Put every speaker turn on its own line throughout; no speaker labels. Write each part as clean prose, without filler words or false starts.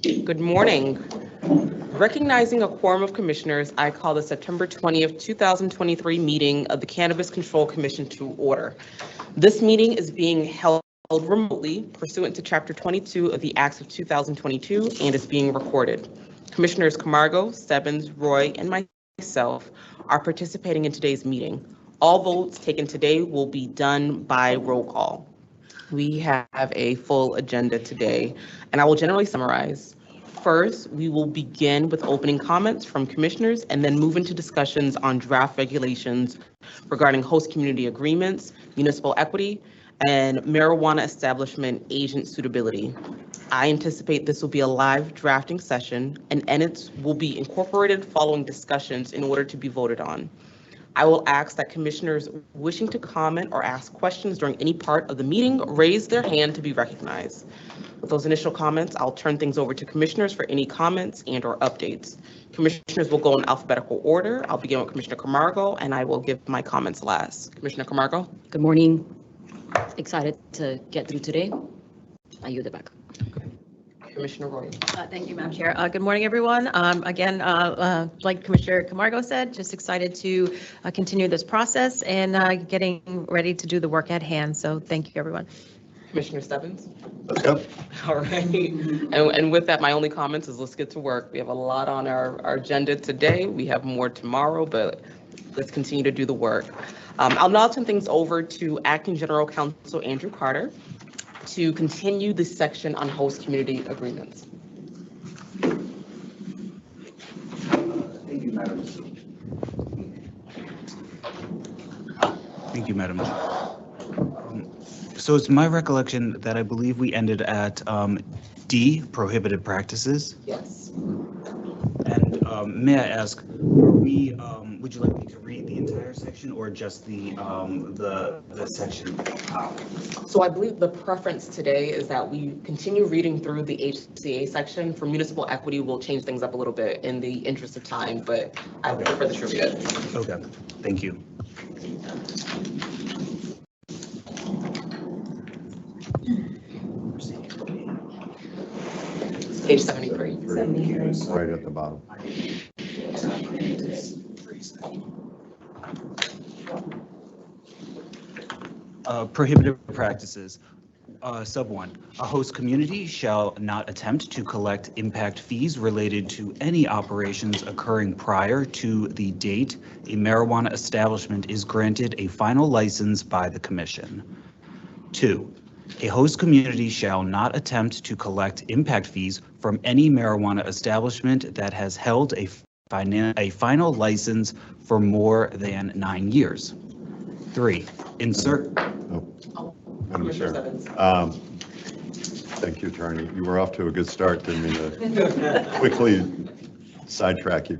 Good morning. Recognizing a quorum of commissioners, I call the September 20th, 2023 meeting of the Cannabis Control Commission to order. This meeting is being held remotely pursuant to Chapter 22 of the Acts of 2022 and is being recorded. Commissioners Camargo, Stebbins, Roy, and myself are participating in today's meeting. All votes taken today will be done by roll call. We have a full agenda today, and I will generally summarize. First, we will begin with opening comments from commissioners and then move into discussions on draft regulations regarding host community agreements, municipal equity, and marijuana establishment agent suitability. I anticipate this will be a live drafting session, and edits will be incorporated following discussions in order to be voted on. I will ask that commissioners wishing to comment or ask questions during any part of the meeting raise their hand to be recognized. With those initial comments, I'll turn things over to commissioners for any comments and or updates. Commissioners will go in alphabetical order. I'll begin with Commissioner Camargo, and I will give my comments last. Commissioner Camargo.
Good morning. Excited to get through today. I yield it back.
Commissioner Roy.
Thank you, Madam Chair. Good morning, everyone. Again, like Commissioner Camargo said, just excited to continue this process and getting ready to do the work at hand. So thank you, everyone.
Commissioner Stebbins.
Let's go.
All right. And with that, my only comments is let's get to work. We have a lot on our agenda today. We have more tomorrow, but let's continue to do the work. I'll now turn things over to Acting General Counsel Andrew Carter to continue this section on host community agreements.
Thank you, Madam.
Thank you, Madam. So it's my recollection that I believe we ended at D, prohibited practices.
Yes.
And may I ask, would you like me to read the entire section or just the section?
So I believe the preference today is that we continue reading through the HCA section. For municipal equity, we'll change things up a little bit in the interest of time, but I would prefer to read it.
Okay, thank you.
Page 73.
Right at the bottom.
Prohibited practices. Sub 1, a host community shall not attempt to collect impact fees related to any operations occurring prior to the date a marijuana establishment is granted a final license by the Commission. 2, a host community shall not attempt to collect impact fees from any marijuana establishment that has held a final license for more than 9 years. 3, insert.
Madam Chair. Thank you, Attorney. You were off to a good start. Didn't mean to quickly sidetrack you.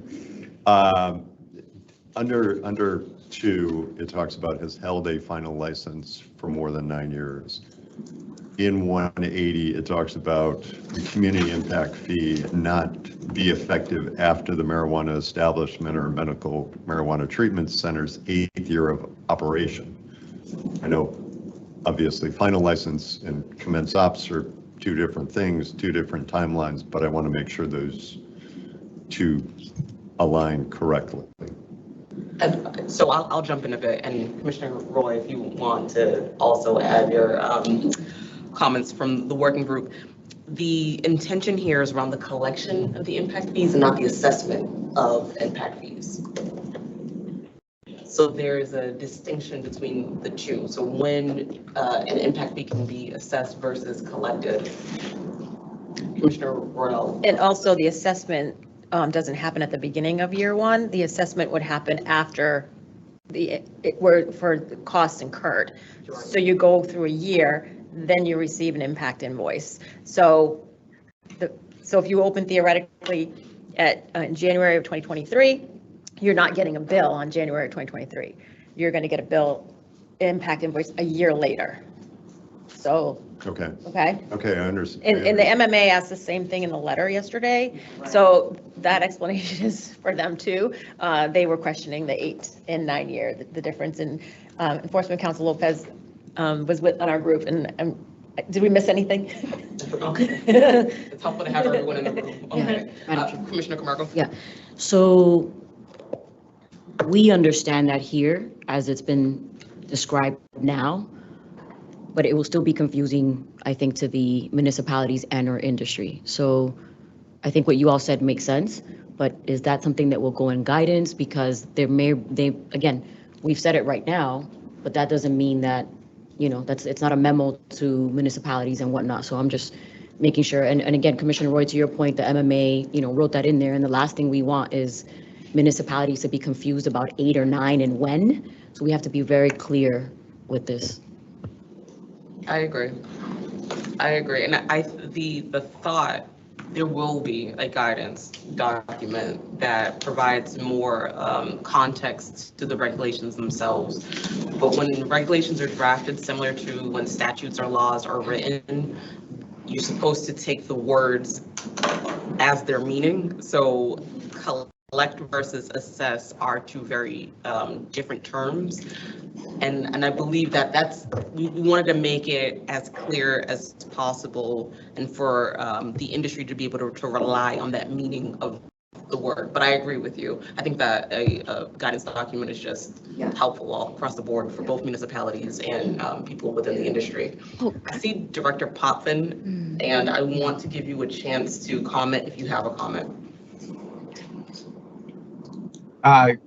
Under 2, it talks about has held a final license for more than 9 years. In 180, it talks about the community impact fee not be effective after the marijuana establishment or medical marijuana treatment center's 8th year of operation. I know, obviously, final license and commence ops are two different things, two different timelines, but I want to make sure those two align correctly.
And so I'll jump in a bit, and Commissioner Roy, if you want to also add your comments from the working group. The intention here is around the collection of the impact fees and not the assessment of impact fees. So there's a distinction between the two. So when an impact fee can be assessed versus collected. Commissioner Royal.
And also the assessment doesn't happen at the beginning of year 1. The assessment would happen after for the costs incurred. Right. So you go through a year, then you receive an impact invoice. So if you open theoretically in January of 2023, you're not getting a bill on January of 2023. You're going to get a bill impact invoice a year later. So
Okay,
I
understand.
And the MMA asked the same thing in the letter yesterday. Right. So that explanation is for them too. They were questioning the 8 and 9 year, the difference in Enforcement Counsel Lopez was on our group, and Did we miss anything?
Okay. It's helpful to have everyone in the room. Okay.
Madam Chair.
Commissioner Camargo?
Yeah. So we understand that here, as it's been described now, but it will still be confusing, I think, to the municipalities and our industry. So I think what you all said makes sense, but is that something that will go in guidance? Because again, we've said it right now, but that doesn't mean that, it's not a memo to municipalities and whatnot. So I'm just making sure, and again, Commissioner Roy, to your point, the MMA, wrote that in there, and the last thing we want is municipalities to be confused about 8 or 9 and when. So we have to be very clear with this.
I agree. And the thought, there will be a guidance document that provides more context to the regulations themselves. But when regulations are drafted, similar to when statutes or laws are written, you're supposed to take the words as their meaning. So collect versus assess are two very different terms. And I believe that we wanted to make it as clear as possible and for the industry to be able to rely on that meaning of the word. But I agree with you. I think that a guidance document is just helpful all across the board for both municipalities and people within the industry. I see Director Potvin, and I want to give you a chance to comment if you have a comment.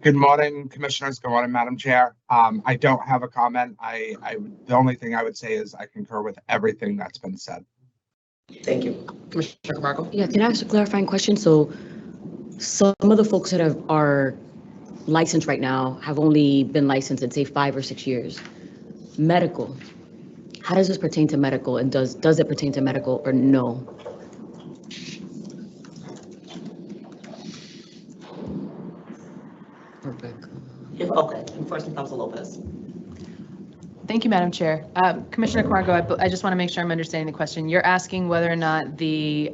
Good morning, commissioners. Good morning, Madam Chair. I don't have a comment. The only thing I would say is I concur with everything that's been said.
Thank you. Commissioner Camargo?
Yeah, can I ask a clarifying question? So some of the folks that are licensed right now have only been licensed in, say, 5 or 6 years. Medical, how does this pertain to medical, and does it pertain to medical or no?
Okay, Enforcement Council Lopez.
Thank you, Madam Chair. Commissioner Camargo, I just want to make sure I'm understanding the question. You're asking whether or not the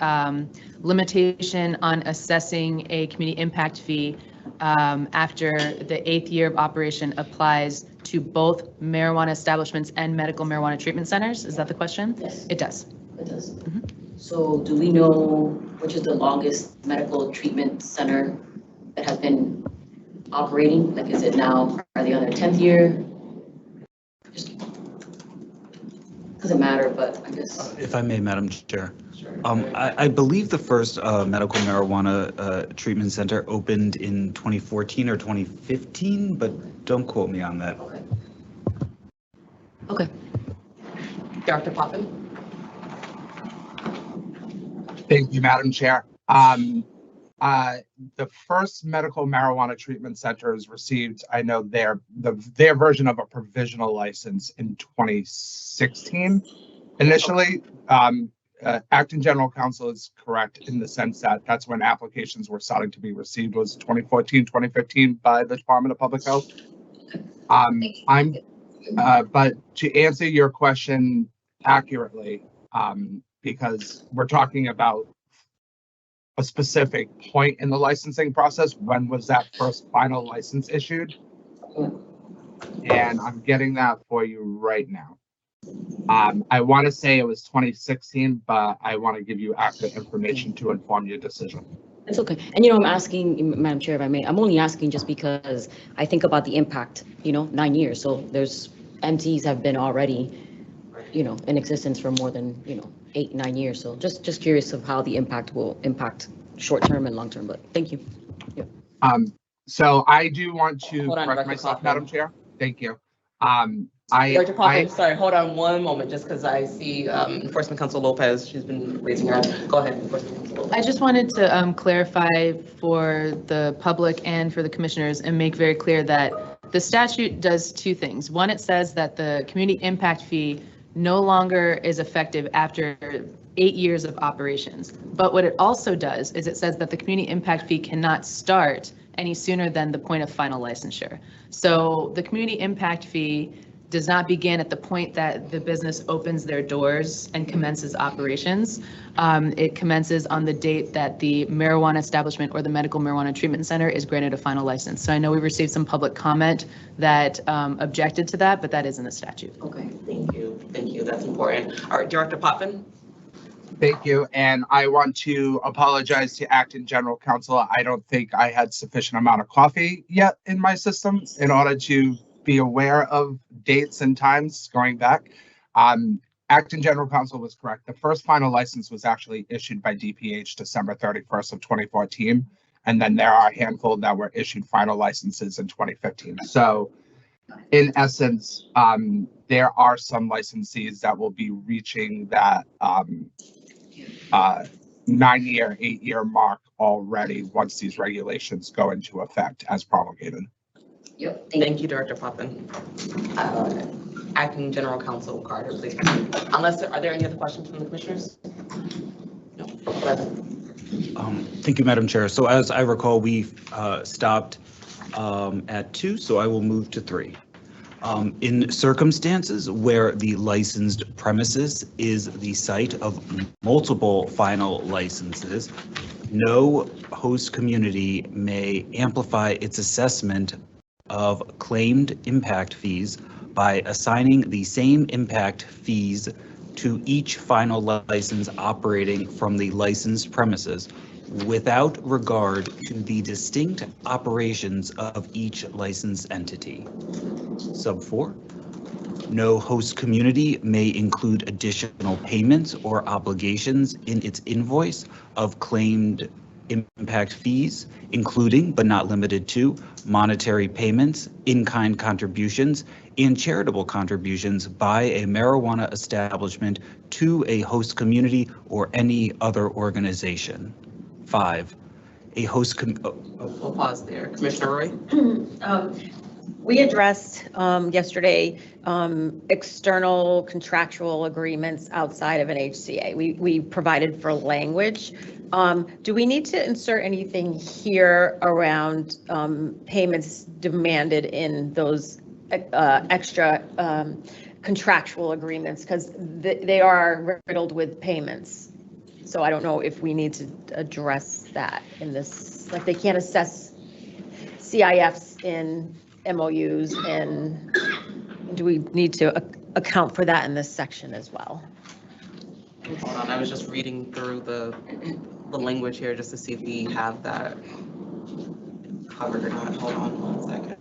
limitation on assessing a community impact fee after the 8th year of operation applies to both marijuana establishments and medical marijuana treatment centers? Is that the question?
Yes.
It does.
It does. So do we know which is the longest medical treatment center that has been operating? Like, is it now, are they on their 10th year? Just doesn't matter, but I guess.
If I may, Madam Chair. I believe the first medical marijuana treatment center opened in 2014 or 2015, but don't quote me on that.
Okay.
Dr. Potvin?
Thank you, Madam Chair. The first medical marijuana treatment centers received, I know their version of a provisional license in 2016. Initially, Acting General Counsel is correct in the sense that that's when applications were starting to be received, was 2014, 2015 by the Department of Public Health. But to answer your question accurately, because we're talking about a specific point in the licensing process, when was that first final license issued? And I'm getting that for you right now. I want to say it was 2016, but I want to give you accurate information to inform your decision.
It's okay. And, I'm asking, Madam Chair, if I may, I'm only asking just because I think about the impact, 9 years. So there's MTs have been already, in existence for more than, 8, 9 years. So just curious of how the impact will impact short-term and long-term, but thank you. Yeah.
So I do want to
Hold on,
correct
Dr.
myself,
Potvin.
Madam Chair. Thank you.
Dr. Potvin, sorry, hold on one moment, just because I see Enforcement Council Lopez, she's been raising her hand. Go ahead, Enforcement Council Lopez.
I just wanted to clarify for the public and for the commissioners and make very clear that the statute does 2 things. One, it says that the community impact fee no longer is effective after 8 years of operations. But what it also does is it says that the community impact fee cannot start any sooner than the point of final licensure. So the community impact fee does not begin at the point that the business opens their doors and commences operations. It commences on the date that the marijuana establishment or the medical marijuana treatment center is granted a final license. So I know we received some public comment that objected to that, but that is in the statute.
Okay.
Thank you. that's important. All right, Director Potvin?
Thank you, and I want to apologize to Acting General Counsel. I don't think I had sufficient amount of coffee yet in my system in order to be aware of dates and times going back. Acting General Counsel was correct. The first final license was actually issued by DPH December 31st of 2014. And then there are a handful that were issued final licenses in 2015. So in essence, there are some licensees that will be reaching that 9-year, 8-year mark already once these regulations go into effect as promulgated.
Yep.
Thank you, Director Potvin. Acting General Counsel Carter, please. Are there any other questions from the commissioners? No.
Thank you, Madam Chair. So as I recall, we stopped at 2, so I will move to 3. In circumstances where the licensed premises is the site of multiple final licenses, no host community may amplify its assessment of claimed impact fees by assigning the same impact fees to each final license operating from the licensed premises without regard to the distinct operations of each licensed entity. Sub 4, no host community may include additional payments or obligations in its invoice of claimed impact fees, including but not limited to monetary payments, in-kind contributions, and charitable contributions by a marijuana establishment to a host community or any other organization. 5, a host
We'll pause there. Commissioner Roy?
We addressed yesterday external contractual agreements outside of an HCA. We provided for language. Do we need to insert anything here around payments demanded in those extra contractual agreements? Because they are riddled with payments. So I don't know if we need to address that in this, like they can't assess CIFs in MOUs, and do we need to account for that in this section as well?
Hold on, I was just reading through the language here just to see if we have that covered or not. Hold on 1 second.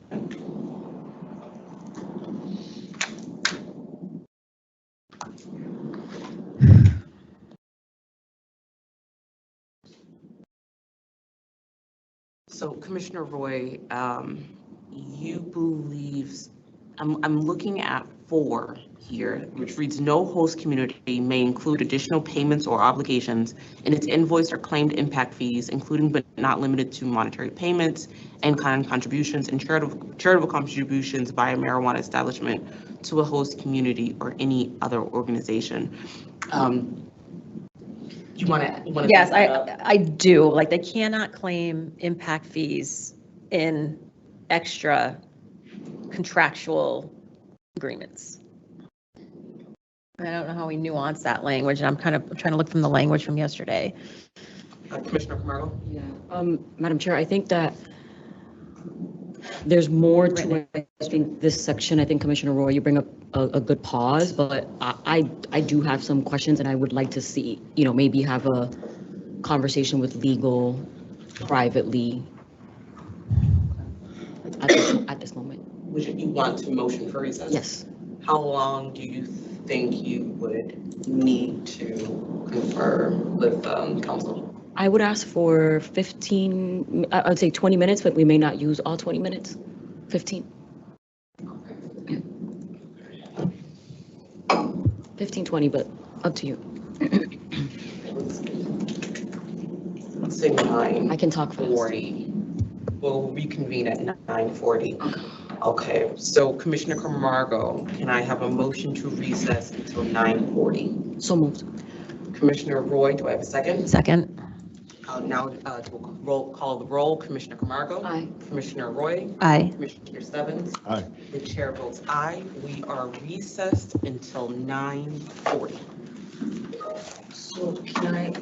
So Commissioner Roy, you believe, I'm looking at 4 here, which reads, no host community may include additional payments or obligations in its invoice or claimed impact fees, including but not limited to monetary payments and kind contributions and charitable contributions by a marijuana establishment to a host community or any other organization. You want to?
Yes, I do. Like they cannot claim impact fees in extra contractual agreements. I don't know how we nuance that language, and I'm kind of trying to look from the language from yesterday.
Commissioner Camargo?
Yeah, Madam Chair, I think that there's more to it. I think this section, I think Commissioner Roy, you bring up a good pause, but I do have some questions and I would like to see, maybe have a conversation with legal privately at this moment.
Would you want to motion for recess?
Yes.
How long do you think you would need to confer with council?
I would ask for 15, I would say 20 minutes, but we may not use all 20 minutes. 15. 15, 20, but up to you.
Let's say 9:40.
I can talk fast.
We'll reconvene at 9:40. Okay, so Commissioner Camargo, can I have a motion to recess until 9:40?
So moved.
Commissioner Roy, do I have a second?
Second.
Now we'll call the roll. Commissioner Camargo?
Aye.
Commissioner Roy?
Aye.
Commissioner Stebbins?
Aye.
The chair votes aye. We are recessed until 9:40.
So can I?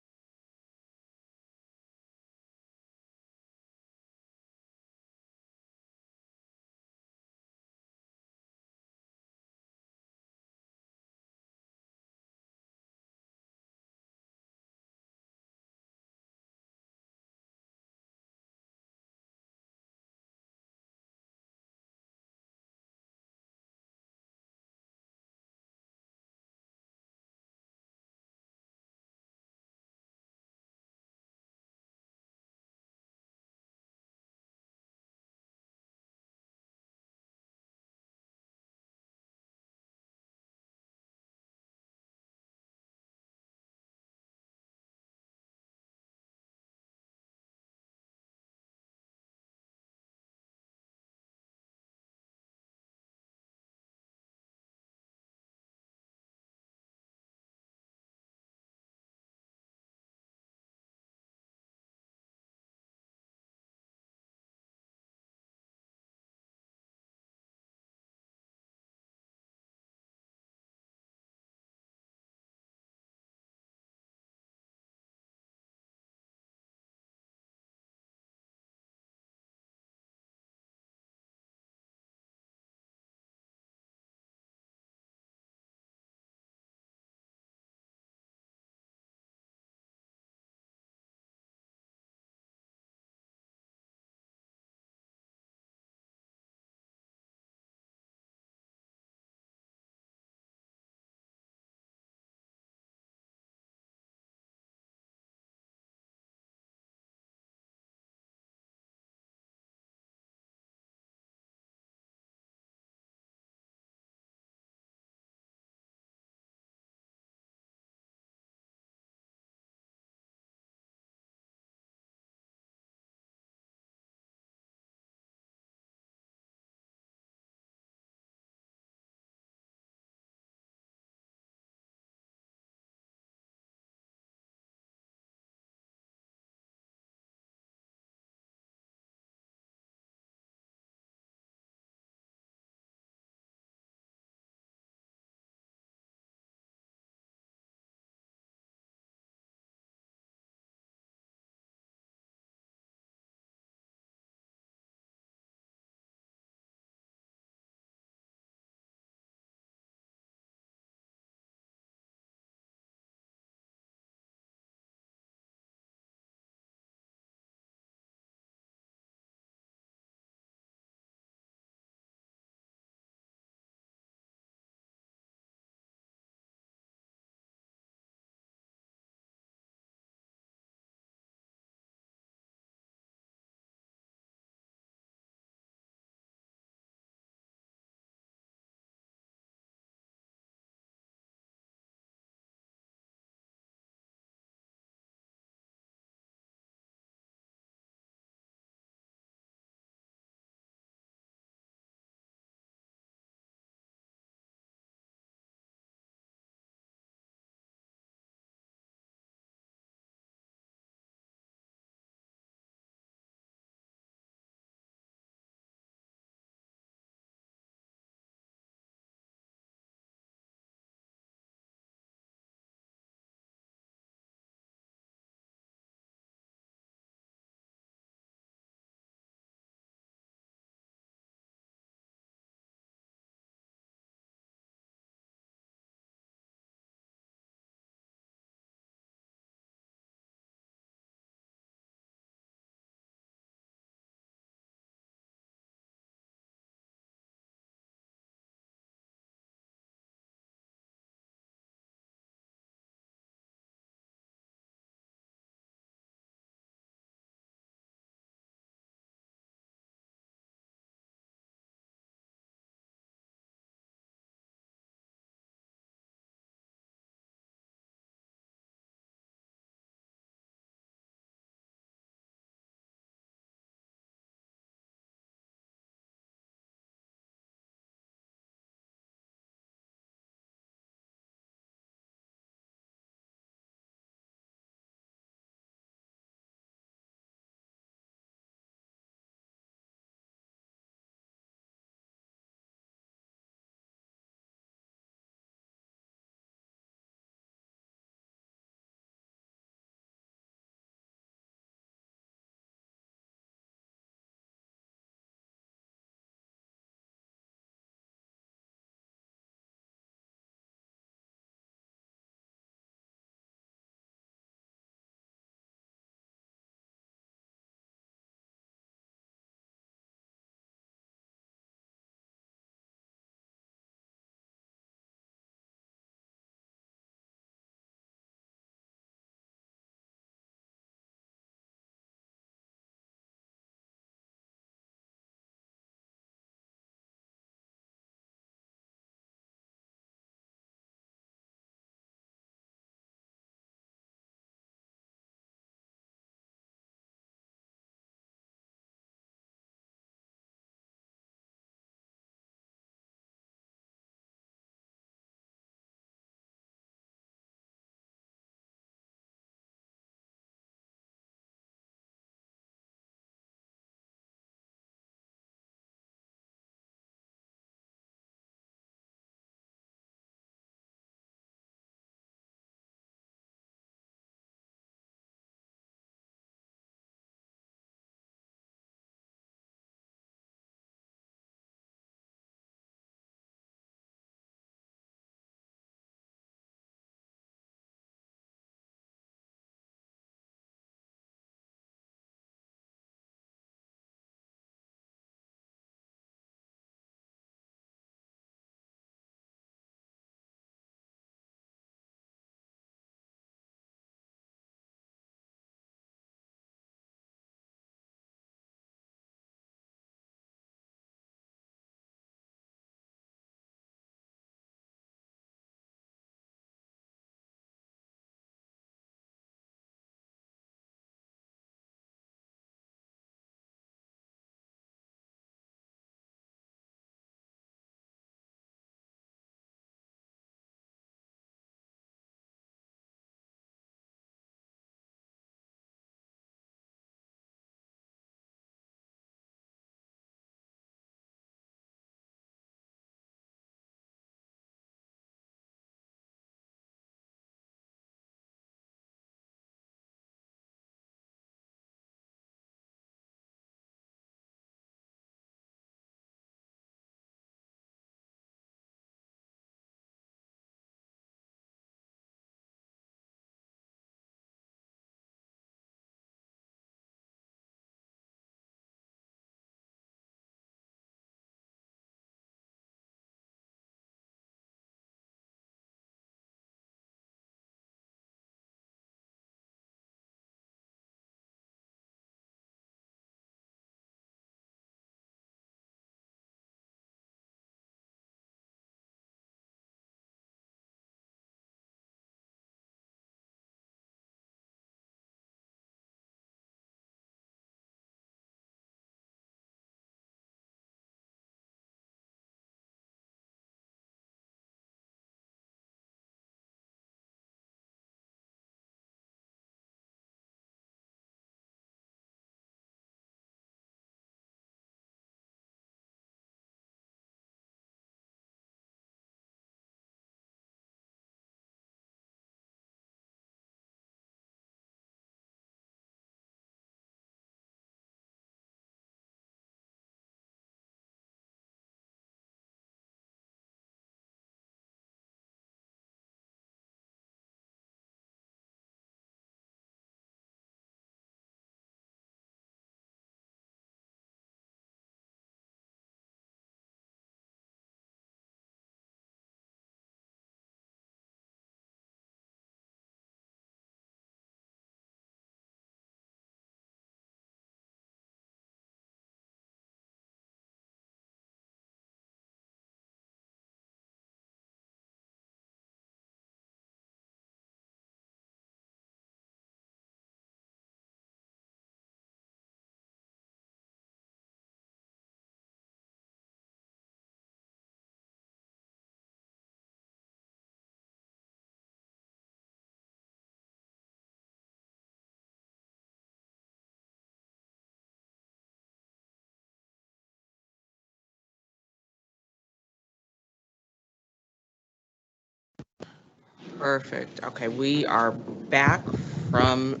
Perfect. Okay, we are back from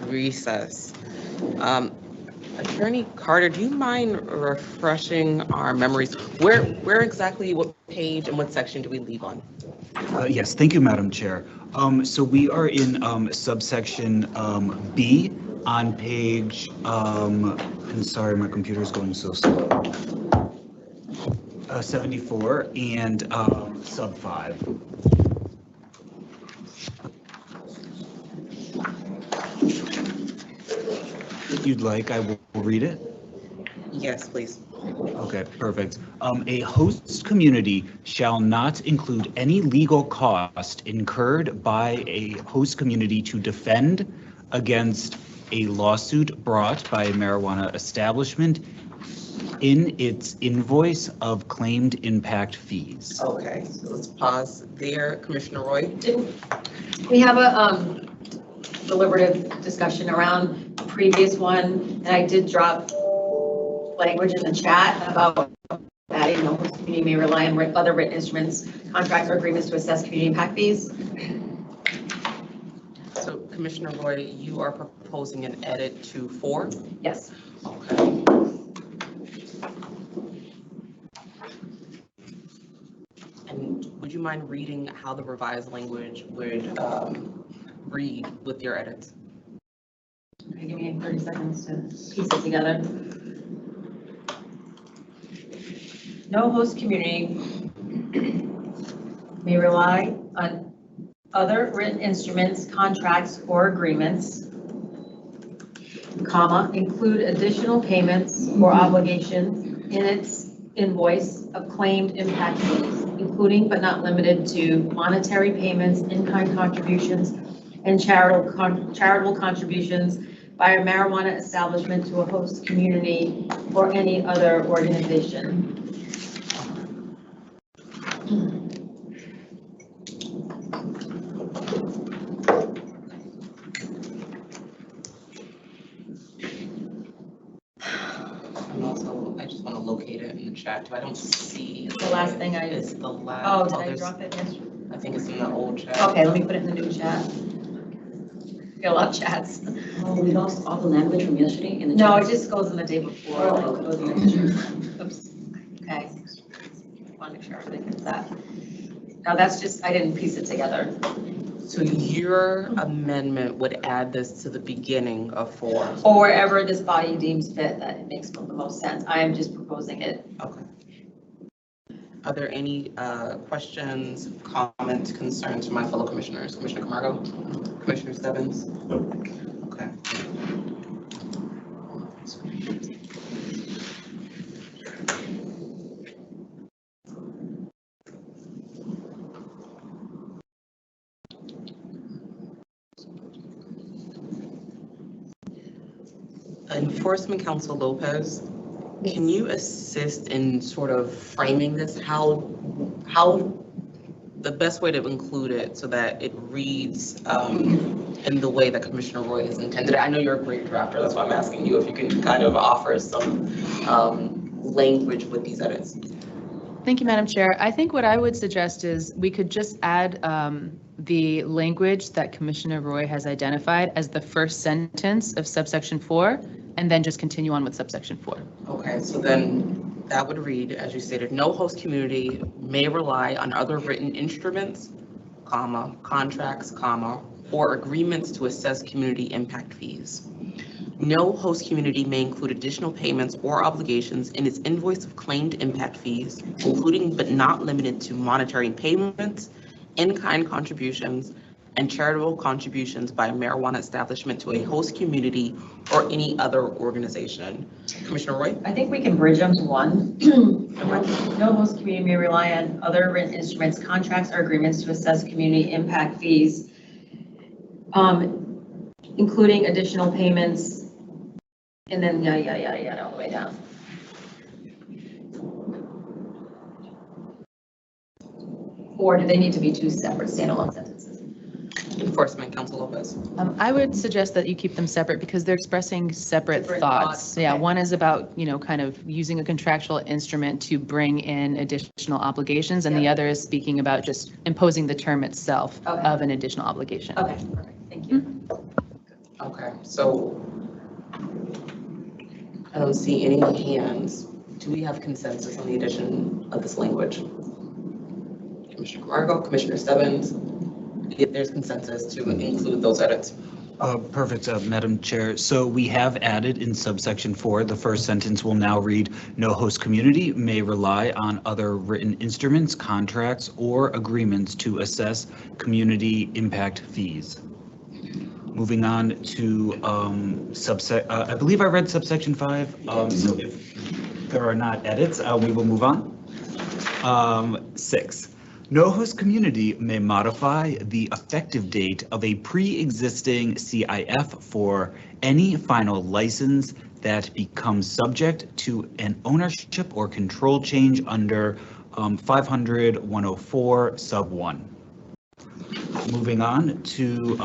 recess. Um, Attorney Carter, do you mind refreshing our memories? Where exactly, what page and what section do we leave on?
Yes, thank you, Madam Chair. So we are in subsection B on page, and sorry, my computer is going so slow. 74 and sub 5. If you'd like, I will read it.
Yes, please.
Okay, perfect. A host community shall not include any legal cost incurred by a host community to defend against a lawsuit brought by a marijuana establishment in its invoice of claimed impact fees.
Okay, so let's pause there. Commissioner Roy?
We have a deliberative discussion around the previous one, and I did drop language in the chat about adding the host community may rely on other written instruments, contracts, or agreements to assess community impact fees.
So Commissioner Roy, you are proposing an edit to 4?
Yes.
Okay. And would you mind reading how the revised language would read with your edits?
Okay, give me 30 seconds to piece it together. No host community may rely on other written instruments, contracts, or agreements, comma, include additional payments or obligations in its invoice of claimed impact fees, including but not limited to monetary payments, in-kind contributions, and charitable contributions by a marijuana establishment to a host community or any other organization.
And also, I just want to locate it in the chat too. I don't see.
The last thing I
It's the last.
Oh, did I
there's-
drop it? Yes.
I think it's in the old chat.
Okay, let me put it in the new chat. Fill up chats.
Oh, we lost all the language from yesterday in the
No,
chat.
it just goes in the day before.
Oh, it goes in the picture.
Oops. Okay. Want to make sure everything gets that. Now that's just, I didn't piece it together.
So your amendment would add this to the beginning of 4.
Or wherever this body deems fit that it makes the most sense. I am just proposing it.
Okay. Are there any questions, comments, concerns from my fellow commissioners? Commissioner Camargo? Commissioner Stebbins?
No.
Okay. Enforcement Counsel Lopez, can you assist in sort of framing this? How the best way to include it so that it reads in the way that Commissioner Roy has intended it? I know you're a great drafter, that's why I'm asking you if you can kind of offer some language with these edits.
Thank you, Madam Chair. I think what I would suggest is we could just add the language that Commissioner Roy has identified as the first sentence of subsection 4, and then just continue on with subsection 4.
Okay, so then that would read, as you stated, no host community may rely on other written instruments, comma, contracts, comma, or agreements to assess community impact fees. No host community may include additional payments or obligations in its invoice of claimed impact fees, including but not limited to monetary payments, in-kind contributions, and charitable contributions by a marijuana establishment to a host community or any other organization. Commissioner Roy?
I think we can bridge them to one. No host community may rely on other written instruments, contracts, or agreements to assess community impact fees, including additional payments, and then yada, yada, yada, yada, all the way down. Or do they need to be two separate standalone sentences?
Enforcement, Council Lopez.
I would suggest that you keep them separate because they're expressing separate
Separate
thoughts.
thoughts,
Yeah,
okay.
one is about, kind of using a contractual instrument to bring in additional obligations, and the
Yeah.
other is speaking about just imposing the term itself
Okay.
of an additional obligation.
Okay, perfect, thank you. Okay, so I don't see any hands. Do we have consensus on the addition of this language? Commissioner Camargo, Commissioner Stebbins, if there's consensus to include those edits.
Perfect, Madam Chair. So we have added in subsection 4, the first sentence will now read, no host community may rely on other written instruments, contracts, or agreements to assess community impact fees. Moving on to I believe I read subsection 5. So if there are not edits, we will move on. 6. No host community may modify the effective date of a pre-existing CIF for any final license that becomes subject to an ownership or control change under 500-104 sub 1. Moving on to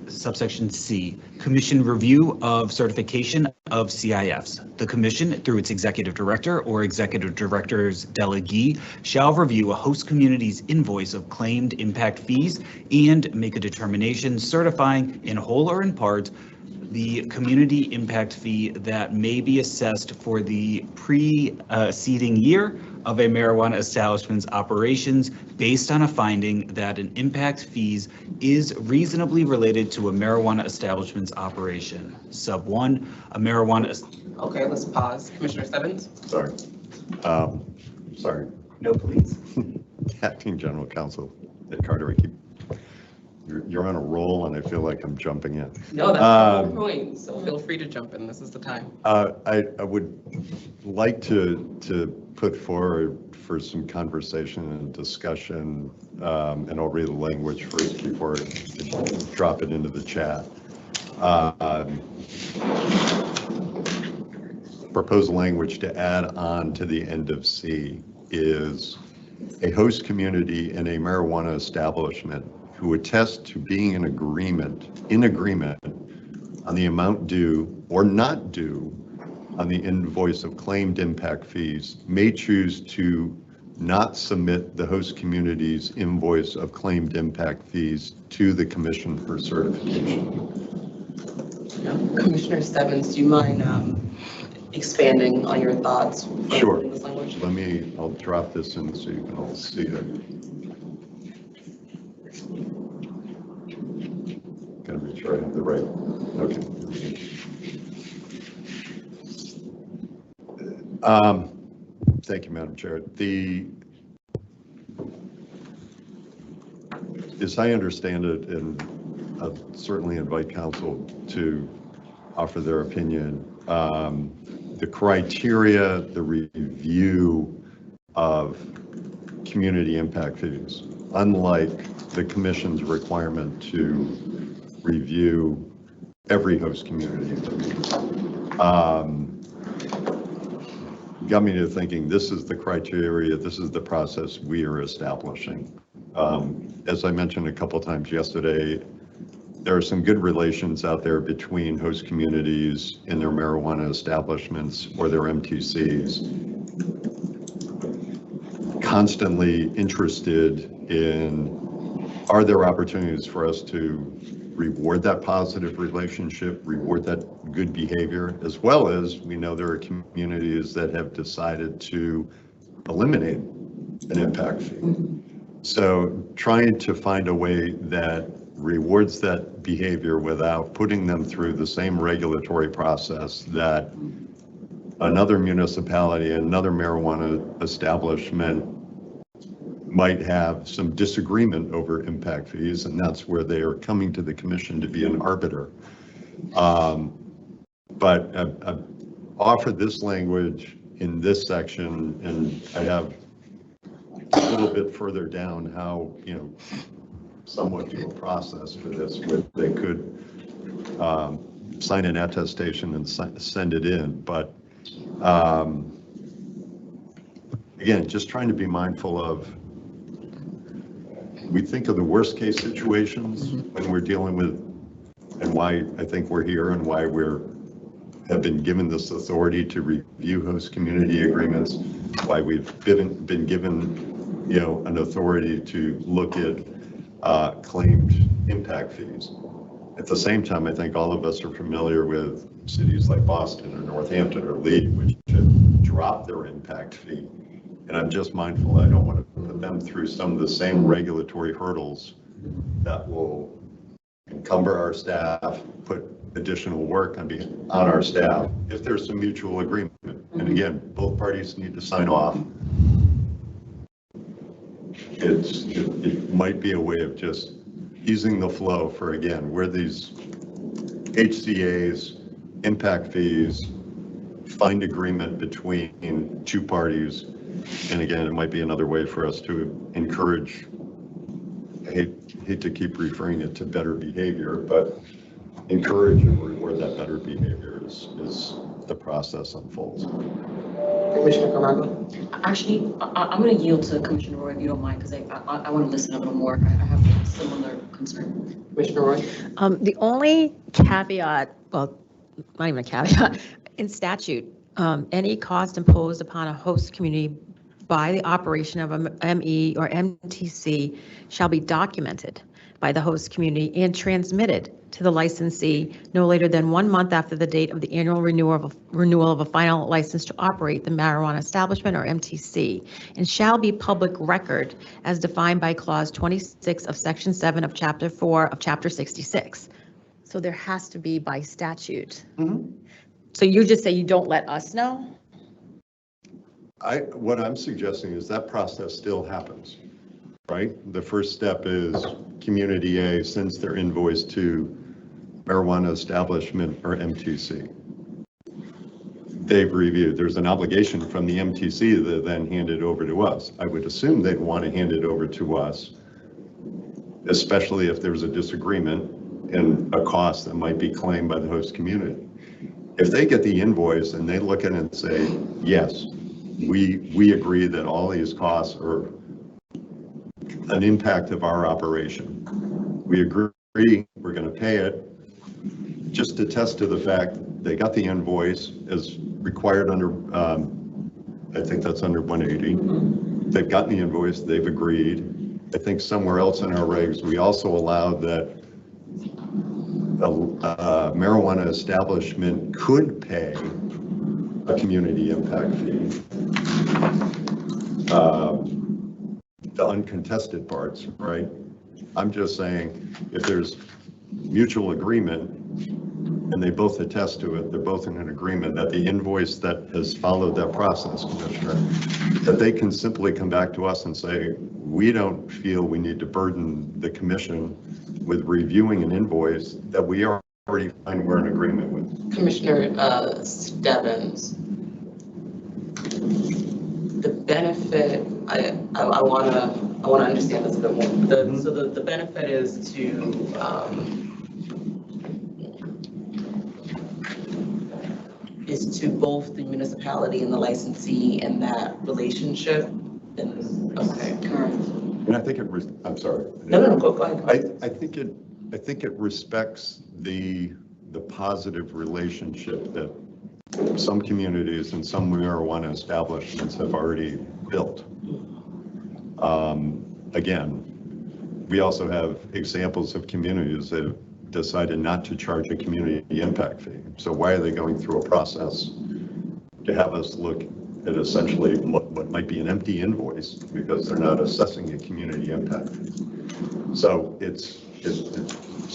subsection C, Commission review of certification of CIFs. The Commission, through its Executive Director or Executive Director's delegee, shall review a host community's invoice of claimed impact fees and make a determination certifying in whole or in part the community impact fee that may be assessed for the preceding year of a marijuana establishment's operations based on a finding that an impact fees is reasonably related to a marijuana establishment's operation. Sub 1, a marijuana.
Okay, let's pause. Commissioner Stebbins?
Sorry. Sorry.
No, please.
Acting General Counsel Ed Carter, you're on a roll and I feel like I'm jumping in.
No, that's the whole point, so feel free to jump in. This is the time.
I would like to put forward for some conversation and discussion, and I'll read the language first before I drop it into the chat. Proposed language to add on to the end of C is a host community in a marijuana establishment who attest to being in agreement on the amount due or not due on the invoice of claimed impact fees may choose to not submit the host community's invoice of claimed impact fees to the Commission for certification.
Commissioner Stebbins, do you mind expanding on your thoughts?
Sure.
In this language?
I'll drop this in so you can all see it. Gotta make sure I have the right, okay. Thank you, Madam Chair. As I understand it, and I'll certainly invite counsel to offer their opinion, the criteria, the review of community impact fees, unlike the Commission's requirement to review every host community, got me to thinking this is the criteria, this is the process we are establishing. As I mentioned a couple times yesterday, there are some good relations out there between host communities and their marijuana establishments or their MTCs. Constantly interested in, are there opportunities for us to reward that positive relationship, reward that good behavior, as well as we know there are communities that have decided to eliminate an impact fee. So trying to find a way that rewards that behavior without putting them through the same regulatory process that another municipality, another marijuana establishment might have some disagreement over impact fees, and that's where they are coming to the Commission to be an arbiter. But I've offered this language in this section, and I have a little bit further down how, somewhat do a process for this, where they could sign an attestation and send it in. But again, just trying to be mindful of we think of the worst case situations when we're dealing with, and why I think we're here and why have been given this authority to review host community agreements, why we've been given, an authority to look at claimed impact fees. At the same time, I think all of us are familiar with cities like Boston or Northampton or Lee, which have dropped their impact fee. And I'm just mindful, I don't want to put them through some of the same regulatory hurdles that will encumber our staff, put additional work on our staff, if there's some mutual agreement. And again, both parties need to sign off. It might be a way of just easing the flow for, again, where these HCAs, impact fees, find agreement between two parties. And again, it might be another way for us to encourage, I hate to keep referring it to better behavior, but encourage and reward that better behavior as the process unfolds.
Commissioner Camargo?
Actually, I'm going to yield to Commissioner Roy if you don't mind, because I want to listen a little more. I have a similar concern.
Commissioner Roy?
The only caveat, well, not even a caveat, in statute, any cost imposed upon a host community by the operation of a ME or MTC shall be documented by the host community and transmitted to the licensee no later than 1 month after the date of the annual renewal of a final license to operate the marijuana establishment or MTC, and shall be public record as defined by clause 26 of section 7 of chapter 4 of chapter 66. So there has to be by statute. So you just say you don't let us know?
What I'm suggesting is that process still happens, right? The first step is Community A sends their invoice to marijuana establishment or MTC. They've reviewed. There's an obligation from the MTC to then hand it over to us. I would assume they'd want to hand it over to us, especially if there's a disagreement and a cost that might be claimed by the host community. If they get the invoice and they look at it and say, yes, we agree that all these costs are an impact of our operation. We agree we're going to pay it. Just attest to the fact they got the invoice as required under, I think that's under 180. They've gotten the invoice, they've agreed. I think somewhere else in our regs, we also allowed that a marijuana establishment could pay a community impact fee. The uncontested parts, right? I'm just saying, if there's mutual agreement and they both attest to it, they're both in an agreement that the invoice that has followed that process, Commissioner, that they can simply come back to us and say, we don't feel we need to burden the commission with reviewing an invoice that we already find we're in agreement with.
Commissioner Stebbins, the benefit, I want to understand this a bit more. So the benefit is to both the municipality and the licensee in that relationship. Okay.
And I think I'm sorry.
No, go ahead.
I think it respects the positive relationship that some communities and some marijuana establishments have already built. Again, we also have examples of communities that have decided not to charge a community impact fee. So why are they going through a process to have us look at essentially what might be an empty invoice because they're not assessing a community impact fee? So it's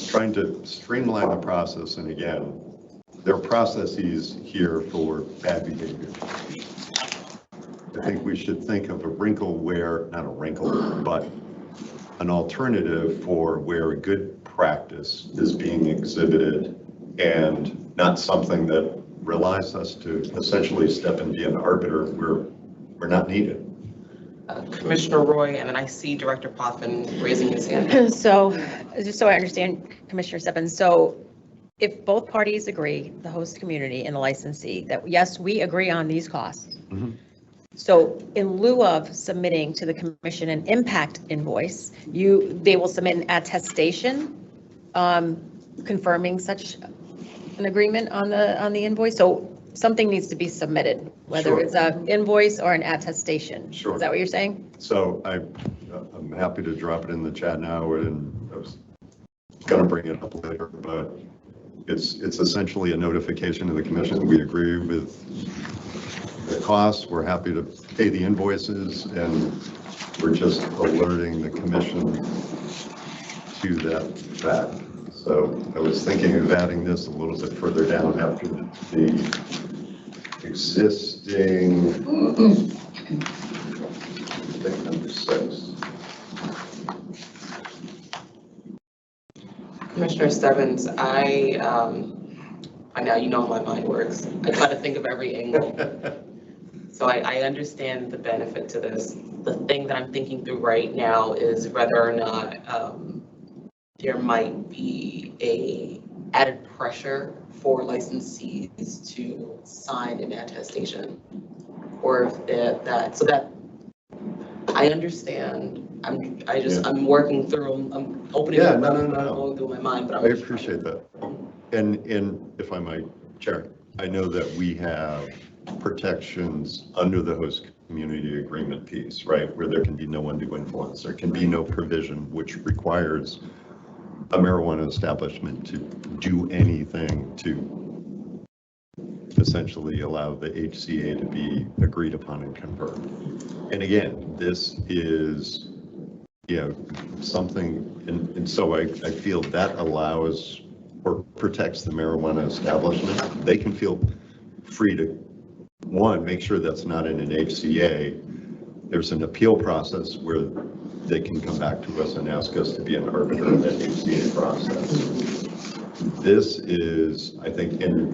trying to streamline the process. And again, there are processes here for bad behavior. I think we should think of a wrinkle where, not a wrinkle, but an alternative for where a good practice is being exhibited and not something that relies us to essentially step and be an arbiter where we're not needed.
Commissioner Roy, and then I see Director Potvin raising his hand.
So, just so I understand, Commissioner Stebbins, so if both parties agree, the host community and the licensee, that yes, we agree on these costs, So in lieu of submitting to the commission an impact invoice, they will submit an attestation confirming such an agreement on the invoice. So something needs to be submitted, whether
Sure.
it's an invoice or an attestation.
Sure.
Is that what you're saying?
So I'm happy to drop it in the chat now, and I was going to bring it up later, but it's essentially a notification to the commission that we agree with the costs. We're happy to pay the invoices, and we're just alerting the commission to that fact. So I was thinking of adding this a little bit further down after the existing, I think number 6.
Commissioner Stebbins, I now you know how my mind works. I try to think of every angle. So I understand the benefit to this. The thing that I'm thinking through right now is whether or not there might be a added pressure for licensees to sign an attestation, or if so that I understand. I'm working through. I'm opening.
Yeah,
up,
no.
Going through my mind, but
I appreciate that. And if I might, Chair, I know that we have protections under the host community agreement piece, right, where there can be no undue influence. There can be no provision which requires a marijuana establishment to do anything to essentially allow the HCA to be agreed upon and confirmed. And again, this is, something, and so I feel that allows or protects the marijuana establishment. They can feel free to, one, make sure that's not in an HCA. There's an appeal process where they can come back to us and ask us to be an arbiter in that HCA process. This is, I think, and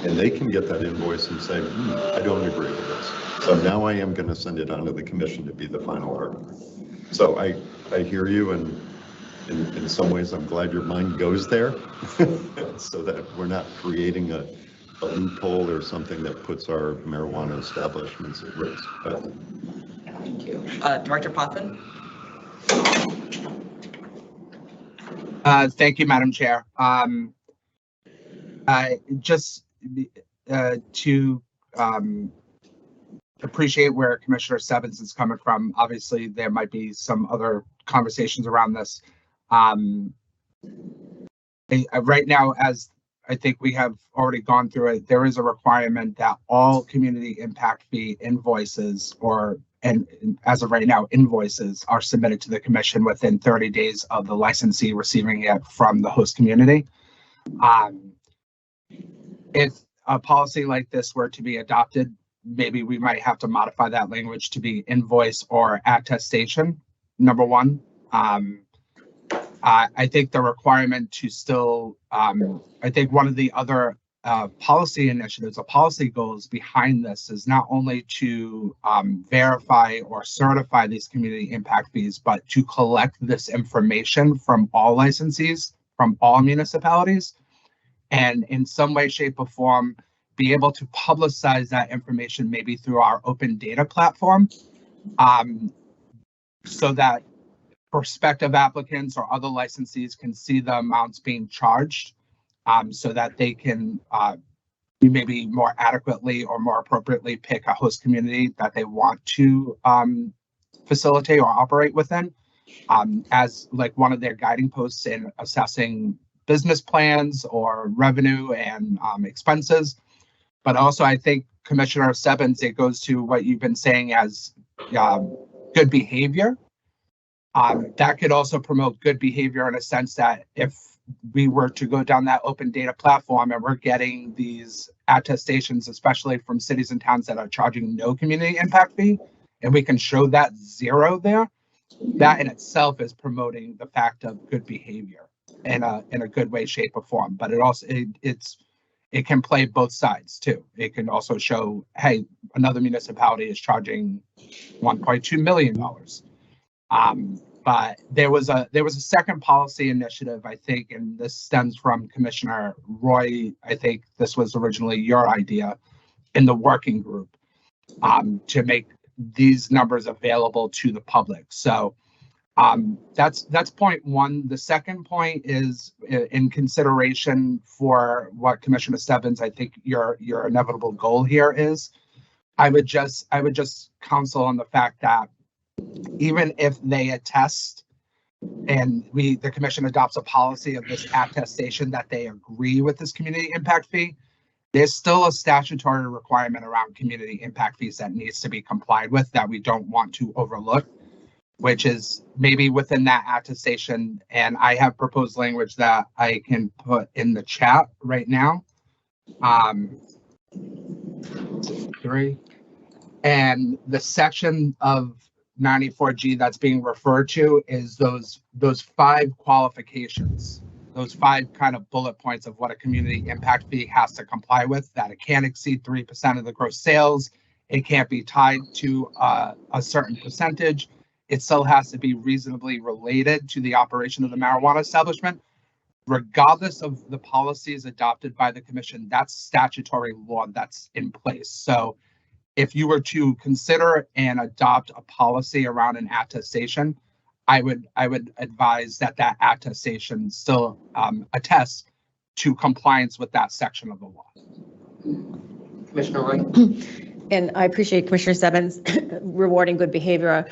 they can get that invoice and say, I don't agree with this. So now I am going to send it on to the commission to be the final arbiter. So I hear you, and in some ways I'm glad your mind goes there so that we're not creating a loophole or something that puts our marijuana establishments at risk. But,
thank you. Director Potvin?
Thank you, Madam Chair. Just to appreciate where Commissioner Stebbins is coming from. Obviously, there might be some other conversations around this. Right now, as I think we have already gone through it, there is a requirement that all community impact fee invoices, and as of right now, invoices are submitted to the commission within 30 days of the licensee receiving it from the host community. If a policy like this were to be adopted, maybe we might have to modify that language to be invoice or attestation, number one. I think the requirement to still, I think one of the other policy initiatives or policy goals behind this is not only to verify or certify these community impact fees, but to collect this information from all licensees, from all municipalities, and in some way, shape, or form, be able to publicize that information maybe through our open data platform, so that prospective applicants or other licensees can see the amounts being charged, so that they can maybe more adequately or more appropriately pick a host community that they want to facilitate or operate within, as like one of their guiding posts in assessing business plans or revenue and expenses. But also, I think, Commissioner Stebbins, it goes to what you've been saying as good behavior. That could also promote good behavior in a sense that if we were to go down that open data platform and we're getting these attestations, especially from cities and towns that are charging no community impact fee, and we can show that zero there, that in itself is promoting the fact of good behavior in a good way, shape, or form. But it also it can play both sides too. It can also show, hey, another municipality is charging $1.2 million. But there was a second policy initiative, I think, and this stems from Commissioner Roy. I think this was originally your idea in the working group. to make these numbers available to the public. So that's point one. The second point is in consideration for what Commissioner Stebbins, I think your inevitable goal here is. I would just counsel on the fact that even if they attest and the commission adopts a policy of this attestation that they agree with this community impact fee, there's still a statutory requirement around community impact fees that needs to be complied with that we don't want to overlook, which is maybe within that attestation. And I have proposed language that I can put in the chat right now. 3. And the section of 94G that's being referred to is those 5 qualifications, those 5 kind of bullet points of what a community impact fee has to comply with, that it can't exceed 3% of the gross sales. It can't be tied to a certain percentage. It still has to be reasonably related to the operation of the marijuana establishment. Regardless of the policies adopted by the commission, that's statutory law that's in place. So if you were to consider and adopt a policy around an attestation, I would advise that attestation still attests to compliance with that section of the law.
Commissioner Roy?
And I appreciate Commissioner Stebbins rewarding good behavior.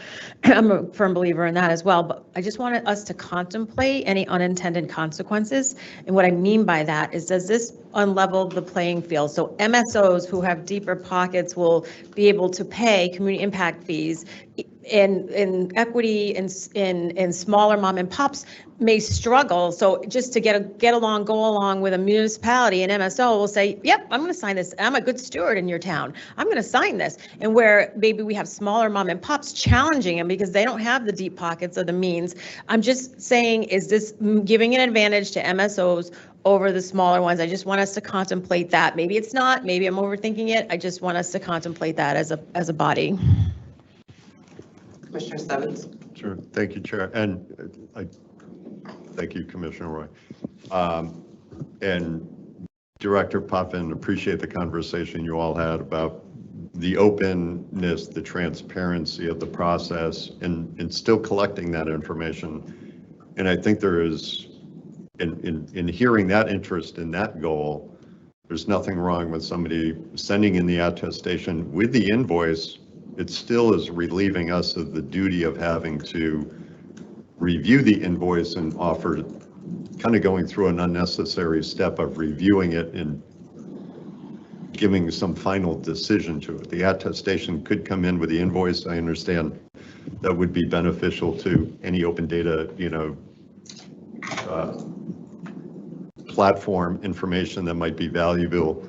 I'm a firm believer in that as well, but I just wanted us to contemplate any unintended consequences. And what I mean by that is, does this unlevel the playing field? So MSOs who have deeper pockets will be able to pay community impact fees, in equity in smaller mom and pops may struggle. So just to go along with a municipality, an MSO will say, yep, I'm going to sign this. I'm a good steward in your town. I'm going to sign this. And where maybe we have smaller mom and pops challenging them because they don't have the deep pockets or the means. I'm just saying, is this giving an advantage to MSOs over the smaller ones? I just want us to contemplate that. Maybe it's not, maybe I'm overthinking it. I just want us to contemplate that as a body.
Commissioner Stebbins?
Sure. Thank you, Chair. And thank you, Commissioner Roy. And Director Puffin, appreciate the conversation you all had about the openness, the transparency of the process, and still collecting that information. And I think there is, in hearing that interest in that goal, there's nothing wrong with somebody sending in the attestation with the invoice. It still is relieving us of the duty of having to review the invoice and offer, kind of going through an unnecessary step of reviewing it and giving some final decision to it. The attestation could come in with the invoice. I understand that would be beneficial to any open data, platform information that might be valuable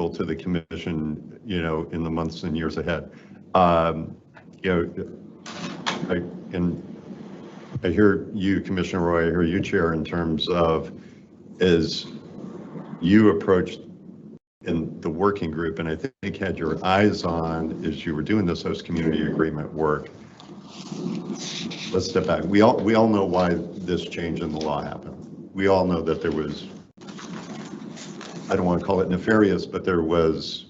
to the commission, in the months and years ahead. I hear you, Commissioner Roy, I hear you, Chair, in terms of as you approached in the working group, and I think had your eyes on as you were doing this host community agreement work. Let's step back. We all know why this change in the law happened. We all know that there was, I don't want to call it nefarious, but there was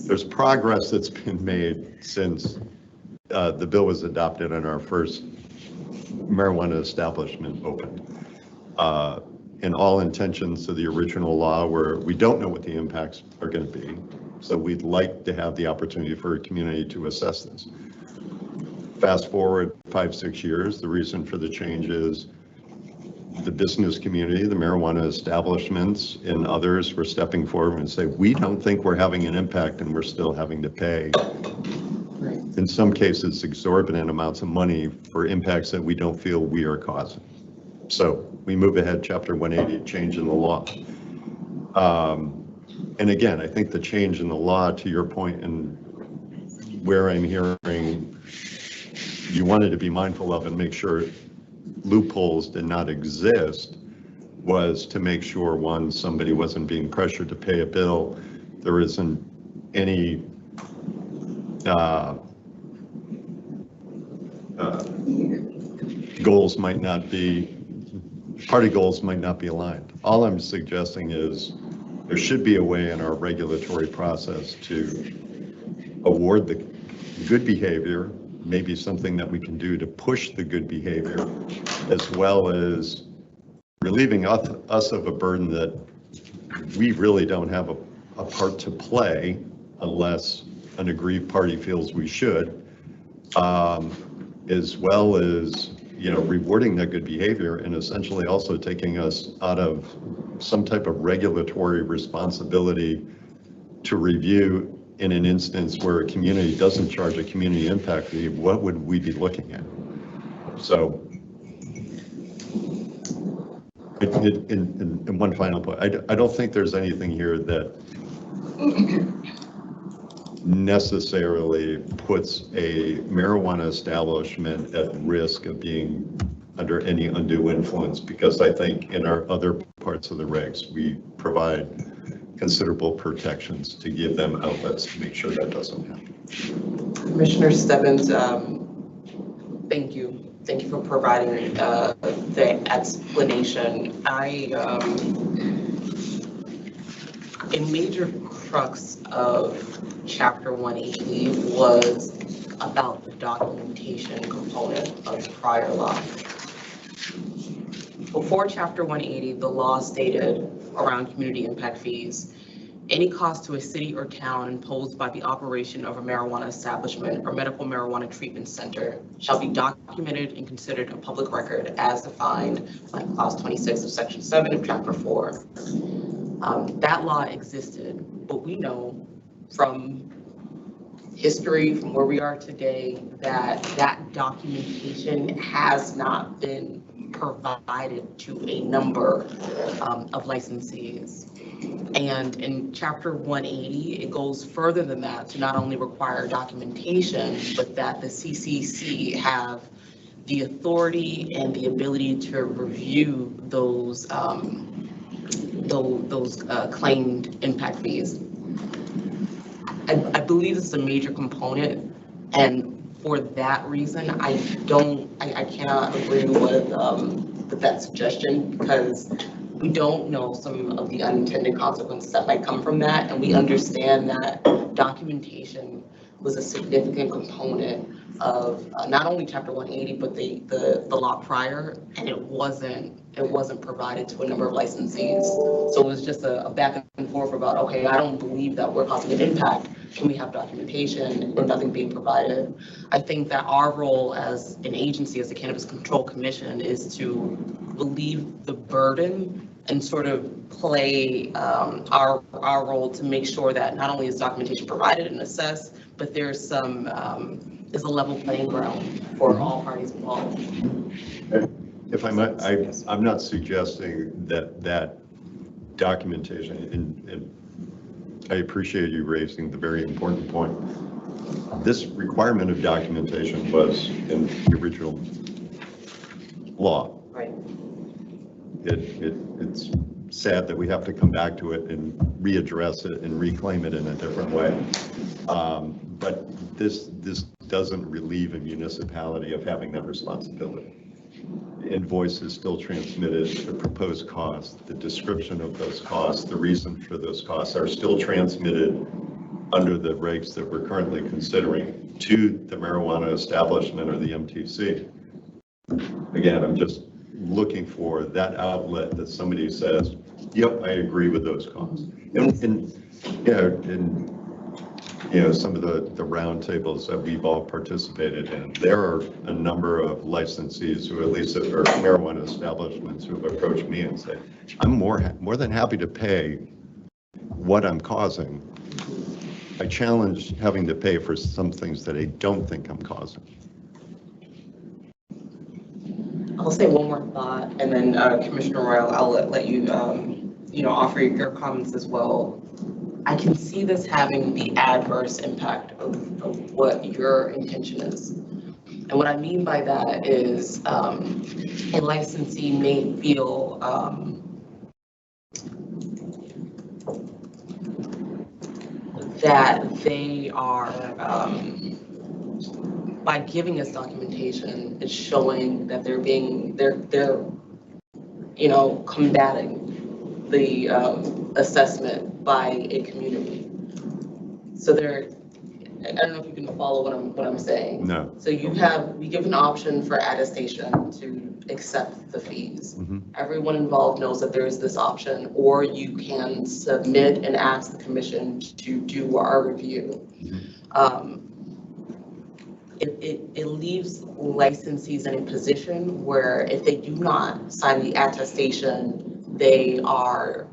there's progress that's been made since the bill was adopted and our first marijuana establishment opened. In all intentions of the original law, where we don't know what the impacts are going to be. So we'd like to have the opportunity for a community to assess this. Fast forward 5-6 years, the reason for the change is the business community, the marijuana establishments and others were stepping forward and say, we don't think we're having an impact and we're still having to pay, in some cases, exorbitant amounts of money for impacts that we don't feel we are causing. So we move ahead, Chapter 180, change in the law. And again, I think the change in the law, to your point, and where I'm hearing you wanted to be mindful of and make sure loopholes did not exist, was to make sure, one, somebody wasn't being pressured to pay a bill. There isn't any goals might not be, party goals might not be aligned. All I'm suggesting is there should be a way in our regulatory process to award the good behavior, maybe something that we can do to push the good behavior, as well as relieving us of a burden that we really don't have a part to play unless an aggrieved party feels we should, as well as, rewarding that good behavior and essentially also taking us out of some type of regulatory responsibility to review in an instance where a community doesn't charge a community impact fee. What would we be looking at? So in one final point, I don't think there's anything here that necessarily puts a marijuana establishment at risk of being under any undue influence, because I think in our other parts of the regs, we provide considerable protections to give them outlets to make sure that doesn't happen.
Commissioner Stebbins, thank you. Thank you for providing the explanation. A major crux of Chapter 180 was about the documentation component of prior law. Before Chapter 180, the law stated around community impact fees, any cost to a city or town imposed by the operation of a marijuana establishment or medical marijuana treatment center shall be documented and considered a public record as defined by Clause 26 of Section 7 of Chapter 4. That law existed, but we know from history, from where we are today, that that documentation has not been provided to a number of licensees. And in Chapter 180, it goes further than that to not only require documentation, but that the CCC have the authority and the ability to review those claimed impact fees. I believe this is a major component, and for that reason, I cannot agree with that suggestion, because we don't know some of the unintended consequences that might come from that, and we understand that documentation was a significant component of not only Chapter 180, but the law prior, and it wasn't provided to a number of licensees. So it was just a back and forth about, okay, I don't believe that we're causing an impact. Can we have documentation, and nothing being provided? I think that our role as an agency, as the Cannabis Control Commission, is to relieve the burden and sort of play our role to make sure that not only is documentation provided and assessed, but there's some is a level playing ground for all parties involved.
If I might, I'm not suggesting that documentation, and I appreciate you raising the very important point. This requirement of documentation was in the original law.
Right.
It's sad that we have to come back to it and readdress it and reclaim it in a different way. But this doesn't relieve a municipality of having that responsibility. The invoice is still transmitted, the proposed cost, the description of those costs, the reason for those costs are still transmitted under the regs that we're currently considering to the marijuana establishment or the MTC. Again, I'm just looking for that outlet that somebody says, yep, I agree with those costs. And some of the roundtables that we've all participated in, there are a number of licensees who, at least are marijuana establishments, who have approached me and say, I'm more than happy to pay what I'm causing. I challenge having to pay for some things that I don't think I'm causing.
I'll say one more thought, and then Commissioner Royal, I'll let you, offer your comments as well. I can see this having the adverse impact of what your intention is. And what I mean by that is a licensee may feel that they are, by giving us documentation, it's showing that they're combating the assessment by a community. So there, I don't know if you can follow what I'm saying.
No.
So we give an option for attestation to accept the fees.
Mhm.
Everyone involved knows that there is this option, or you can submit and ask the commission to do our review. It leaves licensees in a position where if they do not sign the attestation, they are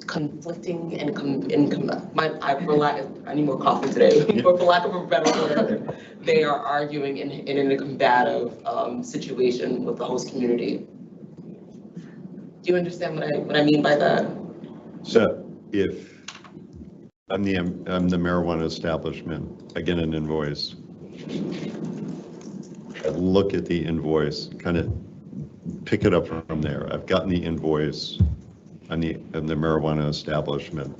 conflicting and I need more coffee today, but for lack of a better word, they are arguing in a combative situation with the host community. Do you understand what I mean by that?
So if I'm the marijuana establishment, I get an invoice. I look at the invoice, kind of pick it up from there. I've gotten the invoice on the marijuana establishment.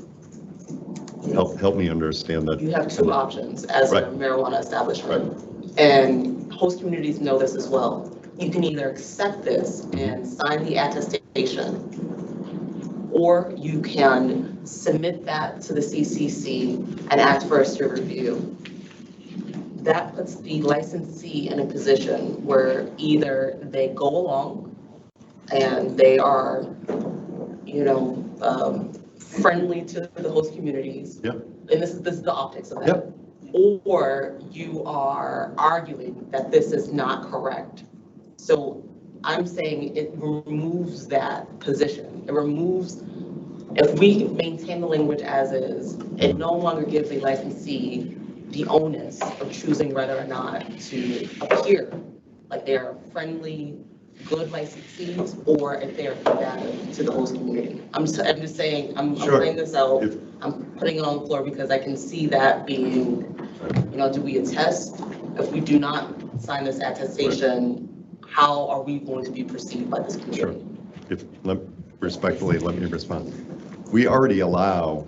Help me understand that.
You have two options as
Right.
a marijuana establishment, and host communities know this as well. You can either accept this and sign the attestation, or you can submit that to the CCC and ask for us to review. That puts the licensee in a position where either they go along and they are, friendly to the host communities.
Yep.
And this is the optics of that. Yep. Or you are arguing that this is not correct. So I'm saying it removes that position. It removes, if we maintain the language as is, it no longer gives a licensee the onus of choosing whether or not to appear like they are friendly, good licensees, or if they are combative to the host community. I'm just saying, I'm laying this out. I'm putting it on the floor because I can see that being, do we attest? If we do not sign this attestation, how are we going to be perceived by this community?
Sure. Respectfully, let me respond. We already allow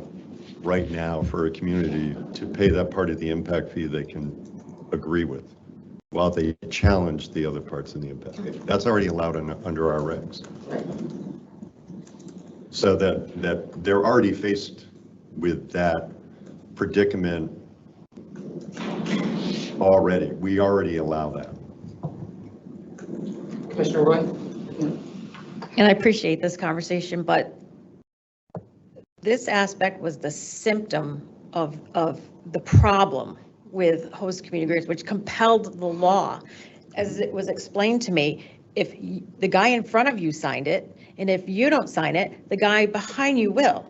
right now for a community to pay that part of the impact fee they can agree with, while they challenge the other parts in the impact fee. That's already allowed under our regs.
Right.
So that they're already faced with that predicament already. We already allow that.
Commissioner Roy?
And I appreciate this conversation, but this aspect was the symptom of the problem with host community agreements, which compelled the law. As it was explained to me, if the guy in front of you signed it, and if you don't sign it, the guy behind you will.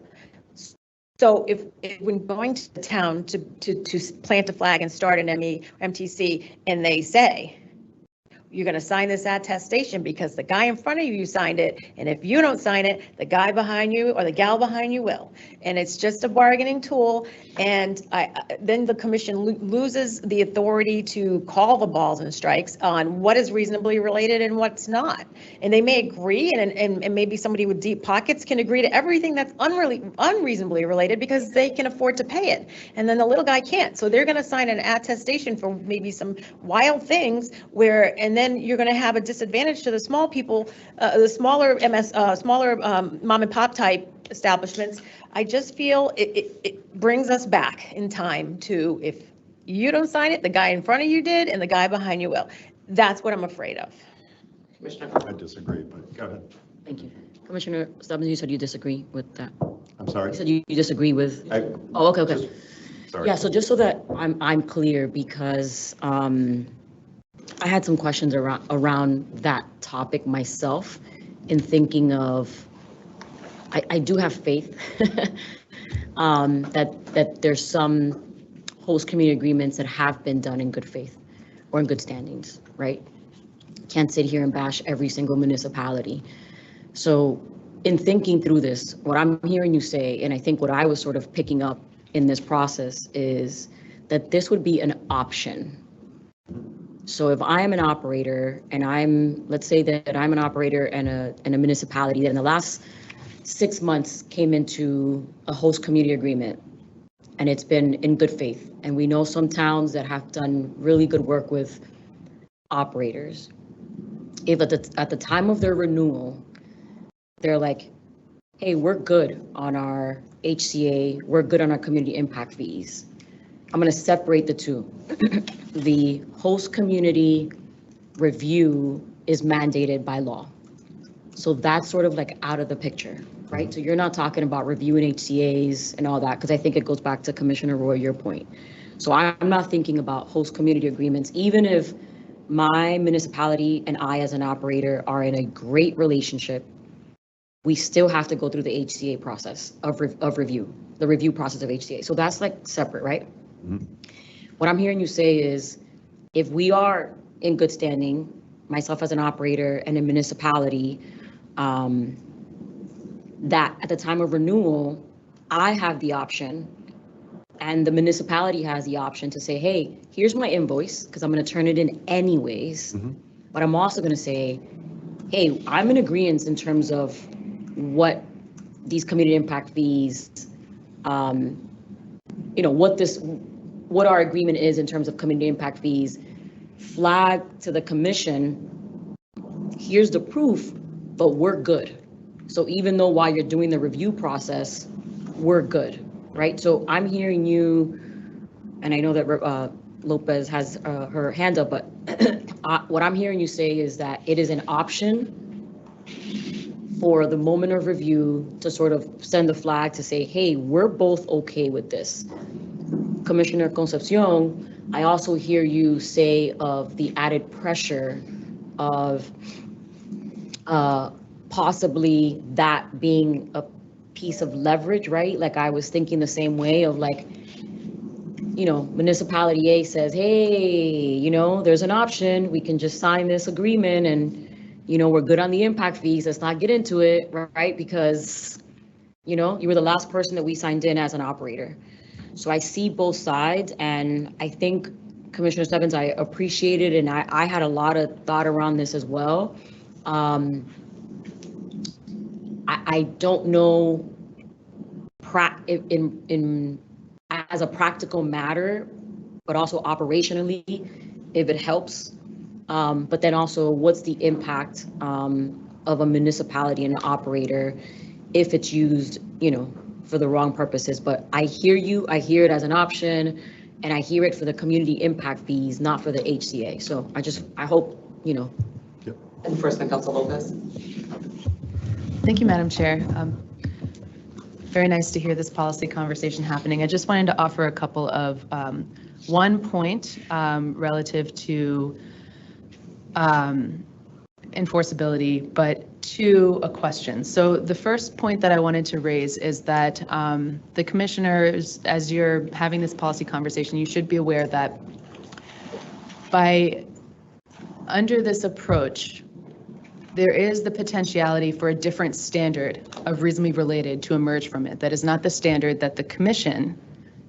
So if when going to the town to plant a flag and start an MTC, and they say, you're going to sign this attestation because the guy in front of you signed it, and if you don't sign it, the guy behind you or the gal behind you will. And it's just a bargaining tool, and then the commission loses the authority to call the balls and strikes on what is reasonably related and what's not. And they may agree, and maybe somebody with deep pockets can agree to everything that's unreasonably related because they can afford to pay it, and then the little guy can't. So they're going to sign an attestation for maybe some wild things and then you're going to have a disadvantage to the small people, the smaller mom and pop type establishments. I just feel it brings us back in time to, if you don't sign it, the guy in front of you did, and the guy behind you will. That's what I'm afraid of.
Commissioner?
I disagree, but go ahead.
Thank you. Commissioner Stubbs, you said you disagree with that.
I'm sorry?
You said you disagree with, oh, okay.
Sorry.
Yeah, so just so that I'm clear, because I had some questions around that topic myself, in thinking of, I do have faith that there's some host community agreements that have been done in good faith or in good standings, right? Can't sit here and bash every single municipality. So in thinking through this, what I'm hearing you say, and I think what I was sort of picking up in this process, is that this would be an option. So if I am an operator, and let's say that I'm an operator in a municipality that in the last 6 months came into a host community agreement, and it's been in good faith. And we know some towns that have done really good work with operators. If at the time of their renewal, they're like, hey, we're good on our HCA, we're good on our community impact fees. I'm going to separate the two. The host community review is mandated by law. So that's sort of like out of the picture, right? So you're not talking about reviewing HCAs and all that, because I think it goes back to Commissioner Roy, your point. So I'm not thinking about host community agreements, even if my municipality and I as an operator are in a great relationship, we still have to go through the HCA process of review, the review process of HCA. So that's like separate, right?
Mhm.
What I'm hearing you say is, if we are in good standing, myself as an operator and a municipality, that at the time of renewal, I have the option and the municipality has the option to say, hey, here's my invoice, because I'm going to turn it in anyways.
Mhm.
But I'm also going to say, hey, I'm in agreement in terms of what these community impact fees, what our agreement is in terms of community impact fees, flag to the commission, here's the proof, but we're good. So even though while you're doing the review process, we're good, right? So I'm hearing you, and I know that Lopez has her hand up, but what I'm hearing you say is that it is an option for the moment of review to sort of send the flag to say, hey, we're both okay with this. Commissioner Concepcion, I also hear you say of the added pressure of possibly that being a piece of leverage, right? Like I was thinking the same way of like, municipality A says, hey, there's an option, we can just sign this agreement and, we're good on the impact fees, let's not get into it, right? Because, you were the last person that we signed in as an operator. So I see both sides, and I think Commissioner Stebbins, I appreciate it, and I had a lot of thought around this as well. I don't know as a practical matter, but also operationally, if it helps. But then also, what's the impact of a municipality and an operator if it's used, for the wrong purposes? But I hear you, I hear it as an option, and I hear it for the community impact fees, not for the HCA. So I hope,
Enforcement Council Lopez.
Thank you, Madam Chair. Very nice to hear this policy conversation happening. I just wanted to offer a couple of, one point relative to enforceability, but two, a question. So the first point that I wanted to raise is that the commissioners, as you're having this policy conversation, you should be aware that under this approach, there is the potentiality for a different standard of reasonably related to emerge from it. That is not the standard that the commission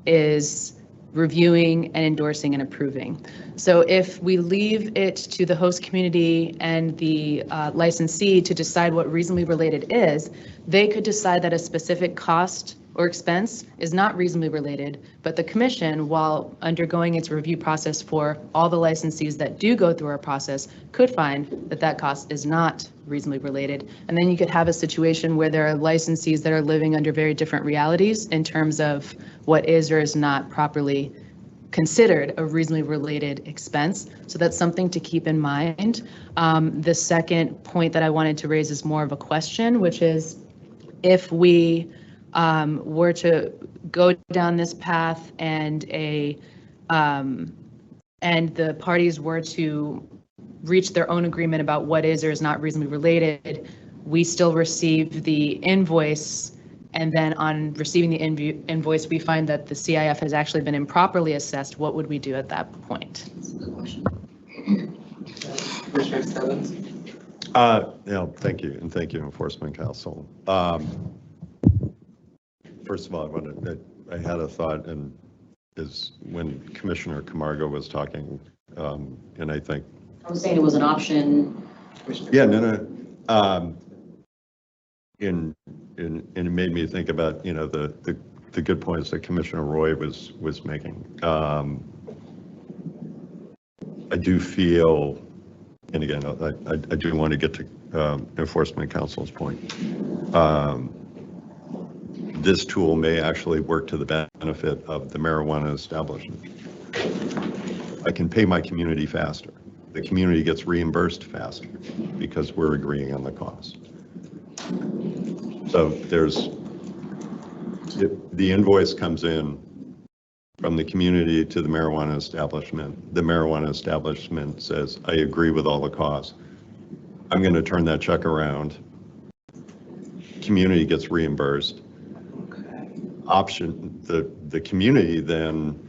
is reviewing and endorsing and approving. So if we leave it to the host community and the licensee to decide what reasonably related is, they could decide that a specific cost or expense is not reasonably related, but the commission, while undergoing its review process for all the licensees that do go through our process, could find that that cost is not reasonably related. And then you could have a situation where there are licensees that are living under very different realities in terms of what is or is not properly considered a reasonably related expense. So that's something to keep in mind. The second point that I wanted to raise is more of a question, which is if we were to go down this path and the parties were to reach their own agreement about what is or is not reasonably related, we still receive the invoice, and then on receiving the invoice, we find that the CIF has actually been improperly assessed. What would we do at that point?
That's a good question.
Commissioner Stebbins.
Thank you, and thank you, Enforcement Council. First of all, I had a thought, and is when Commissioner Camargo was talking, and I think.
I was saying it was an option.
Yeah, no. And it made me think about, the good points that Commissioner Roy was making. I do feel, and again, I do want to get to Enforcement Council's point. this tool may actually work to the benefit of the marijuana establishment. I can pay my community faster. The community gets reimbursed faster because we're agreeing on the cost. So the invoice comes in from the community to the marijuana establishment. The marijuana establishment says, I agree with all the costs. I'm going to turn that check around. Community gets reimbursed. Option, the community then,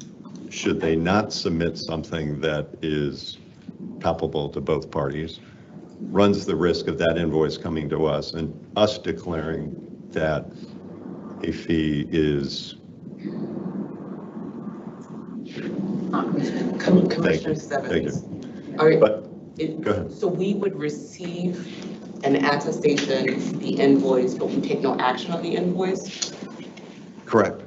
should they not submit something that is palpable to both parties, runs the risk of that invoice coming to us and us declaring that a fee is.
Commissioner Stebbins. All right.
But go ahead.
So we would receive an attestation, the invoice, but we take no action on the invoice?
Correct.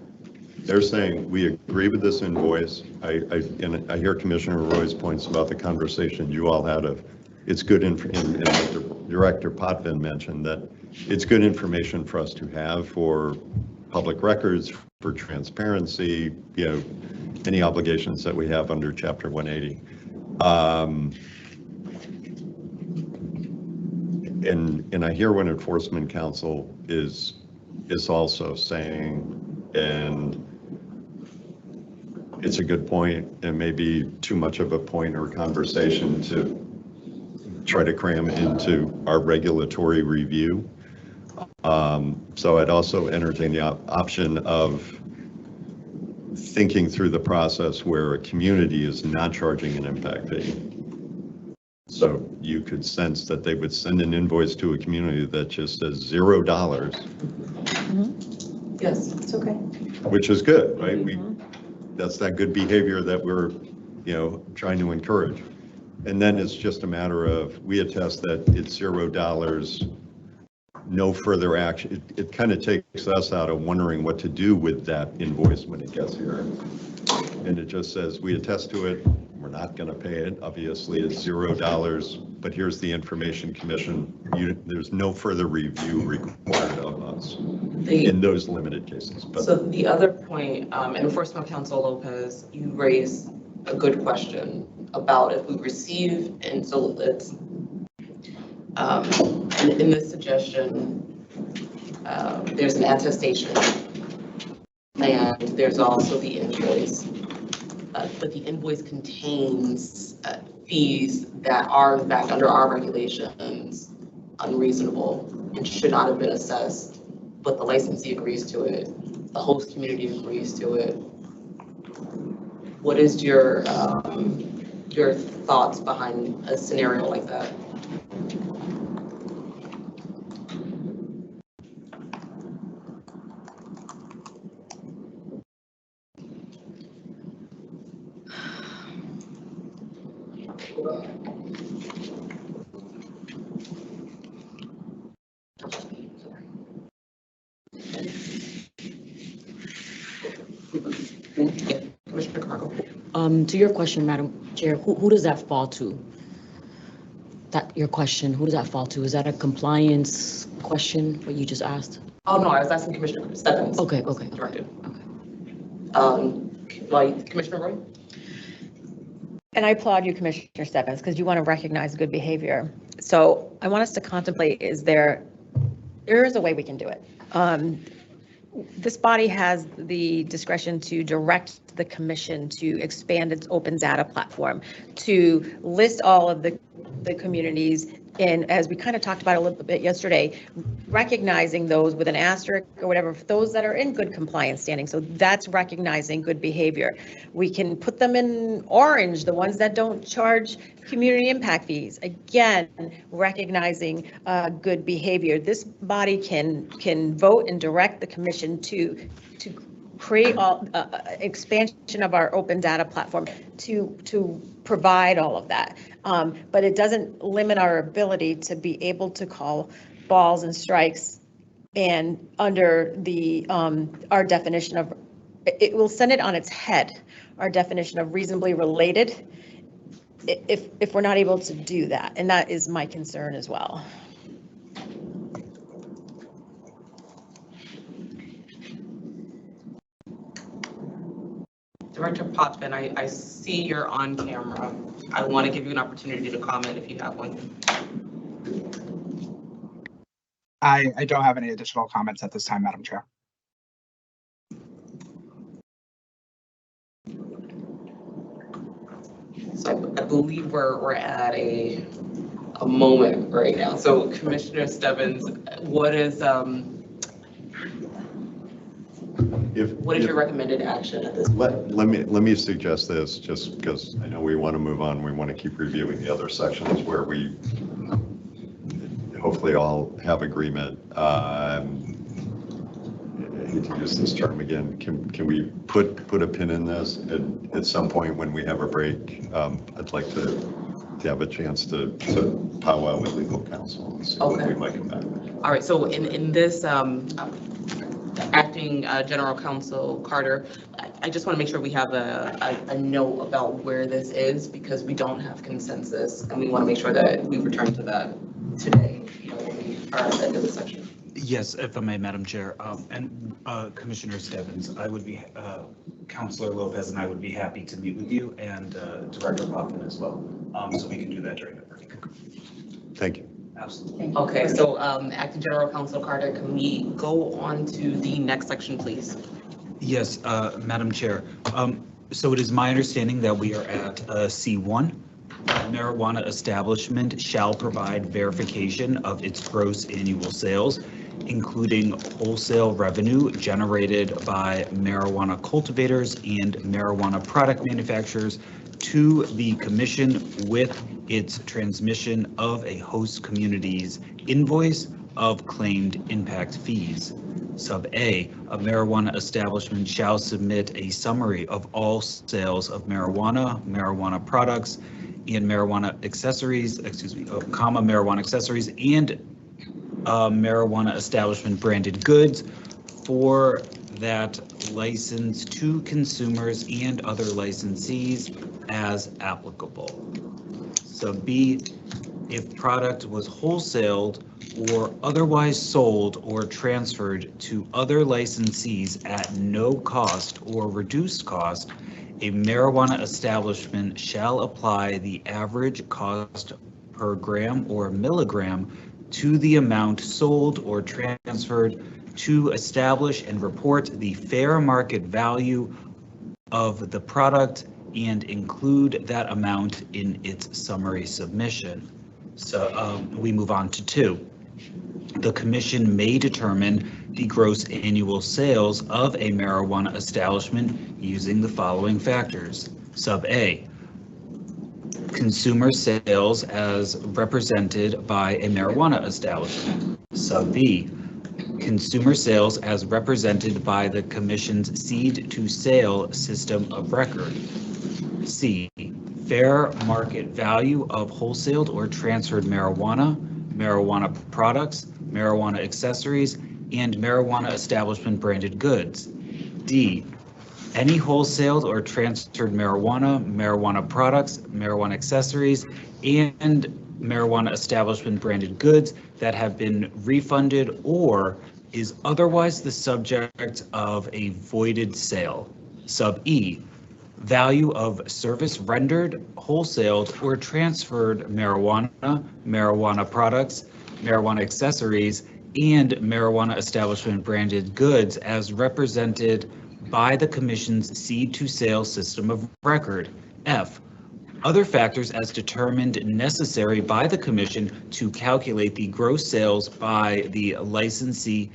They're saying, we agree with this invoice. And I hear Commissioner Roy's points about the conversation you all had of, it's good, and Director Potvin mentioned that it's good information for us to have for public records, for transparency, any obligations that we have under Chapter 180. And I hear what Enforcement Council is also saying, and it's a good point, and maybe too much of a point or conversation to try to cram into our regulatory review. So I'd also entertain the option of thinking through the process where a community is not charging an impact fee. So you could sense that they would send an invoice to a community that just says $0.
Mm-hmm.
Yes, it's okay.
Which is good, right?
Mm-hmm.
That's that good behavior that we're, trying to encourage. And then it's just a matter of, we attest that it's $0, no further action. It kind of takes us out of wondering what to do with that invoice when it gets here. And it just says, we attest to it, we're not going to pay it. Obviously, it's $0, but here's the information commission. There's no further review required of us in those limited cases. But
so the other point, Enforcement Counsel Lopez, you raised a good question about if we receive, and so it's, in this suggestion, there's an attestation, and there's also the invoice. But the invoice contains fees that are, in fact, under our regulations, unreasonable and should not have been assessed, but the licensee agrees to it, the host community agrees to it. What is your thoughts behind a scenario like that? Commissioner Cargo.
To your question, Madam Chair, who does that fall to? Your question, who does that fall to? Is that a compliance question, what you just asked?
Oh, no, I was asking Commissioner Stebbins.
Okay.
Directed.
Okay.
Like Commissioner Roy?
And I applaud you, Commissioner Stebbins, because you want to recognize good behavior. So I want us to contemplate, there is a way we can do it. This body has the discretion to direct the commission to expand its open data platform, to list all of the communities, and as we kind of talked about a little bit yesterday, recognizing those with an asterisk or whatever, those that are in good compliance standing. So that's recognizing good behavior. We can put them in orange, the ones that don't charge community impact fees. Again, recognizing good behavior. This body can vote and direct the commission to create all expansion of our open data platform to provide all of that. But it doesn't limit our ability to be able to call balls and strikes, and under the our definition of, it will send it on its head, our definition of reasonably related, if we're not able to do that. And that is my concern as well.
Director Potvin, I see you're on camera. I want to give you an opportunity to comment if you have one.
I don't have any additional comments at this time, Madam Chair.
So I believe we're at a moment right now. So Commissioner Stebbins, what is your recommended action at this point?
Let me suggest this, just because I know we want to move on. We want to keep reviewing the other sections where we hopefully all have agreement. I hate to use this term again. Can we put a pin in this at some point when we have a break? I'd like to have a chance to powwow with legal counsel and see what we might come back with.
All right, so in this acting General Counsel Carter, I just want to make sure we have a note about where this is, because we don't have consensus, and we want to make sure that we return to that today, when we are at the end of the section.
Yes, if I may, Madam Chair, and Commissioner Stebbins, I would be, Councilor Lopez and I would be happy to meet with you, and Director Potvin as well, so we can do that during the break.
Thank you.
Absolutely.
Okay, so Acting General Counsel Carter, can we go on to the next section, please?
Yes, Madam Chair. So it is my understanding that we are at C1. Marijuana establishment shall provide verification of its gross annual sales, including wholesale revenue generated by marijuana cultivators and marijuana product manufacturers, to the Commission with its transmission of a host community's invoice of claimed impact fees. Sub A marijuana establishment shall submit a summary of all sales of marijuana, marijuana products, and marijuana accessories, marijuana accessories, and marijuana establishment branded goods for that license to consumers and other licensees as applicable. Sub B, if product was wholesaled or otherwise sold or transferred to other licensees at no cost or reduced cost, a marijuana establishment shall apply the average cost per gram or milligram to the amount sold or transferred to establish and report the fair market value of the product and include that amount in its summary submission. So we move on to 2. The Commission may determine the gross annual sales of a marijuana establishment using the following factors. Sub A, consumer sales as represented by a marijuana establishment. Sub B, consumer sales as represented by the Commission's seed to sale system of record. C, fair market value of wholesaled or transferred marijuana, marijuana products, marijuana accessories, and marijuana establishment branded goods. D, any wholesaled or transferred marijuana, marijuana products, marijuana accessories, and marijuana establishment branded goods that have been refunded or is otherwise the subject of a voided sale. Sub E, value of service rendered, wholesaled, or transferred marijuana, marijuana products, marijuana accessories, and marijuana establishment branded goods as represented by the Commission's seed to sale system of record. F, other factors as determined necessary by the Commission to calculate the gross sales by the licensee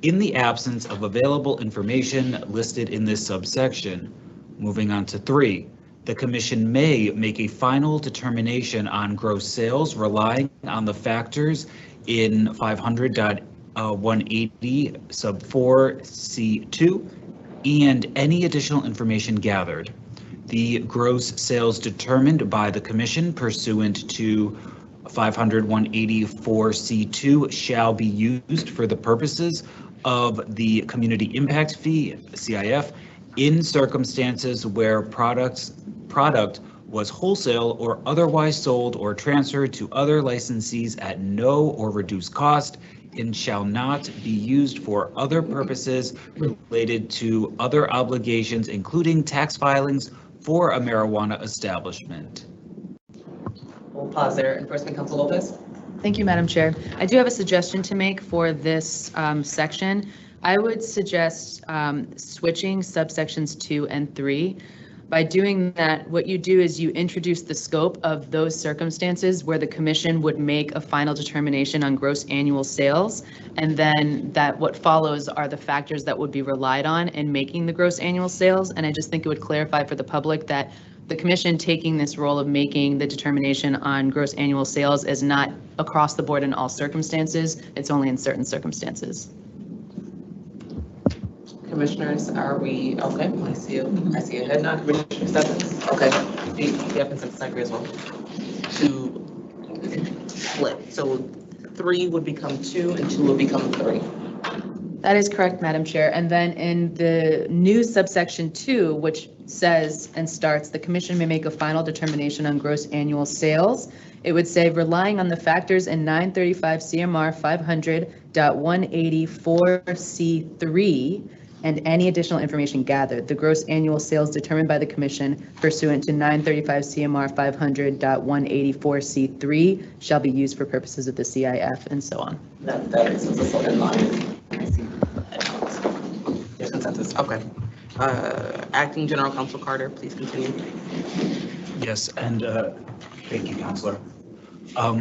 in the absence of available information listed in this subsection. Moving on to 3, the Commission may make a final determination on gross sales relying on the factors in 500.180 sub 4 C2 and any additional information gathered. The gross sales determined by the Commission pursuant to 500.184 C2 shall be used for the purposes of the Community Impact Fee, CIF, in circumstances where product was wholesale or otherwise sold or transferred to other licensees at no or reduced cost, and shall not be used for other purposes related to other obligations, including tax filings for a marijuana establishment.
We'll pause there. Enforcement Counsel Lopez?
Thank you, Madam Chair. I do have a suggestion to make for this section. I would suggest switching subsections 2 and 3. By doing that, what you do is you introduce the scope of those circumstances where the commission would make a final determination on gross annual sales, and then that what follows are the factors that would be relied on in making the gross annual sales. And I just think it would clarify for the public that the commission taking this role of making the determination on gross annual sales is not across the board in all circumstances. It's only in certain circumstances.
Commissioners, are we, okay, I see a head nod, Commissioner Stephens, okay, you have consent secretary as well. To split, so 3 would become 2 and 2 would become 3.
That is correct, Madam Chair. And then in the new subsection 2, which says and starts, the commission may make a final determination on gross annual sales. It would say, relying on the factors in 935 CMR 500.184C3 and any additional information gathered, the gross annual sales determined by the commission pursuant to 935 CMR 500.184C3 shall be used for purposes of the CIF, and so on.
That makes sense, that's what in line. I see. There's consensus, okay. Acting General Counsel Carter, please continue.
Yes, and thank you, Counselor.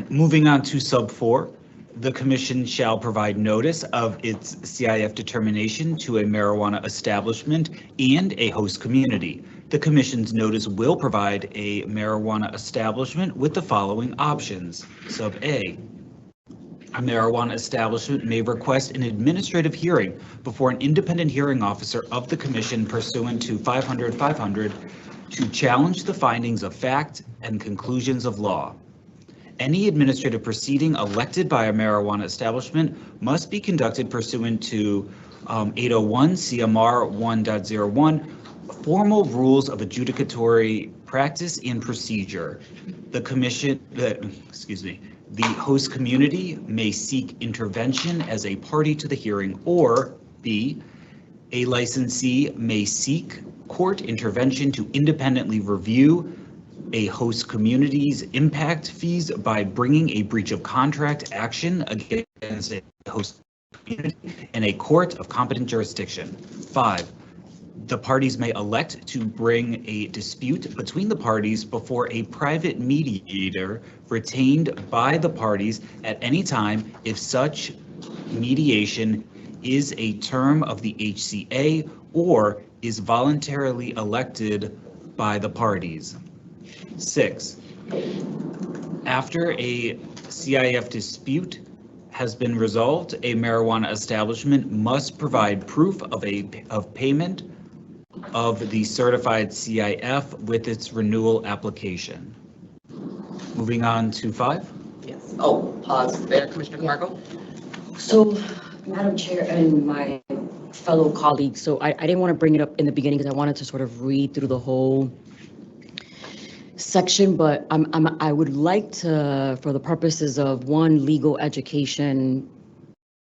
Moving on to sub 4, the commission shall provide notice of its CIF determination to a marijuana establishment and a host community. The commission's notice will provide a marijuana establishment with the following options. Sub A marijuana establishment may request an administrative hearing before an independent hearing officer of the commission pursuant to 500 to challenge the findings of fact and conclusions of law. Any administrative proceeding elected by a marijuana establishment must be conducted pursuant to 801 CMR 1.01 formal rules of adjudicatory practice and procedure. The host community may seek intervention as a party to the hearing, or B, a licensee may seek court intervention to independently review a host community's impact fees by bringing a breach of contract action against a host community in a court of competent jurisdiction. 5, the parties may elect to bring a dispute between the parties before a private mediator retained by the parties at any time if such mediation is a term of the HCA or is voluntarily elected by the parties. 6, after a CIF dispute has been resolved, a marijuana establishment must provide proof of payment of the certified CIF with its renewal application. Moving on to 5.
Yes, oh, pause there, Commissioner Camargo.
So, Madam Chair and my fellow colleagues, so I didn't want to bring it up in the beginning because I wanted to sort of read through the whole section, but I would like to, for the purposes of one, legal education,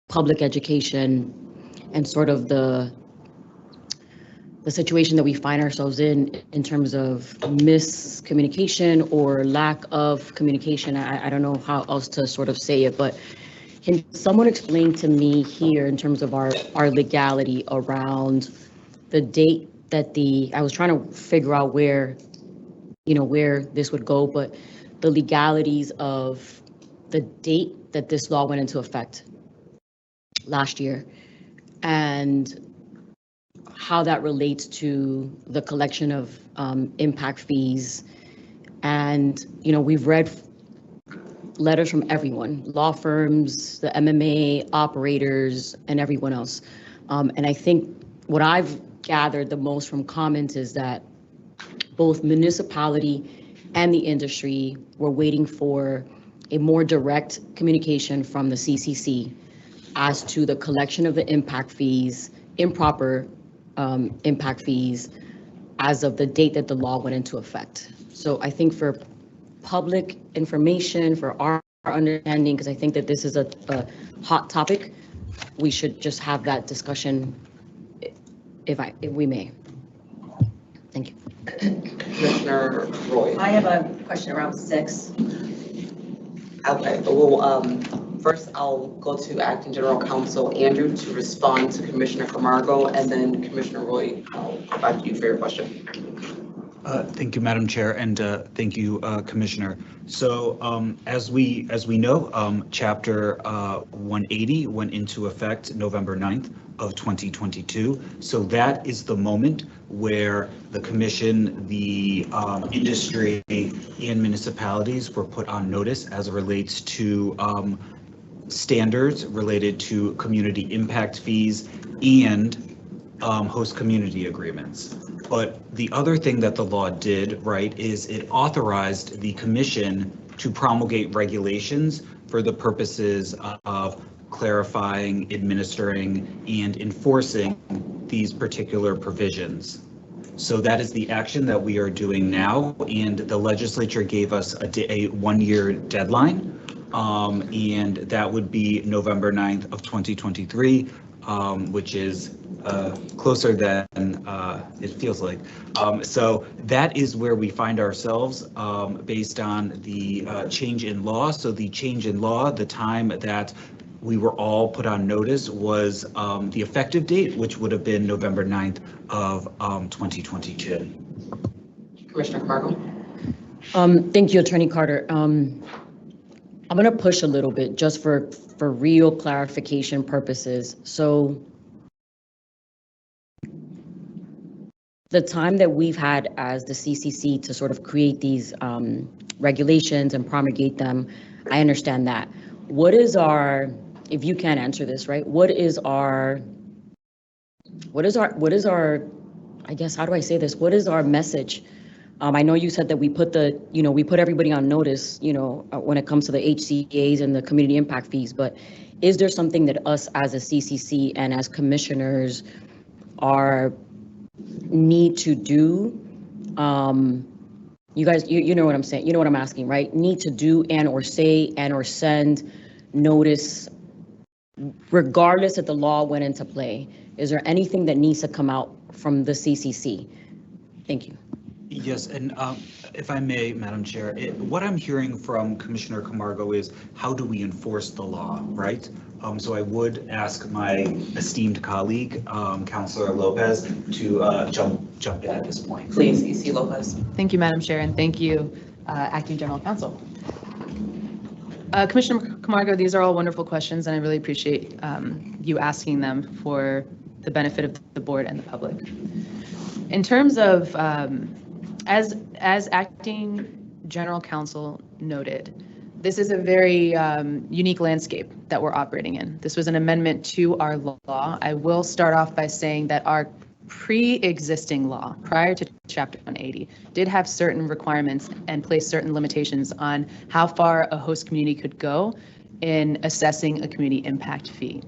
public education, and sort of the situation that we find ourselves in terms of miscommunication or lack of communication. I don't know how else to sort of say it, but can someone explain to me here in terms of our legality around the date that I was trying to figure out where this would go, but the legalities of the date that this law went into effect last year and how that relates to the collection of impact fees. And, we've read letters from everyone, law firms, the MMA operators, and everyone else. And I think what I've gathered the most from comments is that both municipality and the industry were waiting for a more direct communication from the CCC as to the collection of the impact fees, improper impact fees, as of the date that the law went into effect. So I think for public information, for our understanding, because I think that this is a hot topic, we should just have that discussion if we may. Thank you.
Commissioner Roy.
I have a question around 6.
Okay, well, first I'll go to Acting General Counsel Andrew to respond to Commissioner Camargo, and then Commissioner Roy, I'll go back to you for your question.
Thank you, Madam Chair, and thank you, Commissioner. So as we know, Chapter 180 went into effect November 9th of 2022. So that is the moment where the Commission, the industry, and municipalities were put on notice as it relates to standards related to community impact fees and host community agreements. But the other thing that the law did, right, is it authorized the commission to promulgate regulations for the purposes of clarifying, administering, and enforcing these particular provisions. So that is the action that we are doing now, and the legislature gave us a 1-year deadline, and that would be November 9th of 2023, which is closer than it feels like. So that is where we find ourselves based on the change in law. So the change in law, the time that we were all put on notice was the effective date, which would have been November 9th of 2022.
Commissioner Camargo.
Thank you, Attorney Carter. I'm going to push a little bit just for real clarification purposes. So the time that we've had as the CCC to sort of create these regulations and promulgate them, I understand that. What is our, if you can't answer this, right? What is our, I guess, how do I say this? What is our message? I know you said that we put we put everybody on notice, when it comes to the HCAs and the community impact fees, but is there something that us as a CCC and as commissioners need to do? You guys, you know what I'm saying, you know what I'm asking, right? Need to do and or say and or send notice, regardless if the law went into play. Is there anything that needs to come out from the CCC? Thank you.
Yes, and if I may, Madam Chair, what I'm hearing from Commissioner Camargo is how do we enforce the law, right? So I would ask my esteemed colleague, Councilor Lopez, to jump in at this point.
Please, EC Lopez.
Thank you, Madam Chair, and thank you, Acting General Counsel. Commissioner Camargo, these are all wonderful questions, and I really appreciate you asking them for the benefit of the board and the public. In terms of, as Acting General Counsel noted, this is a very unique landscape that we're operating in. This was an amendment to our law. I will start off by saying that our pre-existing law, prior to Chapter 180, did have certain requirements and place certain limitations on how far a host community could go in assessing a community impact fee.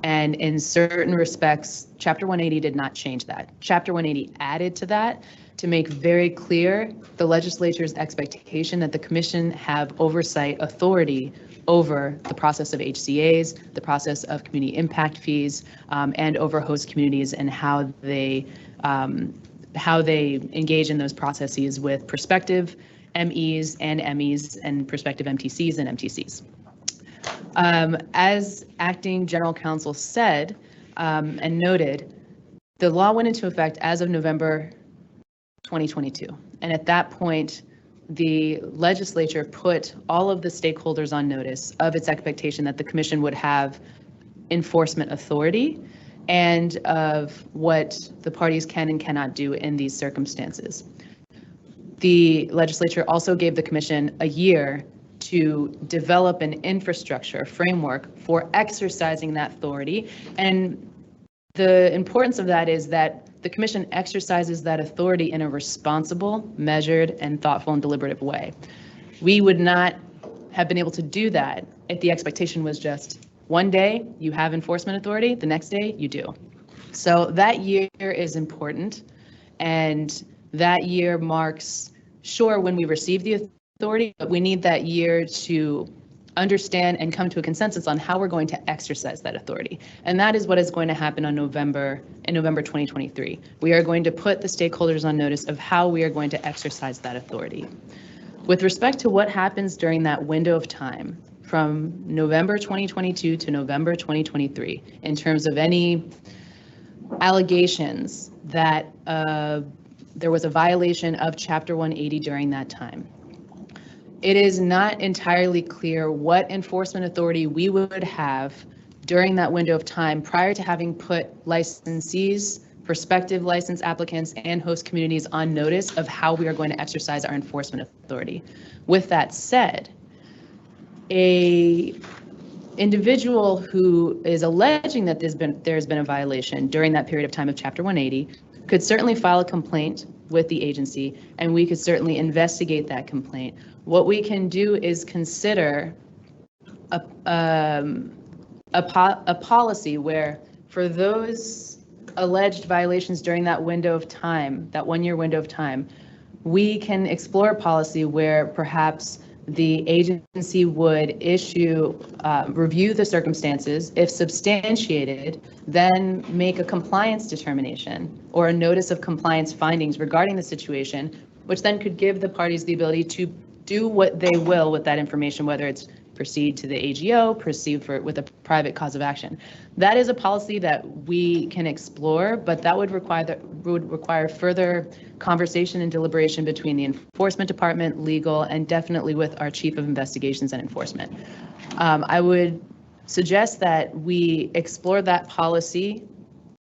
And in certain respects, Chapter 180 did not change that. Chapter 180 added to that to make very clear the legislature's expectation that the commission have oversight authority over the process of HCAs, the process of community impact fees, and over host communities and how they engage in those processes with prospective MEs and MEs and prospective MTCs and MTCs. As Acting General Counsel said and noted, the law went into effect as of November 2022. And at that point, the legislature put all of the stakeholders on notice of its expectation that the commission would have enforcement authority and of what the parties can and cannot do in these circumstances. The legislature also gave the commission a year to develop an infrastructure, a framework for exercising that authority. And the importance of that is that the commission exercises that authority in a responsible, measured, and thoughtful and deliberative way. We would not have been able to do that if the expectation was just one day you have enforcement authority, the next day you do. So that year is important, and that year marks, sure, when we receive the authority, but we need that year to understand and come to a consensus on how we're going to exercise that authority. And that is what is going to happen in November 2023. We are going to put the stakeholders on notice of how we are going to exercise that authority. With respect to what happens during that window of time from November 2022 to November 2023, in terms of any allegations that there was a violation of Chapter 180 during that time, it is not entirely clear what enforcement authority we would have during that window of time prior to having put licensees, prospective license applicants, and host communities on notice of how we are going to exercise our enforcement authority. With that said, a individual who is alleging that there's been a violation during that period of time of Chapter 180 could certainly file a complaint with the agency, and we could certainly investigate that complaint. What we can do is consider a policy where, for those alleged violations during that window of time, that 1 year window of time, we can explore a policy where perhaps the agency would review the circumstances. If substantiated, then make a compliance determination or a notice of compliance findings regarding the situation, which then could give the parties the ability to do what they will with that information, whether it's proceed to the AGO, proceed with a private cause of action. That is a policy that we can explore, but that would require further conversation and deliberation between the enforcement department, legal, and definitely with our chief of investigations and enforcement. I would suggest that we explore that policy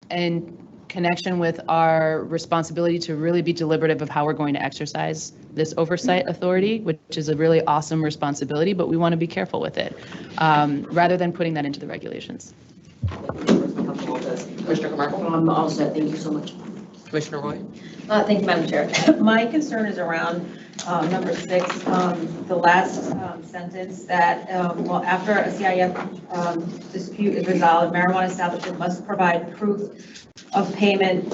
in connection with our responsibility to really be deliberative of how we're going to exercise this oversight authority, which is a really awesome responsibility, but we want to be careful with it, rather than putting that into the regulations.
Commissioner Camargo?
I'm all set. Thank you so much.
Commissioner Roy?
Thank you, Madam Chair. My concern is around number 6, the last sentence that, well, after a CIF dispute is resolved, marijuana establishment must provide proof of payment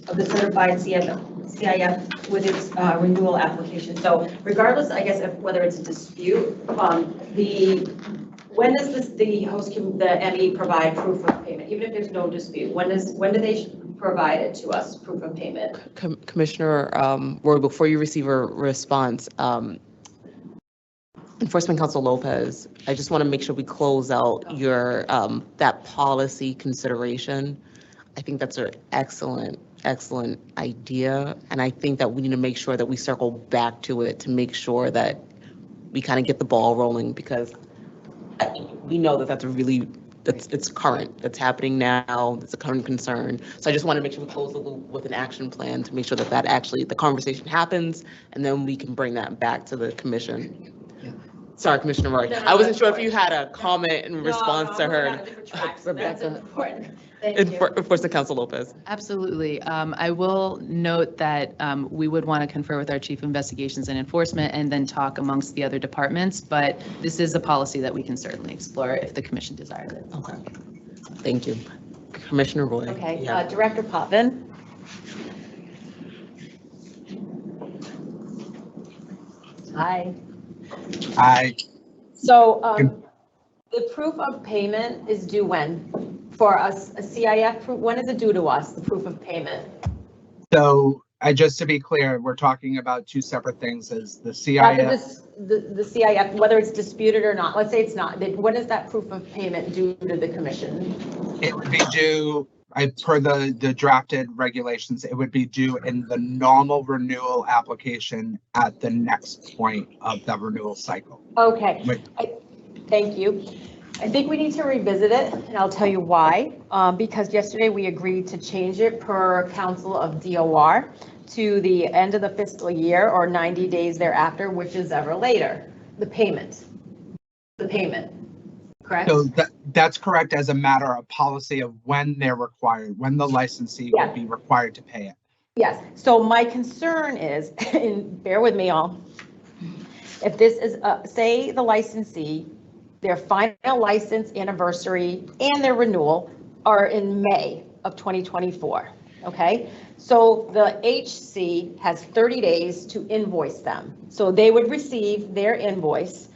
of the certified CIF with its renewal application. So regardless, I guess, of whether it's a dispute, when does the ME provide proof of payment, even if there's no dispute? When do they provide it to us, proof of payment?
Commissioner Roy, before you receive a response, Enforcement Counsel Lopez, I just want to make sure we close out your that policy consideration. I think that's an excellent idea, and I think that we need to make sure that we circle back to it to make sure that we kind of get the ball rolling, because we know that it's current, that's happening now, it's a current concern. So I just want to make sure we close the loop with an action plan to make sure that actually the conversation happens, and then we can bring that back to the commission. Yeah. Sorry, Commissioner Roy.
No,
I wasn't sure if you had a comment in response to her.
Rebecca. Thank you.
Enforcement Counsel Lopez.
Absolutely. I will note that we would want to confer with our chief of investigations and enforcement and then talk amongst the other departments, but this is a policy that we can certainly explore if the commission desires it.
Okay. Thank you. Commissioner Roy.
Okay,
Yeah.
Director Potvin. Hi.
I,
So the proof of payment is due when? For us, a CIF, when is it due to us, the proof of payment?
so just to be clear, we're talking about two separate things, as the
After
CIF.
the CIF, whether it's disputed or not, let's say it's not, when is that proof of payment due to the commission?
It would be due, per the drafted regulations, it would be due in the normal renewal application at the next point of the renewal cycle.
Okay,
Wait.
Thank you. I think we need to revisit it, and I'll tell you why. Because yesterday we agreed to change it per council of DOR to the end of the fiscal year or 90 days thereafter, which is ever later, the payment, correct?
So that's correct as a matter of policy of when they're required, when the licensee
Yeah.
will be required to pay it.
Yes, so my concern is, and bear with me all, if this is, say the licensee, their final license anniversary and their renewal are in May of 2024, okay? So the HC has 30 days to invoice them. So they would receive their invoice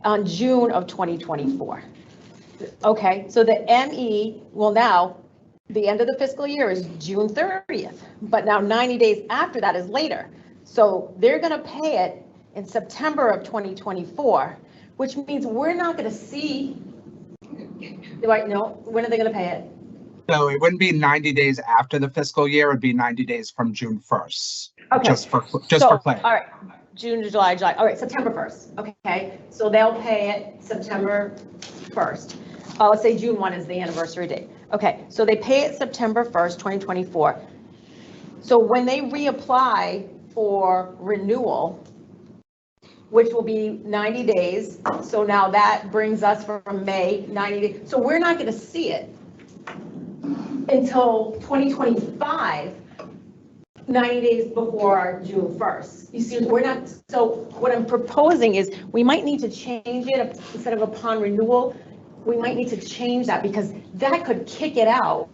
on June of 2024. Okay, so the ME, well now, the end of the fiscal year is June 30th, but now 90 days after that is later. So they're gonna pay it in September of 2024, which means we're not gonna see, right, no, when are they gonna pay it?
So it wouldn't be 90 days after the fiscal year, it'd be 90 days from June 1st.
Okay.
Just for
So,
clarity.
all right, June, July, all right, September 1st, okay? So they'll pay it September 1st. Let's say June 1 is the anniversary date. Okay, so they pay it September 1st, 2024. So when they reapply for renewal, which will be 90 days, so now that brings us from May, 90 days. So we're not going to see it until 2025, 90 days before June 1st. You see, we're not, so what I'm proposing is we might need to change it instead of upon renewal. We might need to change that because that could kick it out.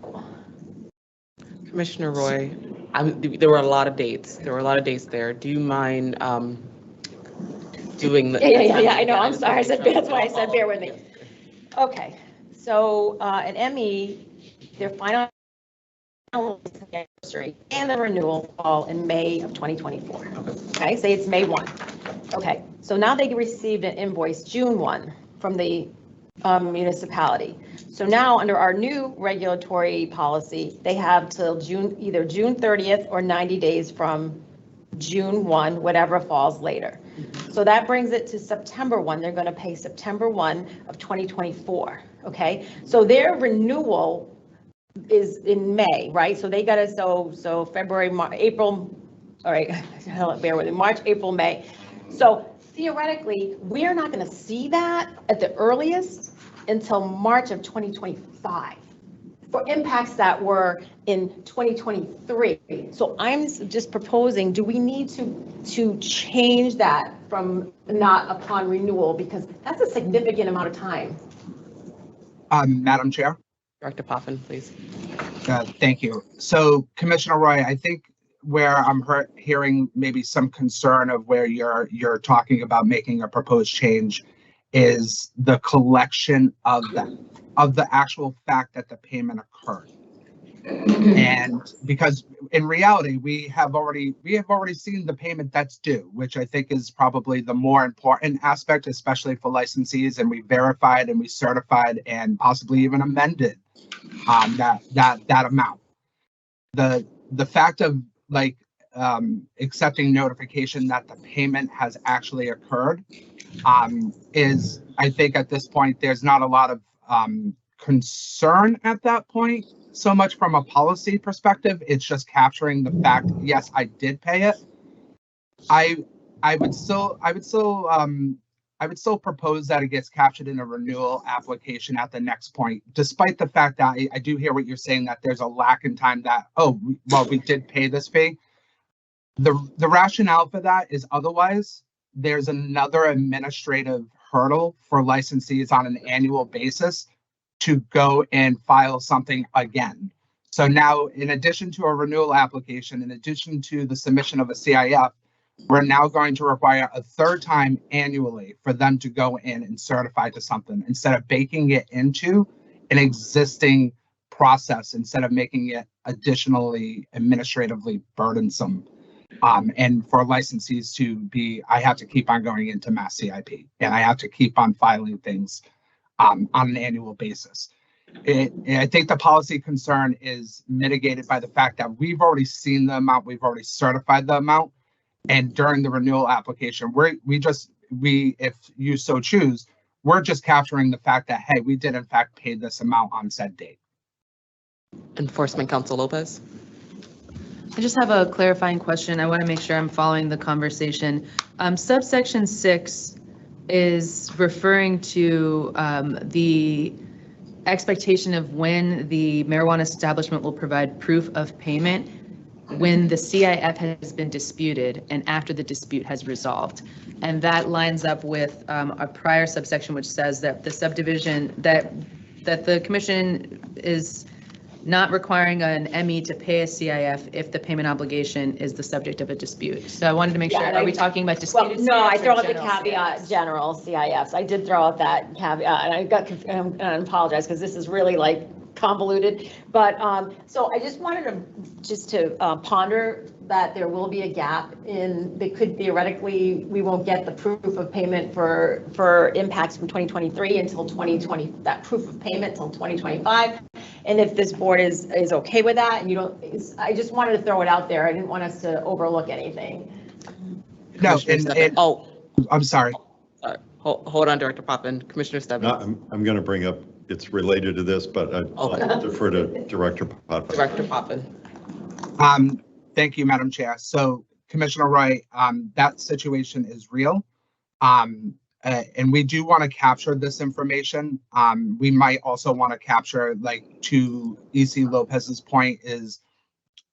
Commissioner Roy, there were a lot of dates. There were a lot of dates there. Do you mind doing the?
Yeah, I know, I'm sorry, that's why I said bear with me. Okay, so an ME, their final anniversary and the renewal fall in May of 2024. Okay, say it's May 1. Okay, so now they received an invoice June 1 from the municipality. So now under our new regulatory policy, they have till either June 30th or 90 days from June 1, whatever falls later. So that brings it to September 1. They're going to pay September 1 of 2024. Okay, so their renewal is in May, right? So they got to, so February, April, all right, bear with me, March, April, May. So theoretically, we're not going to see that at the earliest until March of 2025 for impacts that were in 2023. So I'm just proposing, do we need to change that from not upon renewal? Because that's a significant amount of time.
Madam Chair.
Director Poffin, please.
Thank you. So Commissioner Roy, I think where I'm hearing maybe some concern of where you're talking about making a proposed change is the collection of the actual fact that the payment occurred. And because in reality, we have already seen the payment that's due, which I think is probably the more important aspect, especially for licensees, and we verified and we certified and possibly even amended that amount. The fact of accepting notification that the payment has actually occurred is, I think at this point, there's not a lot of concern at that point, so much from a policy perspective. It's just capturing the fact, yes, I did pay it. I would still propose that it gets captured in a renewal application at the next point, despite the fact that I do hear what you're saying, that there's a lack in time that, we did pay this fee. The rationale for that is otherwise there's another administrative hurdle for licensees on an annual basis to go and file something again. So now, in addition to a renewal application, in addition to the submission of a CIF, we're now going to require a third time annually for them to go in and certify to something instead of baking it into an existing process, instead of making it additionally administratively burdensome. And for licensees to be, I have to keep on going into Mass CIP and I have to keep on filing things on an annual basis. I think the policy concern is mitigated by the fact that we've already seen the amount, we've already certified the amount. And during the renewal application, if you so choose, we're just capturing the fact that, hey, we did in fact pay this amount on said date.
Enforcement Counsel Lopez.
I just have a clarifying question. I want to make sure I'm following the conversation. Subsection 6 is referring to the expectation of when the marijuana establishment will provide proof of payment when the CIF has been disputed and after the dispute has resolved. And that lines up with a prior subsection which says that the subdivision, that the commission is not requiring an ME to pay a CIF if the payment obligation is the subject of a dispute. So I wanted to make sure, are we talking about
Well,
disputed CIFs?
no, I
or
throw out the
general
caveat,
CIFs?
general CIFs. I did throw out that caveat, and I got, and I apologize, because this is really like convoluted. But, so I just wanted to ponder that there will be a gap in, that could theoretically, we won't get the proof of payment for impacts from 2023 until 2020, that proof of payment until 2025. And if this board is okay with that, and you don't, I just wanted to throw it out there. I didn't want us to overlook anything.
No,
Commissioner Stebbins.
and
Oh,
I'm sorry.
sorry. Hold on, Director Poppin. Commissioner
No,
Stebbins.
I'm going to bring up, it's related to this, but I'll
Okay.
defer to Director Potvin.
Director Poppin.
Thank you, Madam Chair. So Commissioner Roy, that situation is real. And we do want to capture this information. We might also want to capture, like, to EC Lopez's point is,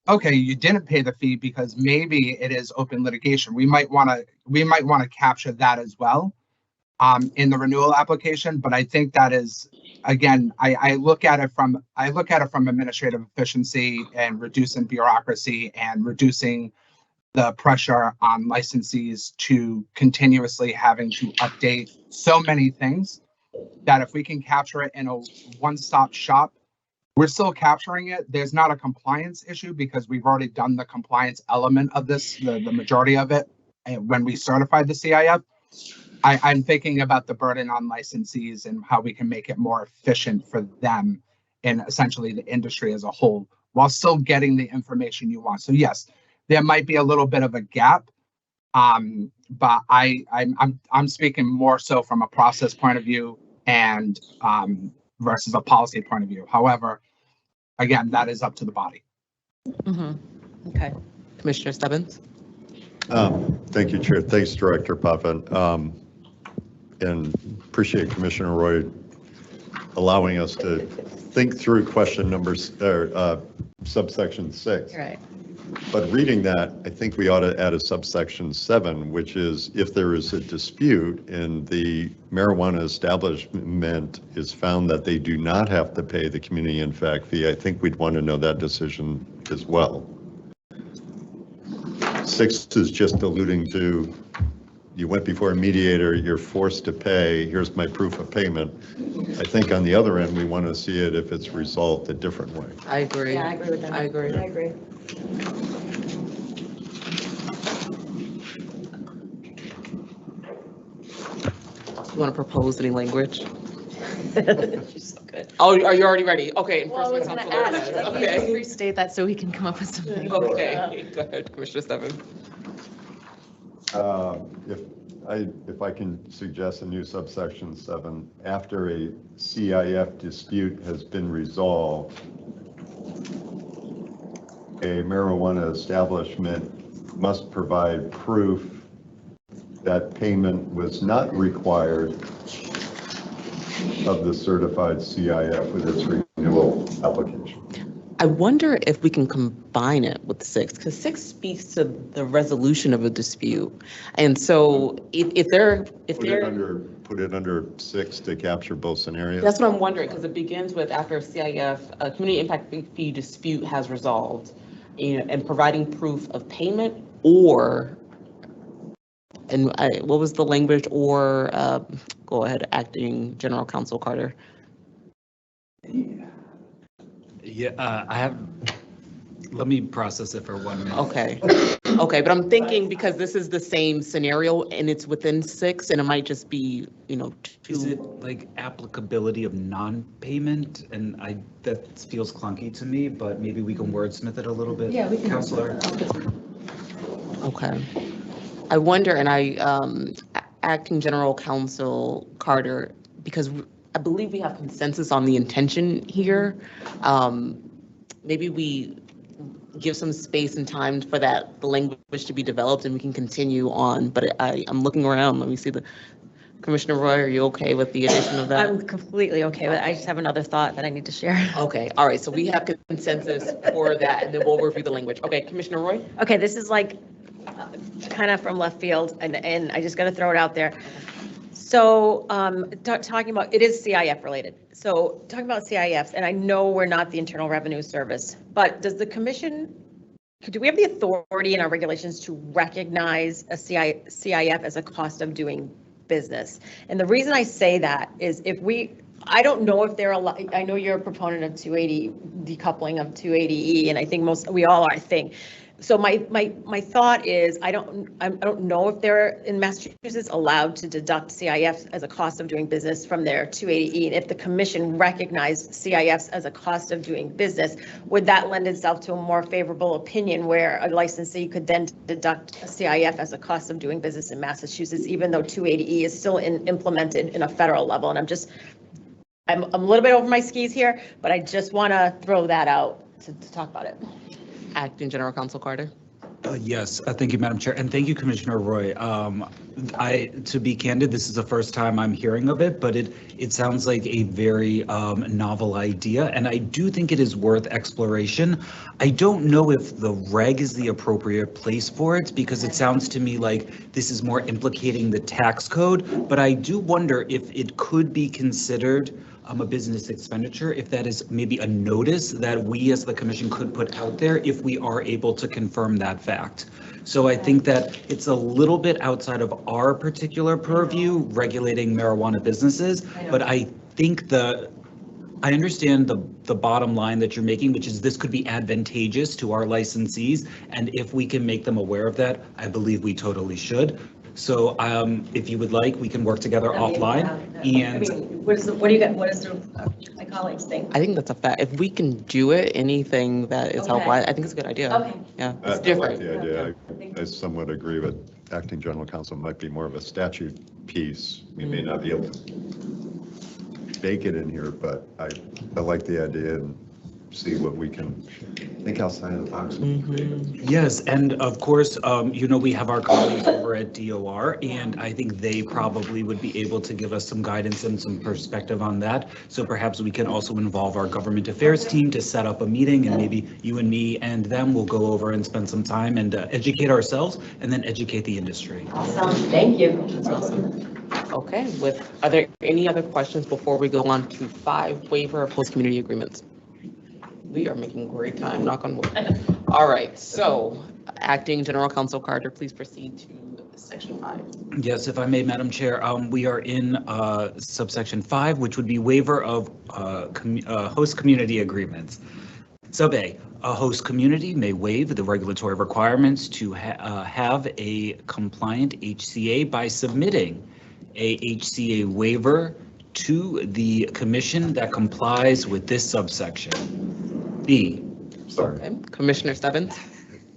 okay, you didn't pay the fee because maybe it is open litigation. We might want to capture that as well in the renewal application. But I think that is, again, I look at it from administrative efficiency and reducing bureaucracy and reducing the pressure on licensees to continuously having to update so many things, that if we can capture it in a one-stop shop, we're still capturing it. There's not a compliance issue because we've already done the compliance element of this, the majority of it, when we certified the CIF. I'm thinking about the burden on licensees and how we can make it more efficient for them and essentially the industry as a whole, while still getting the information you want. So yes, there might be a little bit of a gap, but I'm speaking more so from a process point of view and versus a policy point of view. However, again, that is up to the body.
Okay.
Commissioner Stebbins.
Thank you, Chair. Thanks, Director Potvin. And appreciate Commissioner Roy allowing us to think through question numbers, subsection 6.
Right.
But reading that, I think we ought to add a subsection 7, which is if there is a dispute and the marijuana establishment is found that they do not have to pay the community impact fee, I think we'd want to know that decision as well. 6 is just alluding to, you went before a mediator, you're forced to pay, here's my proof of payment. I think on the other end, we want to see it if it's resolved a different way.
I agree.
Yeah, I agree with that.
I agree.
I agree.
You want to propose any language?
She's so good.
Oh, are you already ready? Okay.
Well, I was
Enforcement
gonna
Council
ask,
Lopez.
like, you
Just
Okay.
restate that so we can come up with something.
Okay, go ahead, Commissioner Stebbins.
If I can suggest a new subsection 7, after a CIF dispute has been resolved, a marijuana establishment must provide proof that payment was not required of the certified CIF with its renewal application.
I wonder if we can combine it with 6, because 6 speaks to the resolution of a dispute. And so if they're,
Put it under 6 to capture both scenarios.
that's what I'm wondering, because it begins with after a CIF, a community impact fee dispute has resolved, and providing proof of payment or, and what was the language, or, go ahead, Acting General Counsel Carter.
Yeah, let me process it for 1 minute.
Okay, but I'm thinking because this is the same scenario and it's within 6 and it might just be,
Is it
2.
like applicability of non-payment? And that feels clunky to me, but maybe we can wordsmith it a little bit.
Yeah, we can.
Counselor.
Okay. I wonder, and Acting General Counsel Carter, because I believe we have consensus on the intention here. Maybe we give some space and time for the language to be developed and we can continue on. But I'm looking around. Let me see Commissioner Roy, are you okay with the addition of that?
I'm completely okay with it. I just have another thought that I need to share.
Okay, all right. So we have consensus for that and then we'll review the language. Okay, Commissioner Roy?
Okay, this is like kind of from left field and I just got to throw it out there. So talking about, it is CIF related. So talking about CIFs, and I know we're not the Internal Revenue Service, but does the commission, do we have the authority in our regulations to recognize a CIF as a cost of doing business? And the reason I say that is I don't know if they're, I know you're a proponent of 280, decoupling of 280E, and I think we all are, I think. So my thought is, I don't know if they're in Massachusetts allowed to deduct CIFs as a cost of doing business from their 280E. And if the commission recognized CIFs as a cost of doing business, would that lend itself to a more favorable opinion where a licensee could then deduct a CIF as a cost of doing business in Massachusetts, even though 280E is still implemented in a federal level? And I'm a little bit over my skis here, but I just want to throw that out to talk about it.
Acting General Counsel Carter.
Yes, thank you, Madam Chair, and thank you, Commissioner Roy. To be candid, this is the first time I'm hearing of it, but it sounds like a very novel idea, and I do think it is worth exploration. I don't know if the reg is the appropriate place for it, because it sounds to me like this is more implicating the tax code, but I do wonder if it could be considered a business expenditure, if that is maybe a notice that we as the commission could put out there if we are able to confirm that fact. So I think that it's a little bit outside of our particular purview regulating marijuana businesses, but I think I understand the bottom line that you're making, which is this could be advantageous to our licensees, and if we can make them aware of that, I believe we totally should. So if you would like, we can work together offline. And
what do you got? What does my colleagues think?
I think that's a fact. If we can do it, anything that is helpful, I think it's a good idea.
Okay.
Yeah,
I
it's different.
like the idea. I somewhat agree with Acting General Counsel. Might be more of a statute piece. We may not be able to bake it in here, but I like the idea and see what we can think outside of the box.
yes, and of course, we have our colleagues over at DOR, and I think they probably would be able to give us some guidance and some perspective on that. So perhaps we can also involve our government affairs team to set up a meeting, and maybe you and me and them will go over and spend some time and educate ourselves and then educate the industry.
Awesome, thank you.
That's awesome. Okay, are there any other questions before we go on to 5 waiver of host community agreements? We are making great time, knock on wood. All right, so Acting General Counsel Carter, please proceed to section 5.
Yes, if I may, Madam Chair, we are in subsection 5, which would be waiver of host community agreements. Sub A, a host community may waive the regulatory requirements to have a compliant HCA by submitting a HCA waiver to the commission that complies with this subsection. B.
Sorry.
Okay. Commissioner Stebbins?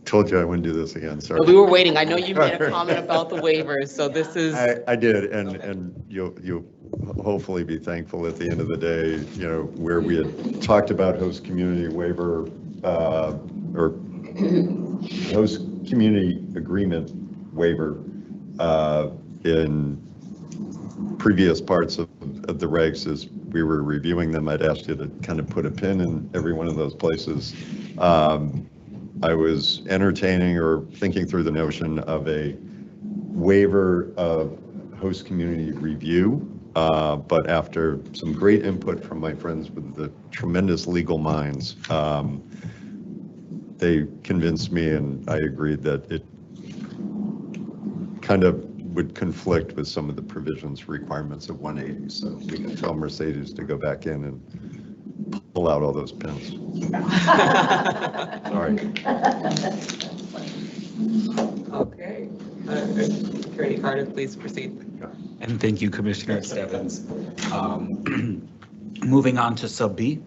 Told you I wouldn't do this again, sorry.
We were waiting. I know you made a comment about the waivers, so this is.
I did, and you'll hopefully be thankful at the end of the day, where we had talked about host community waiver or host community agreement waiver in previous parts of the regs as we were reviewing them. I'd asked you to kind of put a pin in every one of those places. I was entertaining or thinking through the notion of a waiver of host community review, but after some great input from my friends with the tremendous legal minds, they convinced me, and I agreed that it kind of would conflict with some of the provisions requirements of 180. So we can tell Mercedes to go back in and pull out all those pins. Sorry.
Okay. Attorney Carter, please proceed.
And thank you, Commissioner Stebbins. Moving on to sub B,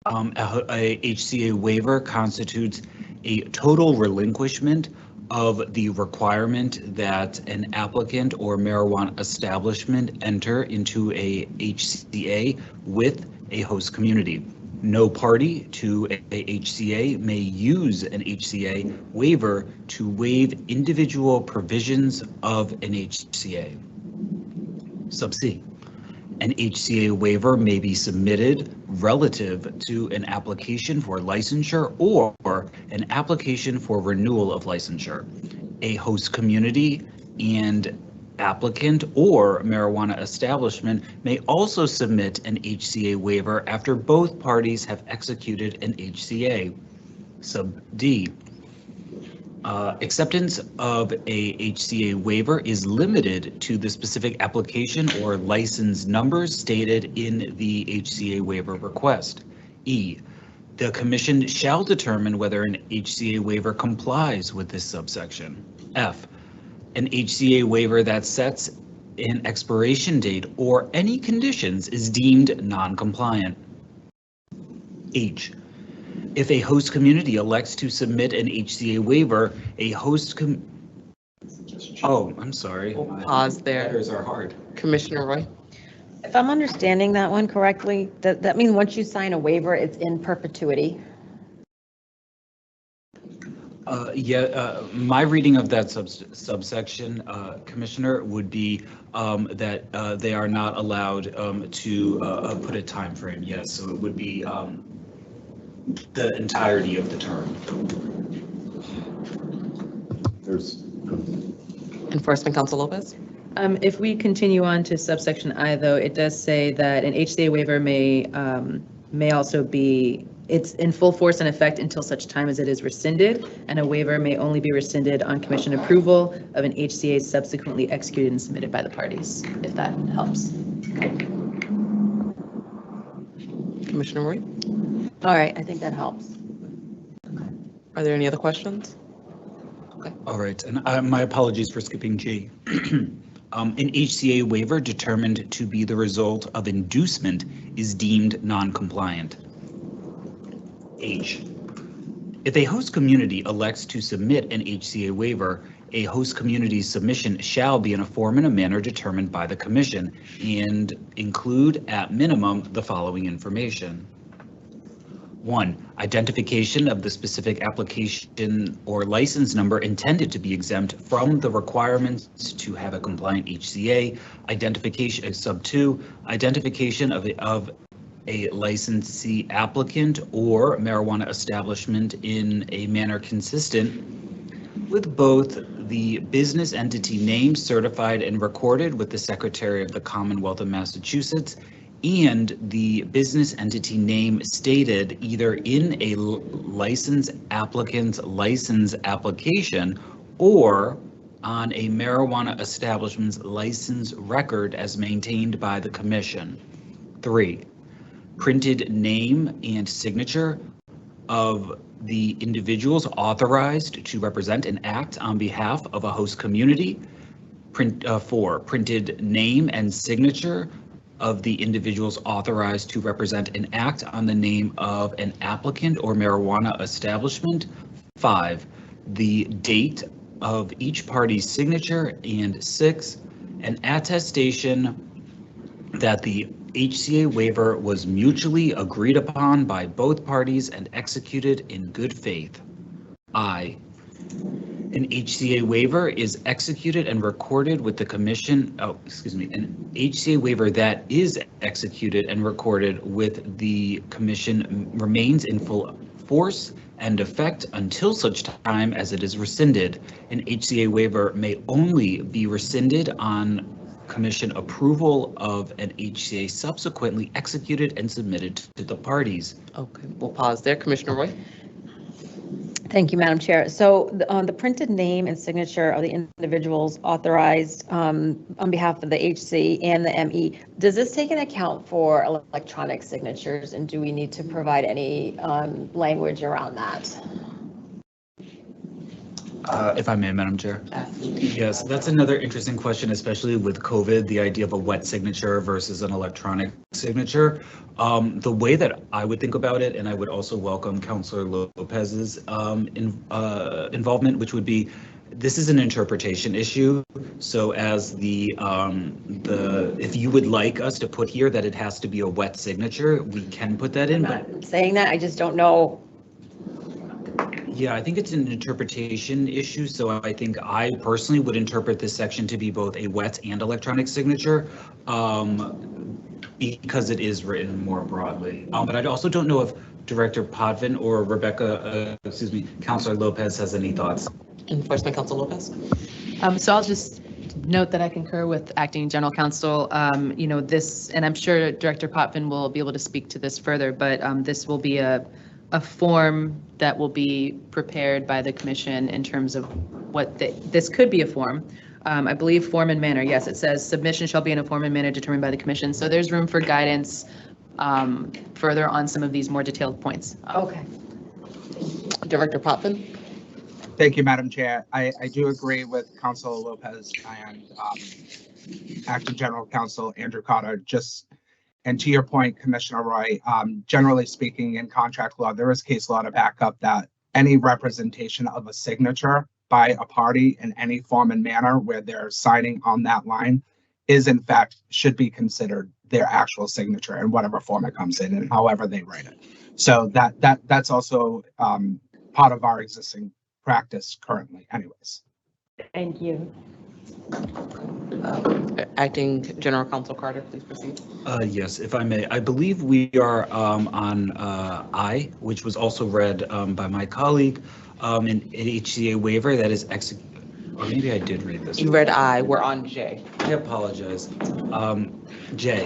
a HCA waiver constitutes a total relinquishment of the requirement that an applicant or marijuana establishment enter into a HCA with a host community. No party to a HCA may use an HCA waiver to waive individual provisions of an HCA. Sub C, an HCA waiver may be submitted relative to an application for licensure or an application for renewal of licensure. A host community and applicant or marijuana establishment may also submit an HCA waiver after both parties have executed an HCA. Sub D, acceptance of a HCA waiver is limited to the specific application or license numbers stated in the HCA waiver request. E, the commission shall determine whether an HCA waiver complies with this subsection. F, an HCA waiver that sets an expiration date or any conditions is deemed non-compliant. H, if a host community elects to submit an HCA waiver, a host I'm sorry.
We'll pause there.
Letters are hard.
Commissioner Roy?
If I'm understanding that one correctly, that means once you sign a waiver, it's in perpetuity.
My reading of that subsection, Commissioner, would be that they are not allowed to put a time frame. Yes, so it would be the entirety of the term.
There's,
Enforcement Counsel Lopez?
If we continue on to subsection I, though, it does say that an HCA waiver may also be, it's in full force and effect until such time as it is rescinded, and a waiver may only be rescinded on commission approval of an HCA subsequently executed and submitted by the parties, if that helps.
Commissioner Roy?
All right, I think that helps.
Are there any other questions?
All right, and my apologies for skipping G. An HCA waiver determined to be the result of inducement is deemed non-compliant. H, if a host community elects to submit an HCA waiver, a host community's submission shall be in a form and a manner determined by the commission and include at minimum the following information. 1, identification of the specific application or license number intended to be exempt from the requirements to have a compliant HCA. Identification, sub 2, identification of a licensee applicant or marijuana establishment in a manner consistent with both the business entity name certified and recorded with the Secretary of the Commonwealth of Massachusetts and the business entity name stated either in a license applicant's license application or on a marijuana establishment's license record as maintained by the commission. 3, printed name and signature of the individuals authorized to represent and act on behalf of a host community. 4, printed name and signature of the individuals authorized to represent and act on the name of an applicant or marijuana establishment. 5, the date of each party's signature. And 6, an attestation that the HCA waiver was mutually agreed upon by both parties and executed in good faith. I, an HCA waiver is executed and recorded with the commission, an HCA waiver that is executed and recorded with the commission remains in full force and effect until such time as it is rescinded. An HCA waiver may only be rescinded on commission approval of an HCA subsequently executed and submitted to the parties.
Okay, we'll pause there. Commissioner Roy?
Thank you, Madam Chair. So the printed name and signature of the individuals authorized on behalf of the HC and the ME, does this take into account for electronic signatures, and do we need to provide any language around that?
If I may, Madam Chair. Yes, that's another interesting question, especially with COVID, the idea of a wet signature versus an electronic signature. The way that I would think about it, and I would also welcome Councilor Lopez's involvement, which would be, this is an interpretation issue. So as if you would like us to put here that it has to be a wet signature, we can put that in.
I'm not saying that, I just don't know.
Yeah, I think it's an interpretation issue. So I think I personally would interpret this section to be both a wet and electronic signature because it is written more broadly. But I also don't know if Director Potvin or Councilor Lopez has any thoughts.
Enforcement Counsel Lopez?
So I'll just note that I concur with Acting General Counsel. This, and I'm sure Director Potvin will be able to speak to this further, but this will be a form that will be prepared by the commission in terms of what this could be a form. I believe form and manner. Yes, it says submission shall be in a form and manner determined by the commission. So there's room for guidance further on some of these more detailed points.
Okay.
Director Potvin?
Thank you, Madam Chair. I do agree with Councilor Lopez and Acting General Counsel Andrew Cotter. And to your point, Commissioner Roy, generally speaking, in contract law, there is case law to back up that any representation of a signature by a party in any form and manner where they're signing on that line is in fact should be considered their actual signature in whatever form it comes in and however they write it. So that's also part of our existing practice currently anyways.
Thank you.
Acting General Counsel Carter, please proceed.
Yes, if I may. I believe we are on I, which was also read by my colleague, an HCA waiver that is or maybe I did read this.
You read I, we're on J.
I apologize. J,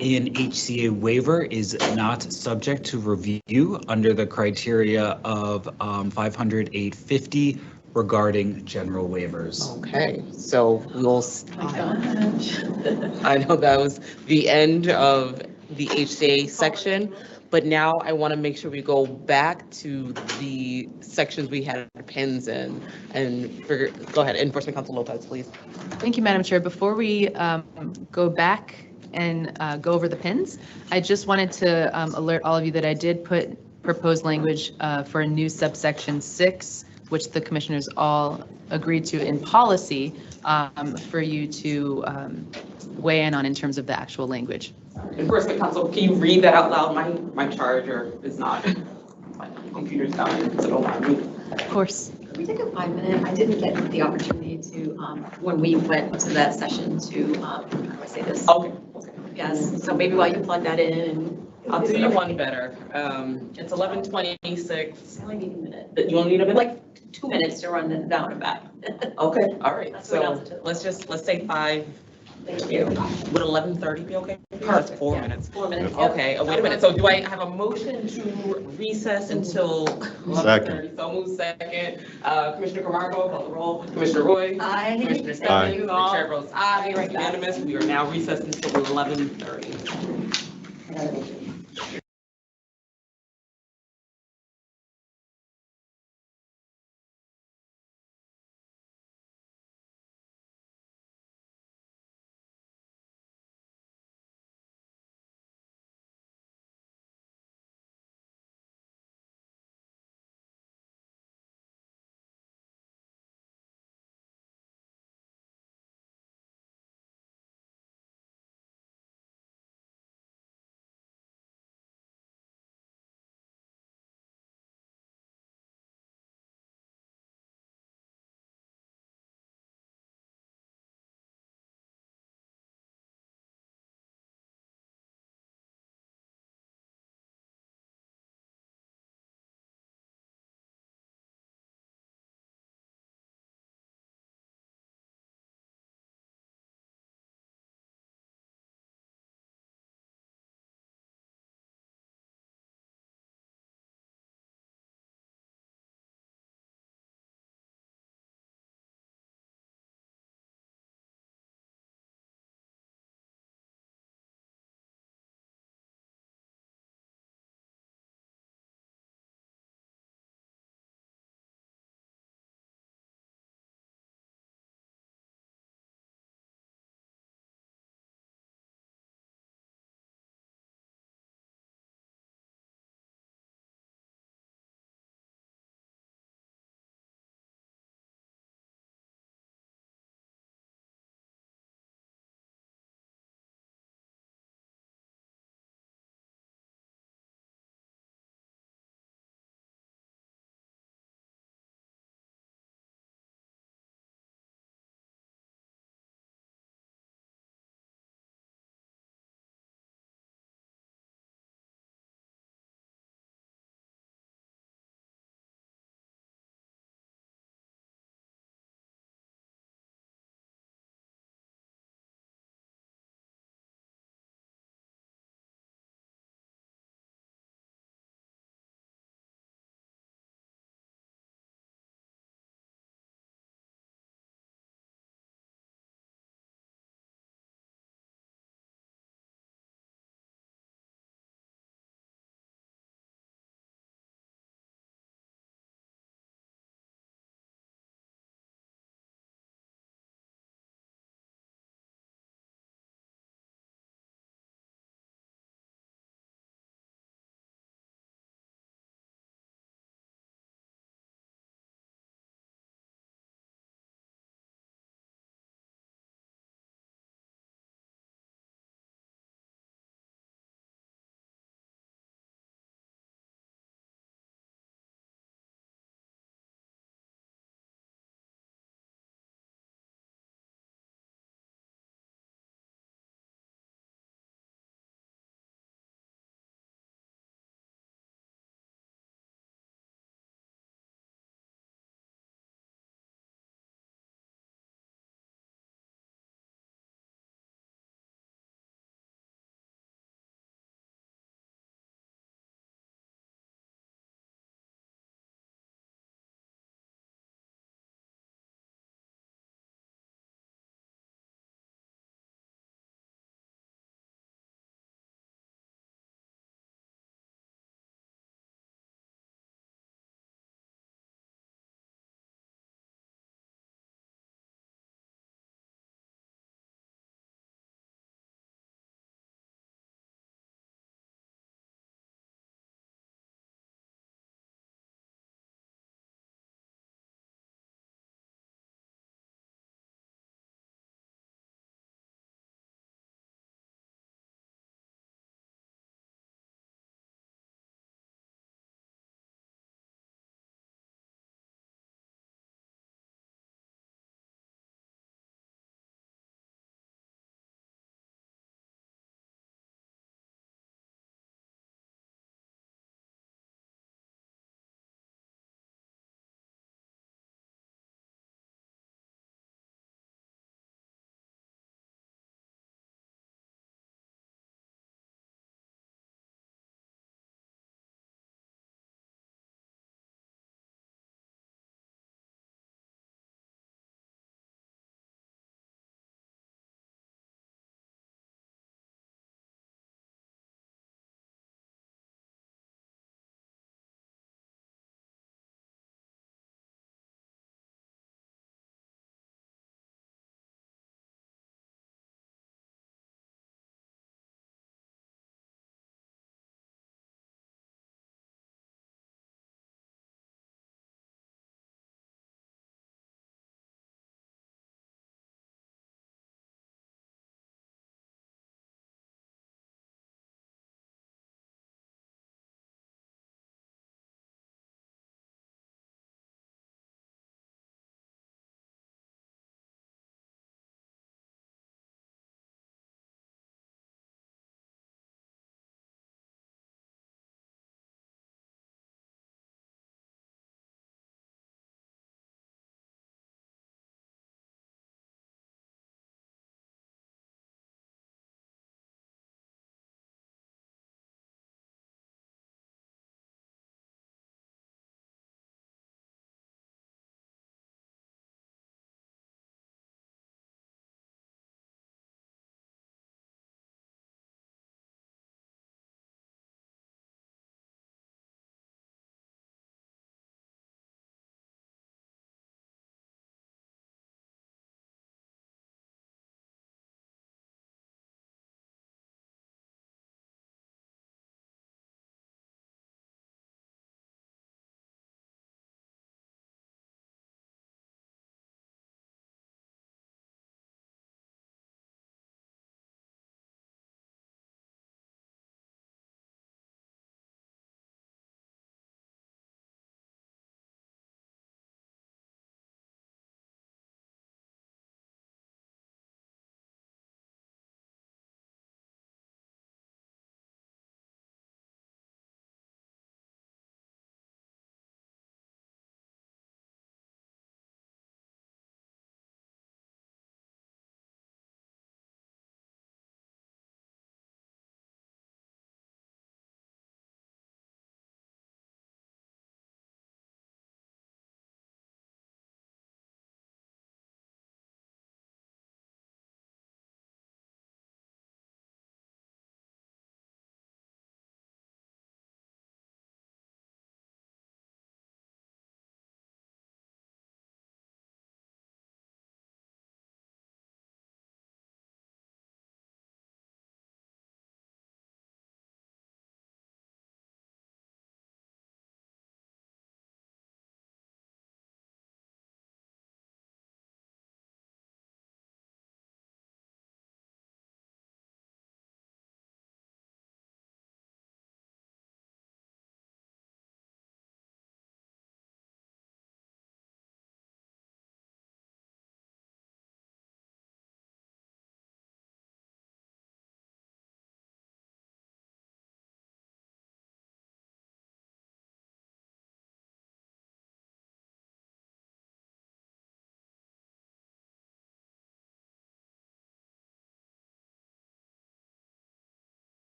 an HCA waiver is not subject to review under the criteria of 500-850 regarding general waivers.
Okay, so we'll,
Oh my gosh.
I know that was the end of the HCA section, but now I want to make sure we go back to the sections we had pins in and figure, go ahead, Enforcement Counsel Lopez, please.
Thank you, Madam Chair. Before we go back and go over the pins, I just wanted to alert all of you that I did put proposed language for a new subsection 6, which the commissioners all agreed to in policy for you to weigh in on in terms of the actual language.
Enforcement Counsel, can you read that out loud? My charger is not, my computer's dying, so don't mind me.
Of course.
Could we take a 5-minute? I didn't get the opportunity to, when we went to that session to, how do I say this?
Okay.
Yes, so maybe while you plug that in and.
I'll do you one better. It's 11:26.
I only need a minute.
You only need a minute?
Like 2 minutes to run down and back.
Okay, all right.
That's what else
So
to do.
let's say 5.
Thank you.
Would 11:30 be okay? That's
Perfect,
4
yeah.
minutes.
4 minutes. yep.
Okay, wait a minute. So do I have a motion to recess until 11:30? So move second. Commissioner Camargo, call the roll. Commissioner Roy.
Aye.
Commissioner Stephens. The chair votes aye. It's unanimous. We are now recessed until 11:30.
I gotta make sure.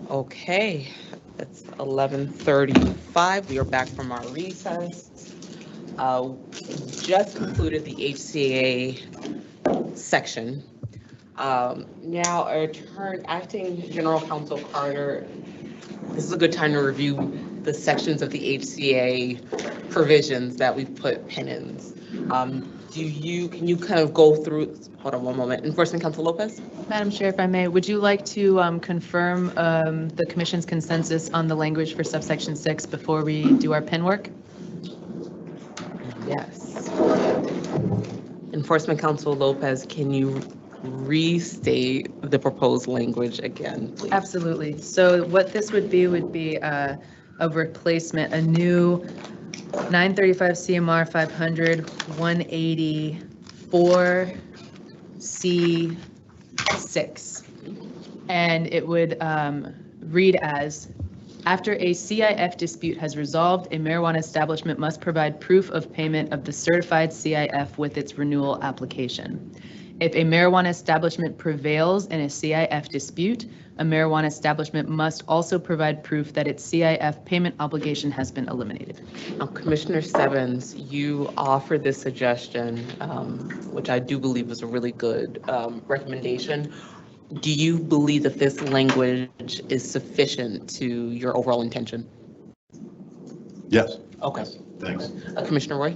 Okay, it's 11:35. We are back from our recess. Just concluded the HCA section. Now, Acting General Counsel Carter, this is a good time to review the sections of the HCA provisions that we've put pin-ins. Can you kind of go through, hold on one moment, Enforcement Counsel Lopez?
Madam Chair, if I may, would you like to confirm the commission's consensus on the language for subsection 6 before we do our pin work?
Yes. Enforcement Counsel Lopez, can you restate the proposed language again, please?
Absolutely. So what this would be a replacement, a new 935 CMR 500 184 C6. And it would read as, after a CIF dispute has resolved, a marijuana establishment must provide proof of payment of the certified CIF with its renewal application. If a marijuana establishment prevails in a CIF dispute, a marijuana establishment must also provide proof that its CIF payment obligation has been eliminated.
Now, Commissioner Stebbins, you offered this suggestion, which I do believe was a really good recommendation. Do you believe that this language is sufficient to your overall intention?
Yes.
Okay.
Thanks.
Commissioner Roy?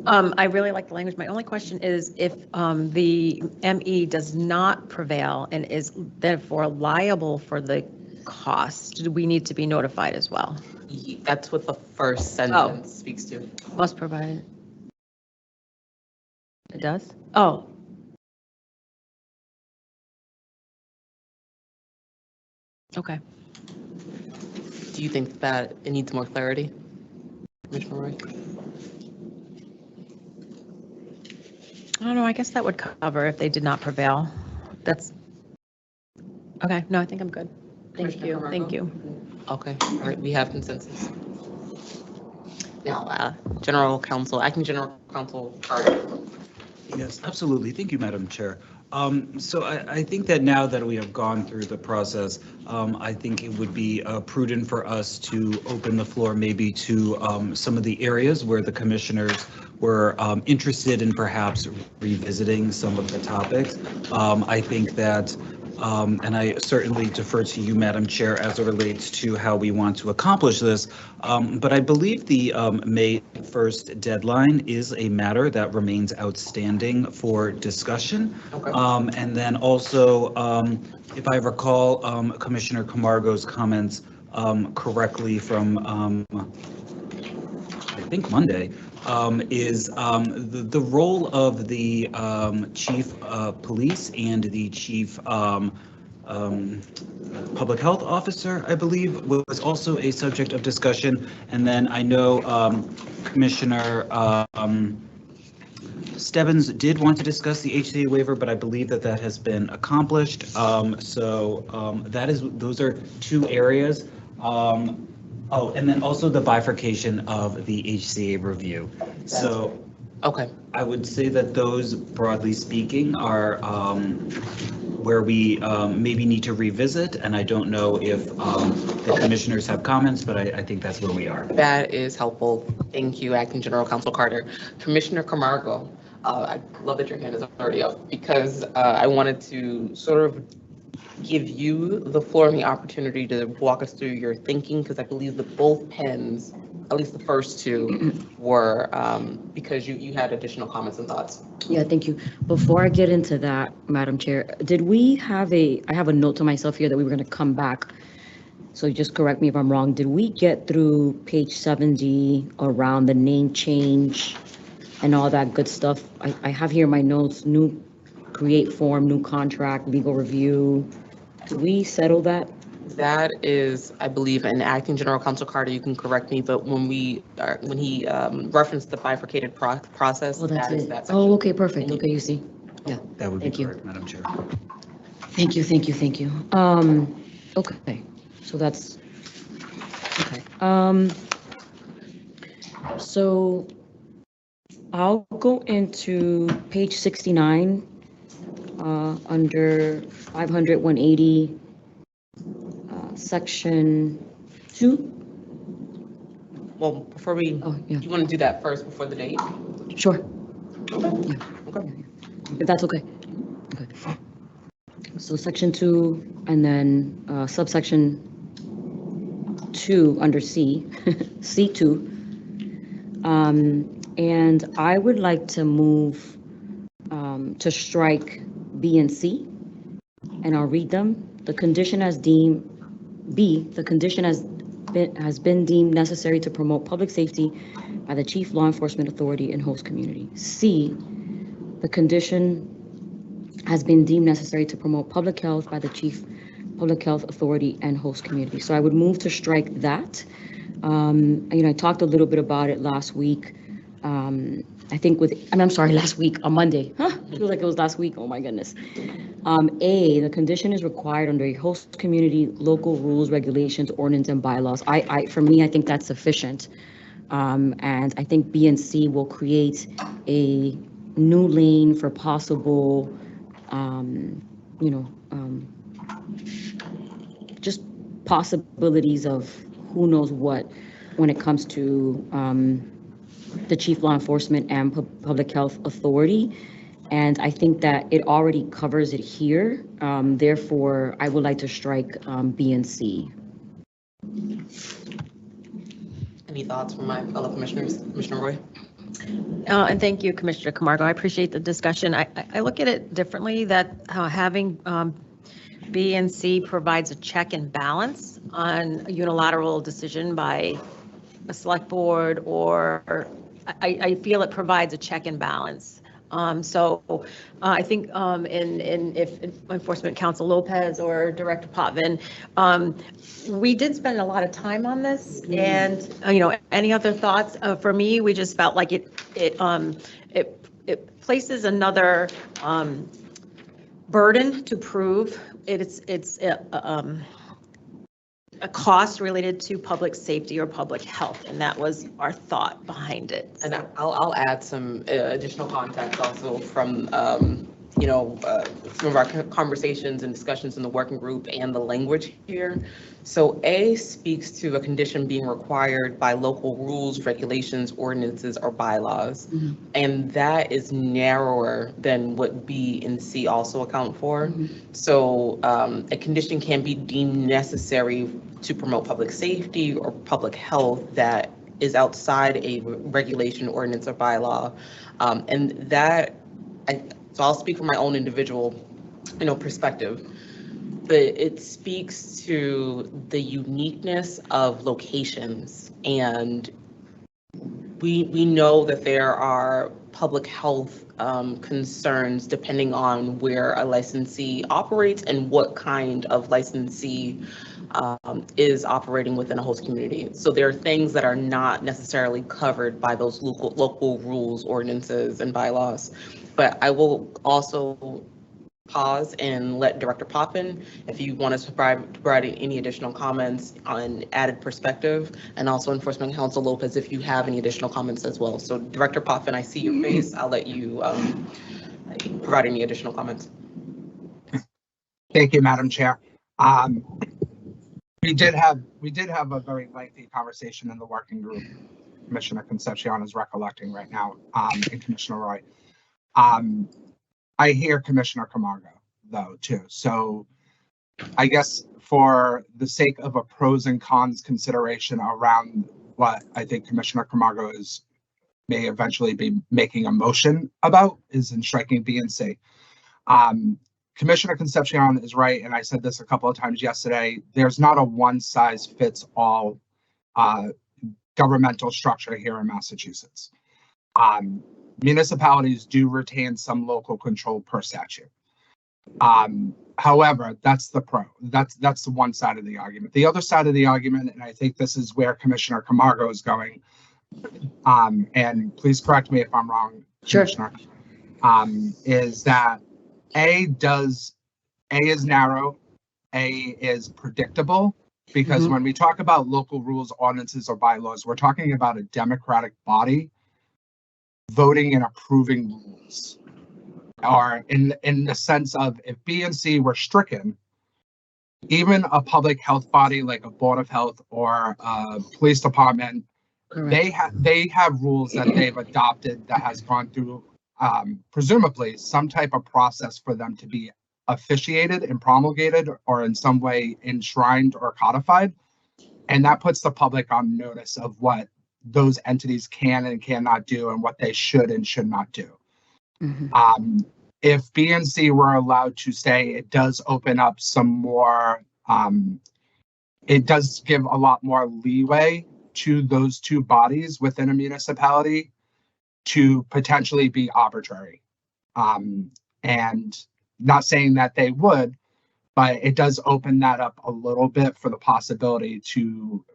I really like the language. My only question is if the ME does not prevail and is therefore liable for the cost, do we need to be notified as well?
That's what the first sentence speaks to.
Must provide. It does? Oh. Okay.
Do you think that it needs more clarity, Commissioner Roy?
I don't know. I guess that would cover if they did not prevail. That's okay. No, I think I'm good. Thank
Commissioner
you.
Camargo?
Thank you.
Okay, all right, we have consensus. Now, Acting General Counsel Carter.
Yes, absolutely. Thank you, Madam Chair. So I think that now that we have gone through the process, I think it would be prudent for us to open the floor maybe to some of the areas where the commissioners were interested in perhaps revisiting some of the topics. I think that, and I certainly defer to you, Madam Chair, as it relates to how we want to accomplish this. But I believe the May 1st deadline is a matter that remains outstanding for discussion.
Okay.
And then also, if I recall Commissioner Camargo's comments correctly from, I think Monday, is the role of the chief police and the chief public health officer, I believe, was also a subject of discussion. And then I know Commissioner Stebbins did want to discuss the HCA waiver, but I believe that that has been accomplished. Those are two areas. Oh, and then also the bifurcation of the HCA review. So
Okay.
I would say that those, broadly speaking, are where we maybe need to revisit. And I don't know if the commissioners have comments, but I think that's where we are.
That is helpful. Thank you, Acting General Counsel Carter. Commissioner Camargo, I love that your hand is already up because I wanted to sort of give you the floor and the opportunity to walk us through your thinking, because I believe that both pens, at least the first two, were because you had additional comments and thoughts.
Yeah, thank you. Before I get into that, Madam Chair, did we have I have a note to myself here that we were going to come back. So just correct me if I'm wrong. Did we get through page 70 around the name change and all that good stuff? I have here my notes, new create form, new contract, legal review. Did we settle that?
That is, I believe, an Acting General Counsel Carter, you can correct me, but when he referenced the bifurcated process,
Oh, that's
that is
it.
that section.
Oh, okay, perfect. Okay, you see. Yeah.
That would be
Thank you.
correct, Madam Chair.
Thank you, thank you, thank you. Okay, so that's, okay. So I'll go into page 69, under 500, 180, Section 2.
Well, before we,
Oh, yeah,
you want to do that first before the date?
sure.
Okay.
If that's okay. Okay. So section 2 and then subsection 2 under C, C2. And I would like to move to strike B and C, and I'll read them. The condition has deemed, B, the condition has been deemed necessary to promote public safety by the chief law enforcement authority and host community. C, the condition has been deemed necessary to promote public health by the chief public health authority and host community. So I would move to strike that. I talked a little bit about it last week. I think I'm sorry, last week on Monday. Feels like it was last week. Oh my goodness. A, the condition is required under a host community, local rules, regulations, ordinance, and bylaws. For me, I think that's sufficient. And I think B and C will create a new lane for possible, just possibilities of who knows what when it comes to the chief law enforcement and public health authority. And I think that it already covers it here. Therefore, I would like to strike B and C.
Any thoughts from my fellow commissioners? Commissioner Roy?
And thank you, Commissioner Camargo. I appreciate the discussion. I look at it differently, that having B and C provides a check and balance on a unilateral decision by a select board, or I feel it provides a check and balance. So I think if Enforcement Counsel Lopez or Director Potvin, we did spend a lot of time on this, and any other thoughts? For me, we just felt like it places another burden to prove. It's a cost related to public safety or public health, and that was our thought behind it.
And I'll add some additional context also from, some of our conversations and discussions in the working group and the language here. So A speaks to a condition being required by local rules, regulations, ordinances, or bylaws.
Mm-hmm.
And that is narrower than what B and C also account for.
Mm-hmm.
So a condition can be deemed necessary to promote public safety or public health that is outside a regulation, ordinance, or bylaw. And that, so I'll speak from my own individual, perspective, but it speaks to the uniqueness of locations. And we know that there are public health concerns depending on where a licensee operates and what kind of licensee is operating within a host community. So there are things that are not necessarily covered by those local rules, ordinances, and bylaws. But I will also pause and let Director Potvin, if you want us to provide any additional comments on added perspective, and also Enforcement Counsel Lopez, if you have any additional comments as well. So Director Potvin, I see your face. I'll let you provide any additional comments.
Thank you, Madam Chair. We did have a very lengthy conversation in the working group. Commissioner Concepcion is recollecting right now, and Commissioner Roy. I hear Commissioner Camargo though too. So I guess for the sake of a pros and cons consideration around what I think Commissioner Camargo may eventually be making a motion about is in striking B and C. Commissioner Concepcion is right, and I said this a couple of times yesterday, there's not a one size fits all governmental structure here in Massachusetts. Municipalities do retain some local control per statute. However, that's the that's the one side of the argument. The other side of the argument, and I think this is where Commissioner Camargo is going, and please correct me if I'm wrong,
Sure.
Commissioner, is that A is narrow, A is predictable, because when we talk about local rules, ordinances, or bylaws, we're talking about a democratic body voting and approving rules, or in the sense of if B and C were stricken, even a public health body like a board of health or a police department, they have rules that they've adopted that has gone through presumably some type of process for them to be officiated and promulgated or in some way enshrined or codified. And that puts the public on notice of what those entities can and cannot do and what they should and should not do. If BNC were allowed to stay, it does open up some more, it does give a lot more leeway to those two bodies within a municipality to potentially be arbitrary. And not saying that they would, but it does open that up a little bit for the possibility to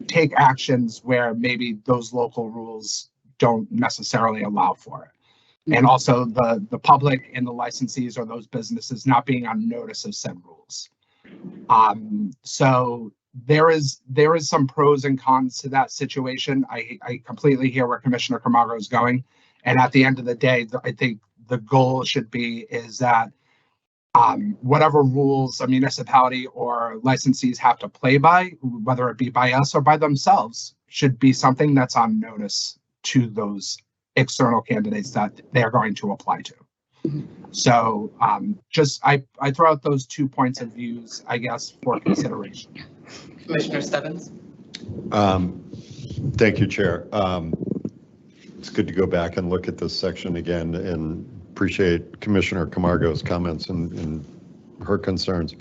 take actions where maybe those local rules don't necessarily allow for it. And also the public and the licensees or those businesses not being on notice of said rules. So there is some pros and cons to that situation. I completely hear where Commissioner Camargo is going. And at the end of the day, I think the goal should be is that whatever rules a municipality or licensees have to play by, whether it be by us or by themselves, should be something that's on notice to those external candidates that they're going to apply to. So just I throw out those 2 points of views, I guess, for consideration.
Commissioner Stebbins?
Thank you, Chair. It's good to go back and look at this section again and appreciate Commissioner Camargo's comments and her concerns.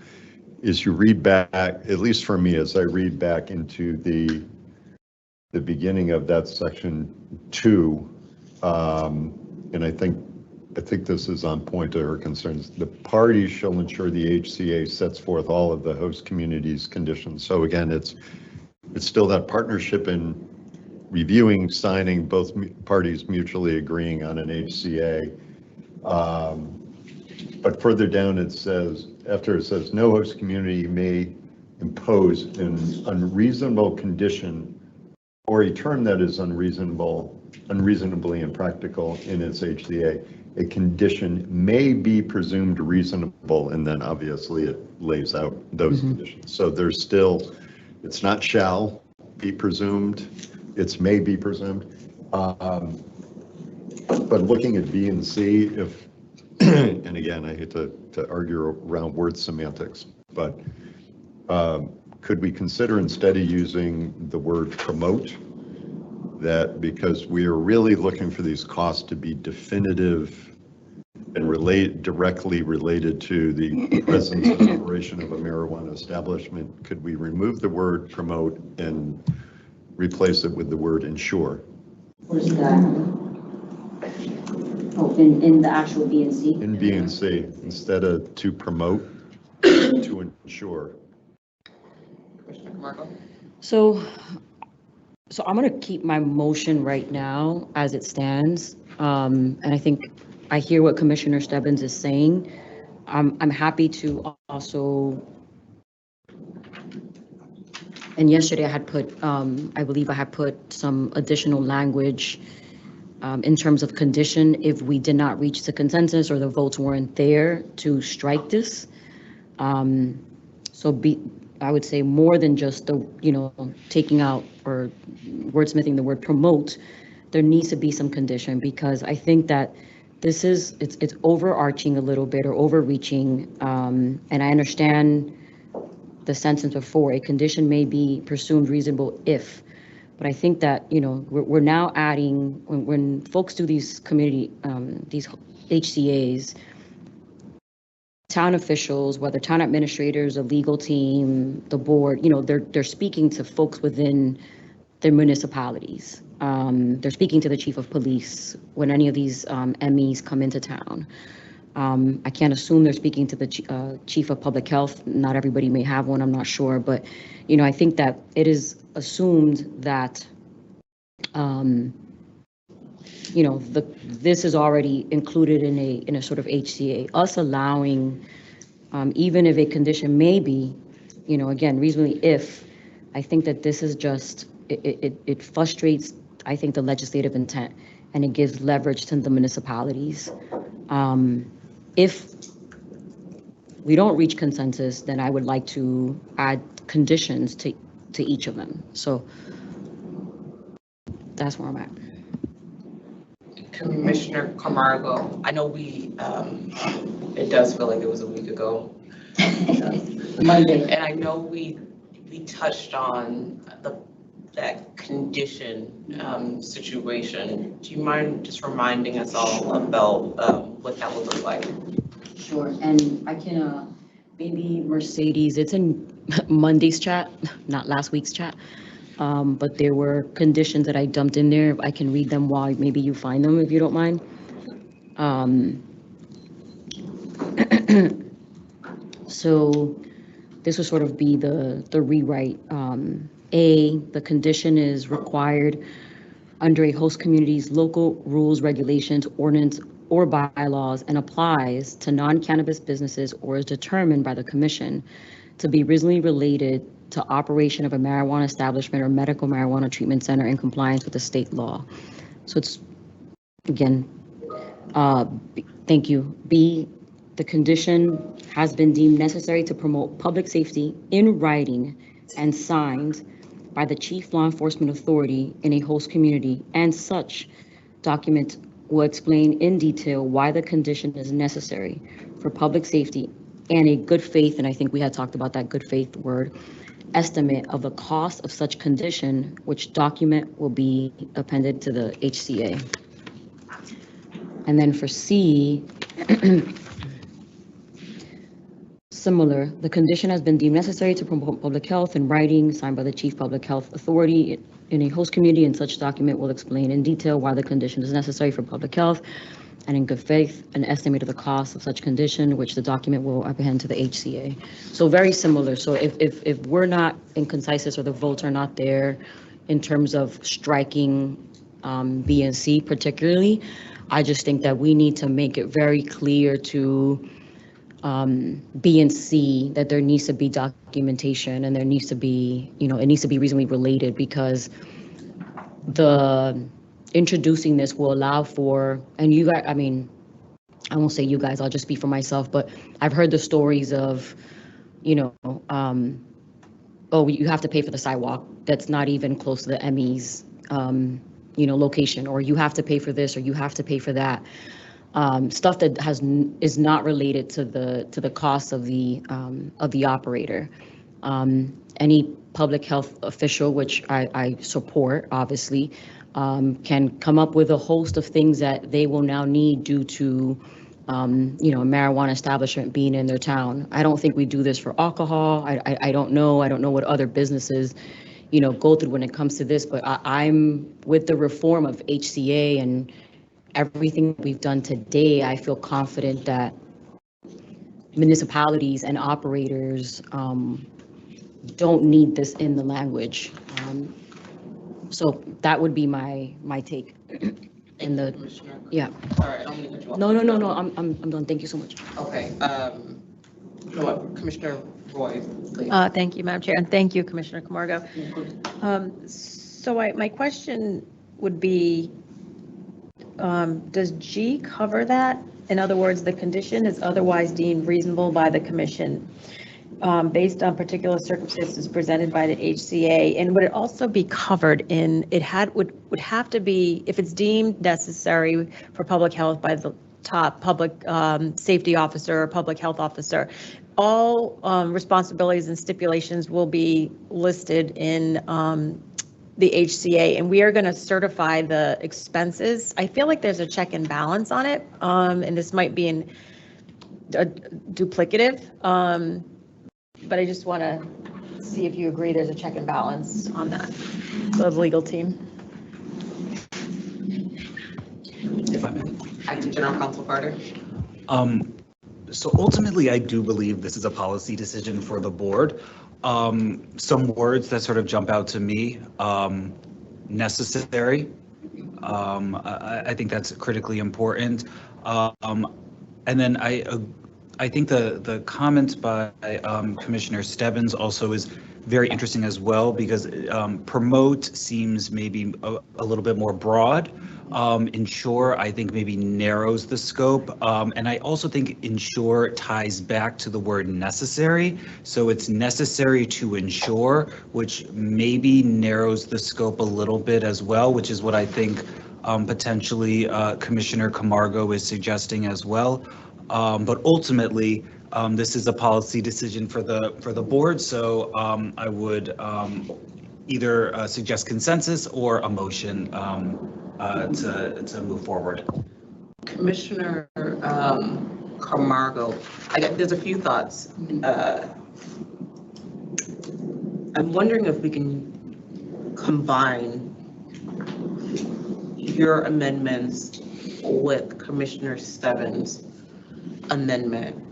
As you read back, at least for me, as I read back into the beginning of that section 2, and I think this is on point to her concerns. The parties shall ensure the HCA sets forth all of the host community's conditions. So again, it's still that partnership in reviewing, signing, both parties mutually agreeing on an HCA. But further down it says, after it says, no host community may impose an unreasonable condition or a term that is unreasonably impractical in its HCA. A condition may be presumed reasonable, and then obviously it lays out those conditions. So there's still, it's not shall be presumed, it's may be presumed. But looking at B and C, if, and again, I hate to argue around word semantics, but could we consider instead of using the word promote, that because we are really looking for these costs to be definitive and directly related to the presence and operation of a marijuana establishment, could we remove the word promote and replace it with the word ensure?
Where's that? Oh, in the actual B and C?
In B and C, instead of to promote, to ensure.
Commissioner Camargo?
So I'm going to keep my motion right now as it stands. And I think I hear what Commissioner Stebbins is saying. I'm happy to also, and yesterday I had put, I believe I had put some additional language in terms of condition if we did not reach the consensus or the votes weren't there to strike this. So I would say more than just the, taking out or wordsmithing the word promote, there needs to be some condition, because I think that this is, it's overarching a little bit or overreaching. And I understand the sentence before, a condition may be presumed reasonable if, but I think that, we're now adding, when folks do these community, these HCAs, town officials, whether town administrators, a legal team, the board, they're speaking to folks within their municipalities. They're speaking to the chief of police when any of these MEs come into town. I can't assume they're speaking to the chief of public health. Not everybody may have one, I'm not sure, but I think that it is assumed that this is already included in a sort of HCA. Us allowing, even if a condition may be, again, reasonably if, I think that this is just, it frustrates, I think, the legislative intent, and it gives leverage to the municipalities. If we don't reach consensus, then I would like to add conditions to each of them. So that's where I'm at.
Commissioner Camargo, I know it does feel like it was a week ago.
Monday.
And I know we touched on that condition situation. Do you mind just reminding us all about what that would look like?
Sure, and I can, maybe Mercedes, it's in Monday's chat, not last week's chat. But there were conditions that I dumped in there. I can read them while maybe you find them, if you don't mind. So this would sort of be the rewrite. The condition is required under a host community's local rules, regulations, ordinance, or bylaws and applies to non-cannabis businesses or is determined by the commission to be reasonably related to operation of a marijuana establishment or medical marijuana treatment center in compliance with the state law. So it's, again, thank you. B, the condition has been deemed necessary to promote public safety in writing and signed by the chief law enforcement authority in a host community, and such document will explain in detail why the condition is necessary for public safety and a good faith, and I think we had talked about that good faith word, estimate of the cost of such condition, which document will be appended to the HCA. And then for C, similar, the condition has been deemed necessary to promote public health in writing, signed by the chief public health authority in a host community, and such document will explain in detail why the condition is necessary for public health and in good faith, an estimate of the cost of such condition, which the document will append to the HCA. So very similar. So if we're not in conciseness or the votes are not there in terms of striking B and C particularly, I just think that we need to make it very clear to B and C that there needs to be documentation and there needs to be, it needs to be reasonably related, because introducing this will allow for, and you guys, I mean, I won't say you guys, I'll just speak for myself, but I've heard the stories of, oh, you have to pay for the sidewalk that's not even close to the ME's, location, or you have to pay for this, or you have to pay for that. Stuff that is not related to the cost of the operator. Any public health official, which I support, obviously, can come up with a host of things that they will now need due to, a marijuana establishment being in their town. I don't think we do this for alcohol. I don't know. I don't know what other businesses, go through when it comes to this. But I'm with the reform of HCA and everything we've done today. I feel confident that municipalities and operators don't need this in the language. So that would be my take. In the, yeah.
All right, I don't mean to cut you off.
No, I'm done. Thank you so much.
Okay, Commissioner Roy, please.
Thank you, Madam Chair, and thank you, Commissioner Camargo. So my question would be, does G cover that? In other words, the condition is otherwise deemed reasonable by the commission based on particular circumstances presented by the HCA, and would it also be covered in, would have to be, if it's deemed necessary for public health by the top public safety officer or public health officer, all responsibilities and stipulations will be listed in the HCA, and we are going to certify the expenses. I feel like there's a check and balance on it, and this might be duplicative, but I just want to see if you agree there's a check and balance on that, the legal team.
If I may.
Acting General Counsel Carter.
So ultimately, I do believe this is a policy decision for the board. Some words that sort of jump out to me, necessary. I think that's critically important. And then I think the comment by Commissioner Stebbins also is very interesting as well, because promote seems maybe a little bit more broad. Ensure, I think, maybe narrows the scope. And I also think ensure ties back to the word necessary. So it's necessary to ensure, which maybe narrows the scope a little bit as well, which is what I think potentially Commissioner Camargo is suggesting as well. But ultimately, this is a policy decision for the board. So I would either suggest consensus or a motion to move forward.
Commissioner Camargo, there's a few thoughts. I'm wondering if we can combine your amendments with Commissioner Stebbins' amendment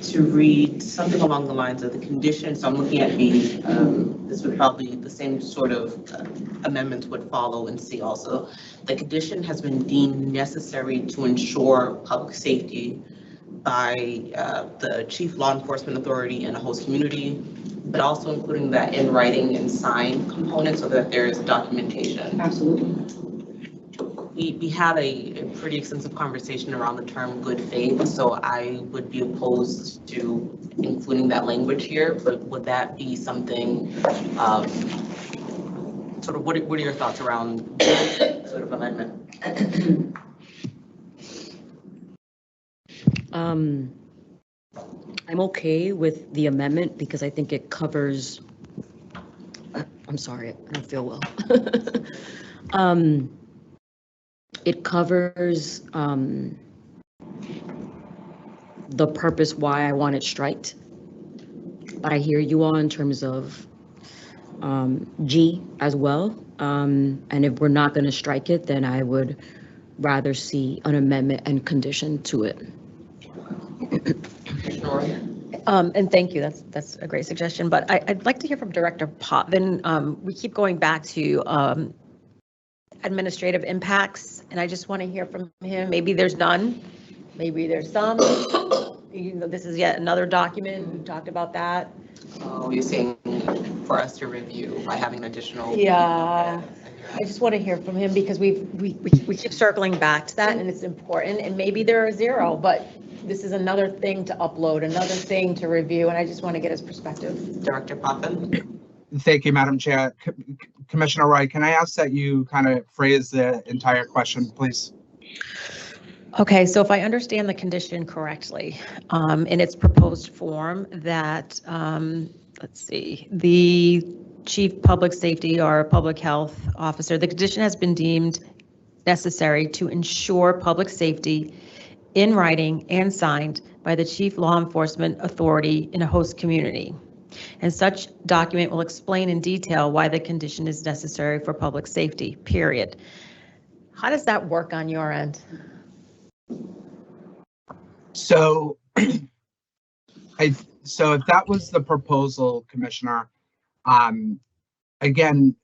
to read something along the lines of the condition. So I'm looking at B. This would probably, the same sort of amendments would follow in C also. The condition has been deemed necessary to ensure public safety by the Chief Law Enforcement Authority and a host community, but also including that in writing and signed component so that there is documentation.
Absolutely.
We had a pretty extensive conversation around the term good faith, so I would be opposed to including that language here, but would that be something, sort of, what are your thoughts around that sort of amendment?
I'm okay with the amendment because I think it covers, I'm sorry, I don't feel well. It covers the purpose why I want it striked. But I hear you all in terms of G as well. And if we're not going to strike it, then I would rather see an amendment and condition to it.
And thank you, that's a great suggestion, but I'd like to hear from Director Potvin. We keep going back to administrative impacts, and I just want to hear from him. Maybe there's none, maybe there's some. You know, this is yet another document, we talked about that.
Oh, you're saying for us to review by having additional?
Yeah, I just want to hear from him because we keep circling back to that, and it's important, and maybe there are zero, but this is another thing to upload, another thing to review, and I just want to get his perspective.
Director Potvin?
Thank you, Madam Chair. Commissioner Wright, can I ask that you kind of phrase the entire question, please?
Okay, so if I understand the condition correctly, in its proposed form, that, let's see, the chief public safety or public health officer, the condition has been deemed necessary to ensure public safety in writing and signed by the chief law enforcement authority in a host community. And such document will explain in detail why the condition is necessary for public safety, period. How does that work on your end?
So, so if that was the proposal, Commissioner, again,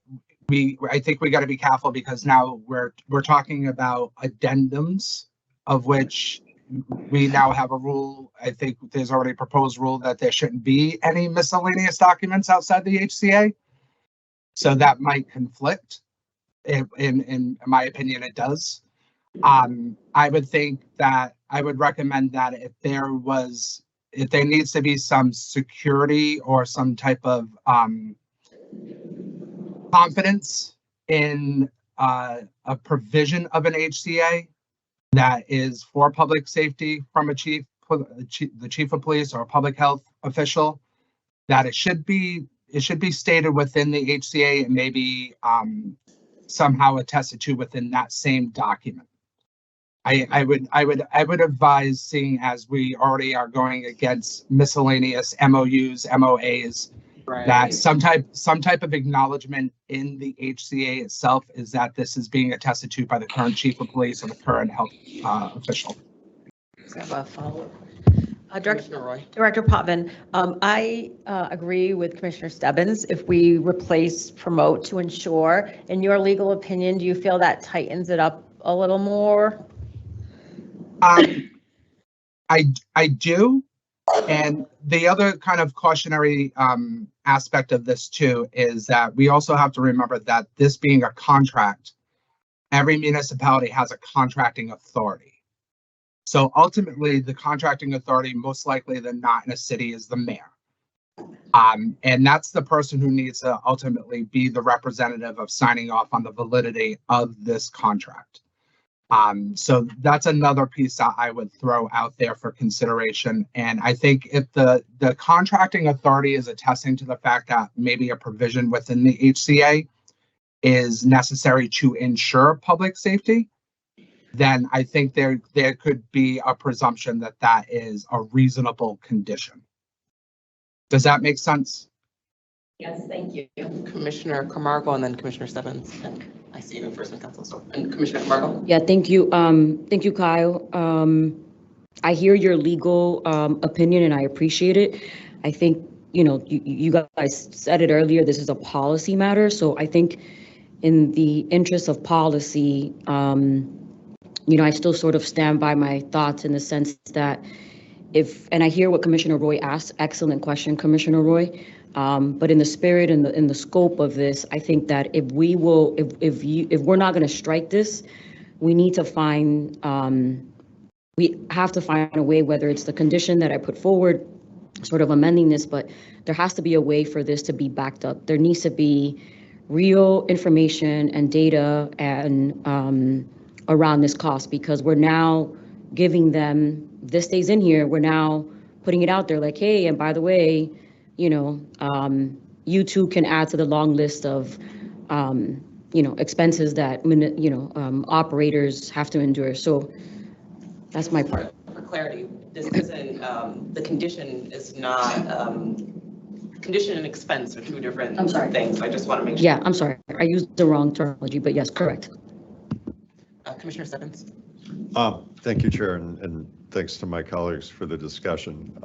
I think we got to be careful because now we're talking about addendums, of which we now have a rule. I think there's already a proposed rule that there shouldn't be any miscellaneous documents outside the HCA. So that might conflict. In my opinion, it does. I would think that I would recommend that if there needs to be some security or some type of confidence in a provision of an HCA that is for public safety from the chief of police or a public health official, that it should be stated within the HCA and maybe somehow attested to within that same document. I would advise, seeing as we already are going against miscellaneous MOUs, MOAs, right, that some type of acknowledgement in the HCA itself is that this is being attested to by the current chief of police or the current health official.
Director Potvin, I agree with Commissioner Stebbins. If we replace promote to ensure, in your legal opinion, do you feel that tightens it up a little more?
I do. And the other kind of cautionary aspect of this too is that we also have to remember that this being a contract every municipality has a contracting authority. So ultimately, the contracting authority, most likely than not in a city, is the mayor. And that's the person who needs to ultimately be the representative of signing off on the validity of this contract. So that's another piece that I would throw out there for consideration. And I think if the contracting authority is attesting to the fact that maybe a provision within the HCA is necessary to ensure public safety, then I think there could be a presumption that that is a reasonable condition. Does that make sense?
Yes, thank you.
Commissioner Camargo and then Commissioner Stebbins. And I see you in Enforcement Council, so, and Commissioner Camargo.
Yeah, thank you. Thank you, Kyle. I hear your legal opinion and I appreciate it. I think, you know, you guys said it earlier, this is a policy matter. So I think in the interest of policy, you know, I still sort of stand by my thoughts in the sense that and I hear what Commissioner Roy asked, excellent question, Commissioner Roy. But in the spirit and in the scope of this, I think that if we're not going to strike this, we need to find, we have to find a way, whether it's the condition that I put forward, sort of amending this, but there has to be a way for this to be backed up. There needs to be real information and data and around this cost, because we're now giving them, this stays in here, we're now putting it out there like, hey, and by the way, you know, you too can add to the long list of, you know, expenses that, you know, operators have to endure. So that's my part.
For clarity, this isn't, the condition is not, condition and expense are two different things. I just want to make sure.
Yeah, I'm sorry. I used the wrong terminology, but yes, correct.
Commissioner Stebbins.
Thank you, Chair, and thanks to my colleagues for the discussion.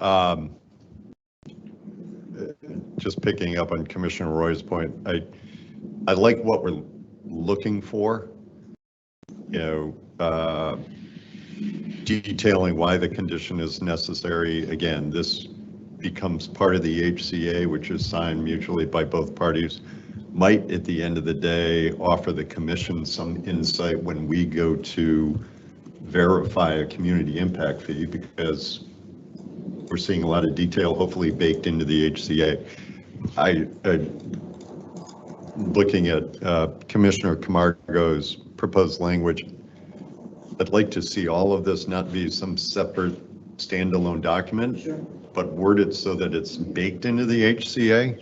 Just picking up on Commissioner Roy's point, I like what we're looking for, you know, detailing why the condition is necessary. Again, this becomes part of the HCA, which is signed mutually by both parties, might at the end of the day offer the commission some insight when we go to verify a community impact fee, because we're seeing a lot of detail hopefully baked into the HCA. Looking at Commissioner Camargo's proposed language, I'd like to see all of this not be some separate standalone document, but worded so that it's baked into the HCA.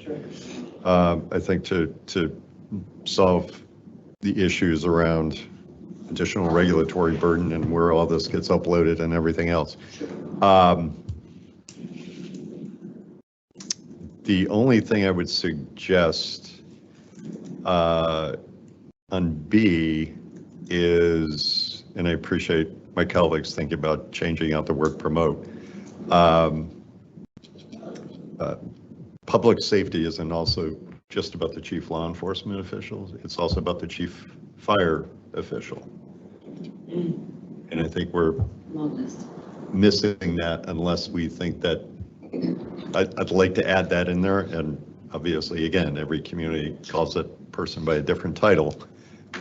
I think to solve the issues around additional regulatory burden and where all this gets uploaded and everything else. The only thing I would suggest on B is, and I appreciate my colleagues thinking about changing out the word promote. Public safety isn't also just about the chief law enforcement officials. It's also about the chief fire official. And I think we're missing that unless we think that, I'd like to add that in there. And obviously, again, every community calls that person by a different title.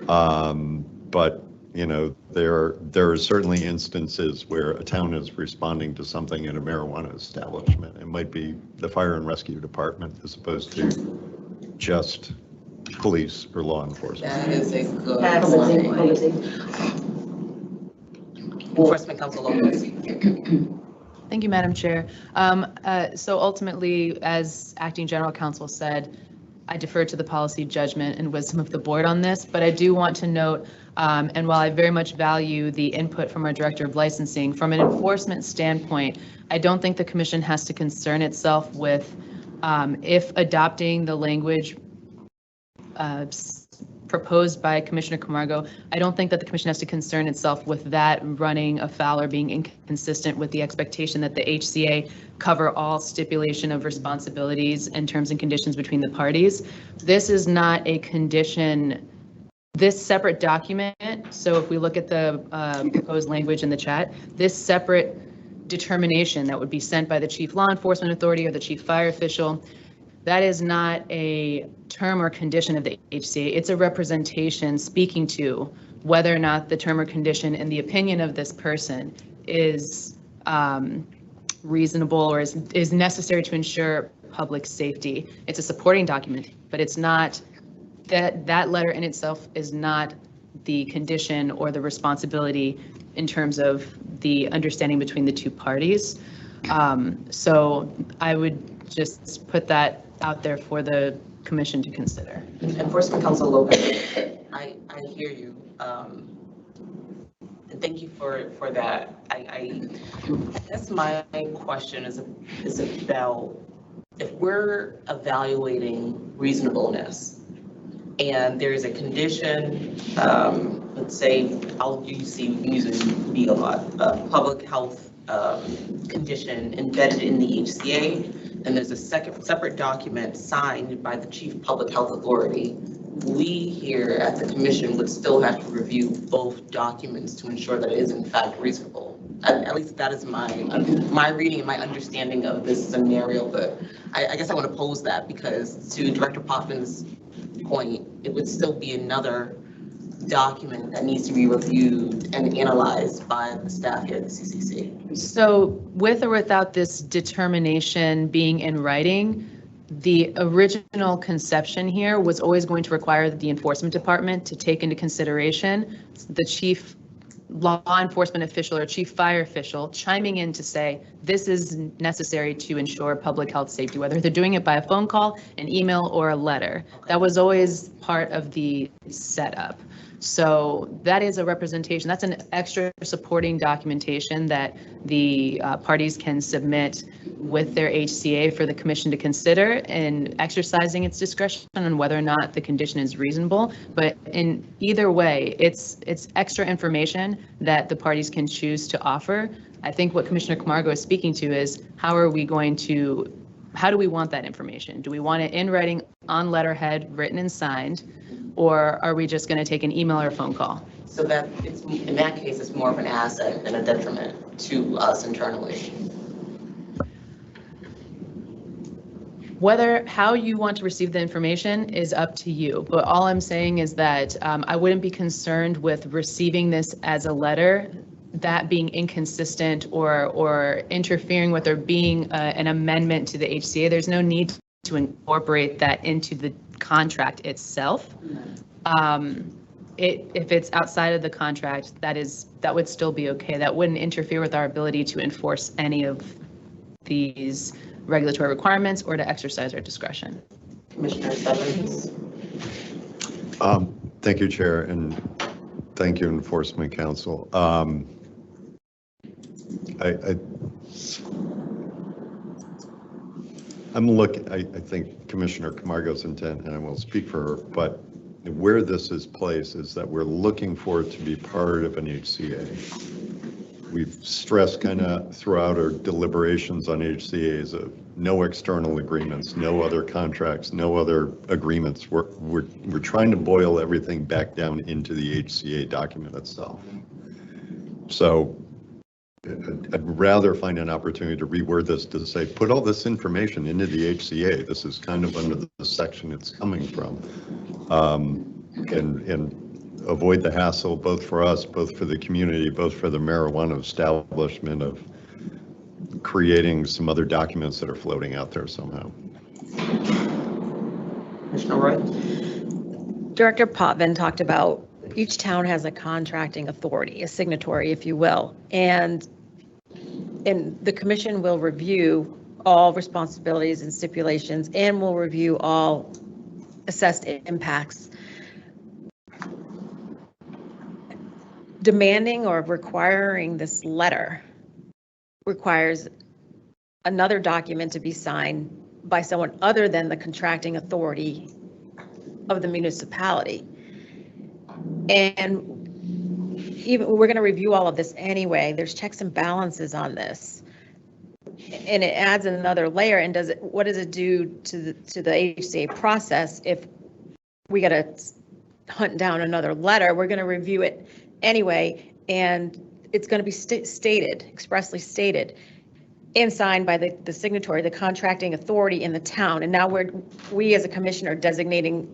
But, you know, there are certainly instances where a town is responding to something in a marijuana establishment. It might be the fire and rescue department as opposed to just police or law enforcement.
That is a good point. Enforcement Council Lopez.
Thank you, Madam Chair. So ultimately, as Acting General Counsel said, I defer to the policy judgment and wisdom of the board on this, but I do want to note, and while I very much value the input from our Director of Licensing, from an enforcement standpoint, I don't think the Commission has to concern itself with if adopting the language proposed by Commissioner Camargo, I don't think that the Commission has to concern itself with that running afoul or being inconsistent with the expectation that the HCA cover all stipulation of responsibilities and terms and conditions between the parties. This is not a condition, this separate document, so if we look at the proposed language in the chat, this separate determination that would be sent by the Chief Law Enforcement Authority or the Chief Fire Official That is not a term or condition of the HCA. It's a representation speaking to whether or not the term or condition, in the opinion of this person, is reasonable or is necessary to ensure public safety. It's a supporting document, but it's not, that letter in itself is not the condition or the responsibility in terms of the understanding between the two parties. So I would just put that out there for the commission to consider.
Enforcement Counsel Lopez, I hear you. And thank you for that. I guess my question is about if we're evaluating reasonableness and there's a condition, let's say, I'll use B a lot, public health condition embedded in the HCA, and there's a separate document signed by the Chief Public Health Authority. We here at the commission would still have to review both documents to ensure that it is in fact reasonable. At least that is my reading and my understanding of this scenario, but I guess I want to pose that because to Director Potvин's point, it would still be another document that needs to be reviewed and analyzed by the staff here at the CCC.
So with or without this determination being in writing, the original conception here was always going to require the enforcement department to take into consideration the chief law enforcement official or chief fire official chiming in to say, this is necessary to ensure public health safety, whether they're doing it by a phone call, an email, or a letter. That was always part of the setup. So that is a representation. That's an extra supporting documentation that the parties can submit with their HCA for the commission to consider in exercising its discretion on whether or not the condition is reasonable. But in either way, it's extra information that the parties can choose to offer. I think what Commissioner Camargo is speaking to is how do we want that information? Do we want it in writing on letterhead, written and signed? Or are we just going to take an email or a phone call?
So that it's, in that case, it's more of an asset than a detriment to us internally.
How you want to receive the information is up to you. But all I'm saying is that I wouldn't be concerned with receiving this as a letter, that being inconsistent or interfering with or being an amendment to the HCA. There's no need to incorporate that into the contract itself. If it's outside of the contract, that would still be okay. That wouldn't interfere with our ability to enforce any of these regulatory requirements or to exercise our discretion.
Commissioner Stebbins.
Thank you, Chair, and thank you, Enforcement Counsel. I think Commissioner Camargo's intent, and I won't speak for her, but where this is placed is that we're looking for it to be part of an HCA. We've stressed kind of throughout our deliberations on HCAs of no external agreements, no other contracts, no other agreements. We're trying to boil everything back down into the HCA document itself. So I'd rather find an opportunity to reword this to say, put all this information into the HCA. This is kind of under the section it's coming from. And avoid the hassle, both for us, both for the community, both for the marijuana establishment of creating some other documents that are floating out there somehow.
Commissioner Roy.
Director Potvin talked about each town has a contracting authority, a signatory, if you will, and the commission will review all responsibilities and stipulations and will review all assessed impacts. Demanding or requiring this letter requires another document to be signed by someone other than the contracting authority of the municipality. And even we're going to review all of this anyway. There's checks and balances on this. And it adds another layer. And what does it do to the HCA process if we got to hunt down another letter? We're going to review it anyway, and it's going to be expressly stated. and signed by the signatory, the contracting authority in the town. And now we as a commission are designating,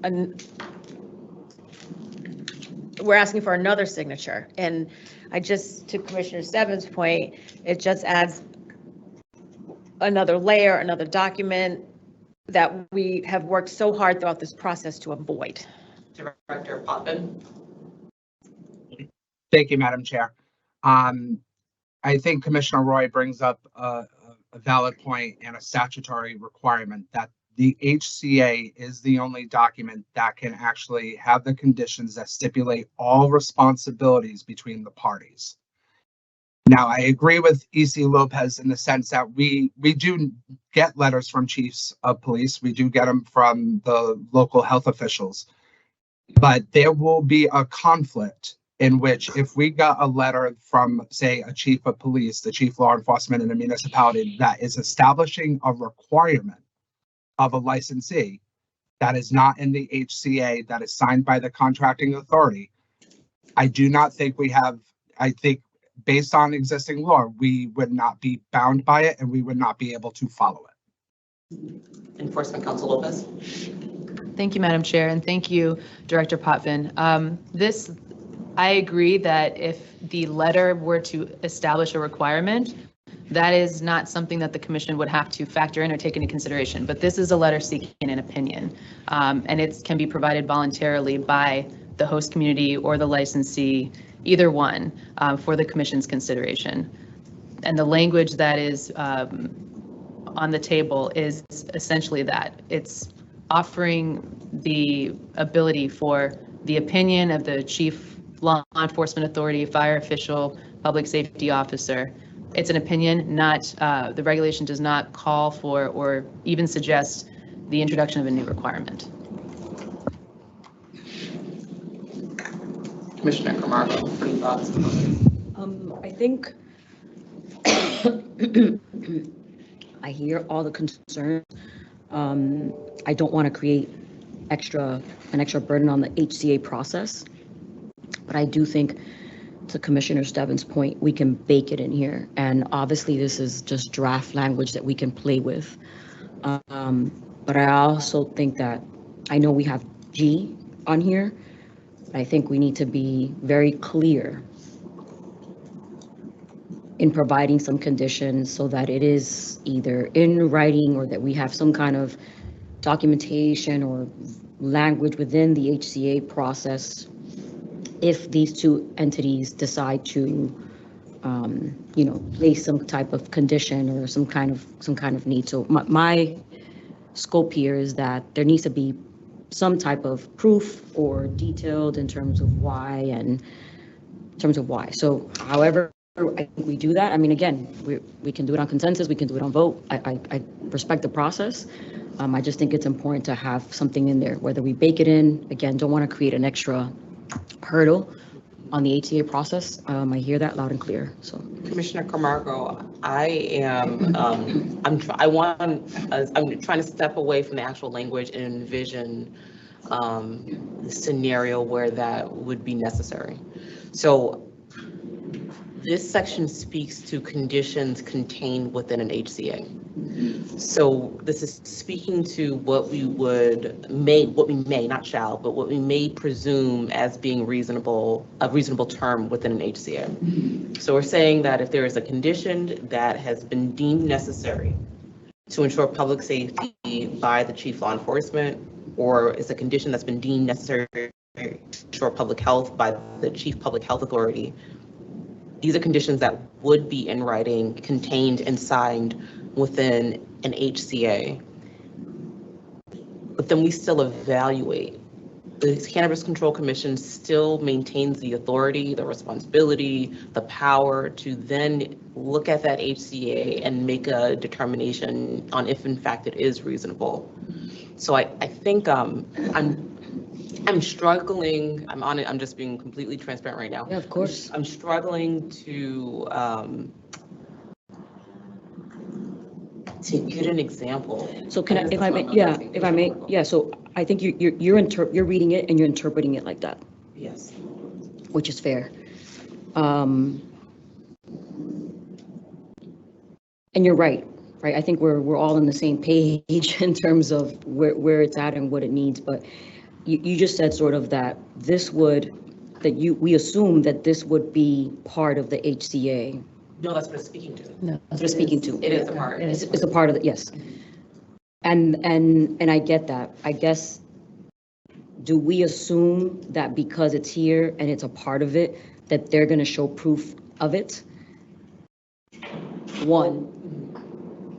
we're asking for another signature. And to Commissioner Stebbins' point, it just adds another layer, another document that we have worked so hard throughout this process to avoid.
Director Potvin.
Thank you, Madam Chair. I think Commissioner Roy brings up a valid point and a statutory requirement that the HCA is the only document that can actually have the conditions that stipulate all responsibilities between the parties. Now, I agree with E.C. Lopez in the sense that we do get letters from chiefs of police. We do get them from the local health officials, but there will be a conflict in which if we got a letter from, say, a chief of police, the chief law enforcement in a municipality that is establishing a requirement of a licensee that is not in the HCA, that is signed by the contracting authority, I do not think I think based on existing law, we would not be bound by it and we would not be able to follow it.
Enforcement Counsel Lopez.
Thank you, Madam Chair, and thank you, Director Potvin. I agree that if the letter were to establish a requirement, that is not something that the commission would have to factor in or take into consideration. But this is a letter seeking an opinion, and it can be provided voluntarily by the host community or the licensee, either one, for the commission's consideration. And the language that is on the table is essentially that. It's offering the ability for the opinion of the chief law enforcement authority, fire official, public safety officer. It's an opinion, not the regulation does not call for or even suggest the introduction of a new requirement.
Commissioner Camargo, any thoughts?
I think I hear all the concerns. I don't want to create an extra burden on the HCA process, but I do think, to Commissioner Stebbins' point, we can bake it in here. And obviously this is just draft language that we can play with. But I also think that, I know we have G on here. I think we need to be very clear in providing some conditions so that it is either in writing or that we have some kind of documentation or language within the HCA process if these two entities decide to, place some type of condition or some kind of need. So my scope here is that there needs to be some type of proof or detailed in terms of why. So however I think we do that, I mean, again, we can do it on consensus, we can do it on vote. I respect the process. I just think it's important to have something in there, whether we bake it in. Again, don't want to create an extra hurdle on the HCA process. I hear that loud and clear. So
Commissioner Camargo, I'm trying to step away from the actual language and envision the scenario where that would be necessary. So this section speaks to conditions contained within an HCA. So this is speaking to what we may, not shall, but what we may presume as being a reasonable term within an HCA. So we're saying that if there is a condition that has been deemed necessary to ensure public safety by the chief law enforcement, or is a condition that's been deemed necessary to ensure public health by the chief public health authority, these are conditions that would be in writing, contained and signed within an HCA. But then we still evaluate. The Cannabis Control Commission still maintains the authority, the responsibility, the power to then look at that HCA and make a determination on if in fact it is reasonable. So I think I'm struggling. I'm just being completely transparent right now.
yeah, of course.
I'm struggling to get an example.
So can I, if I may, yeah. So I think you're reading it and you're interpreting it like that,
Yes.
which is fair. And you're right, right? I think we're all on the same page in terms of where it's at and what it needs, but you just said sort of that we assume that this would be part of the HCA.
No, that's what it's speaking to.
No.
That's what it's speaking to.
It is a part.
It's a part of it, yes. And I get that. I guess, do we assume that because it's here and it's a part of it, that they're going to show proof of it? One,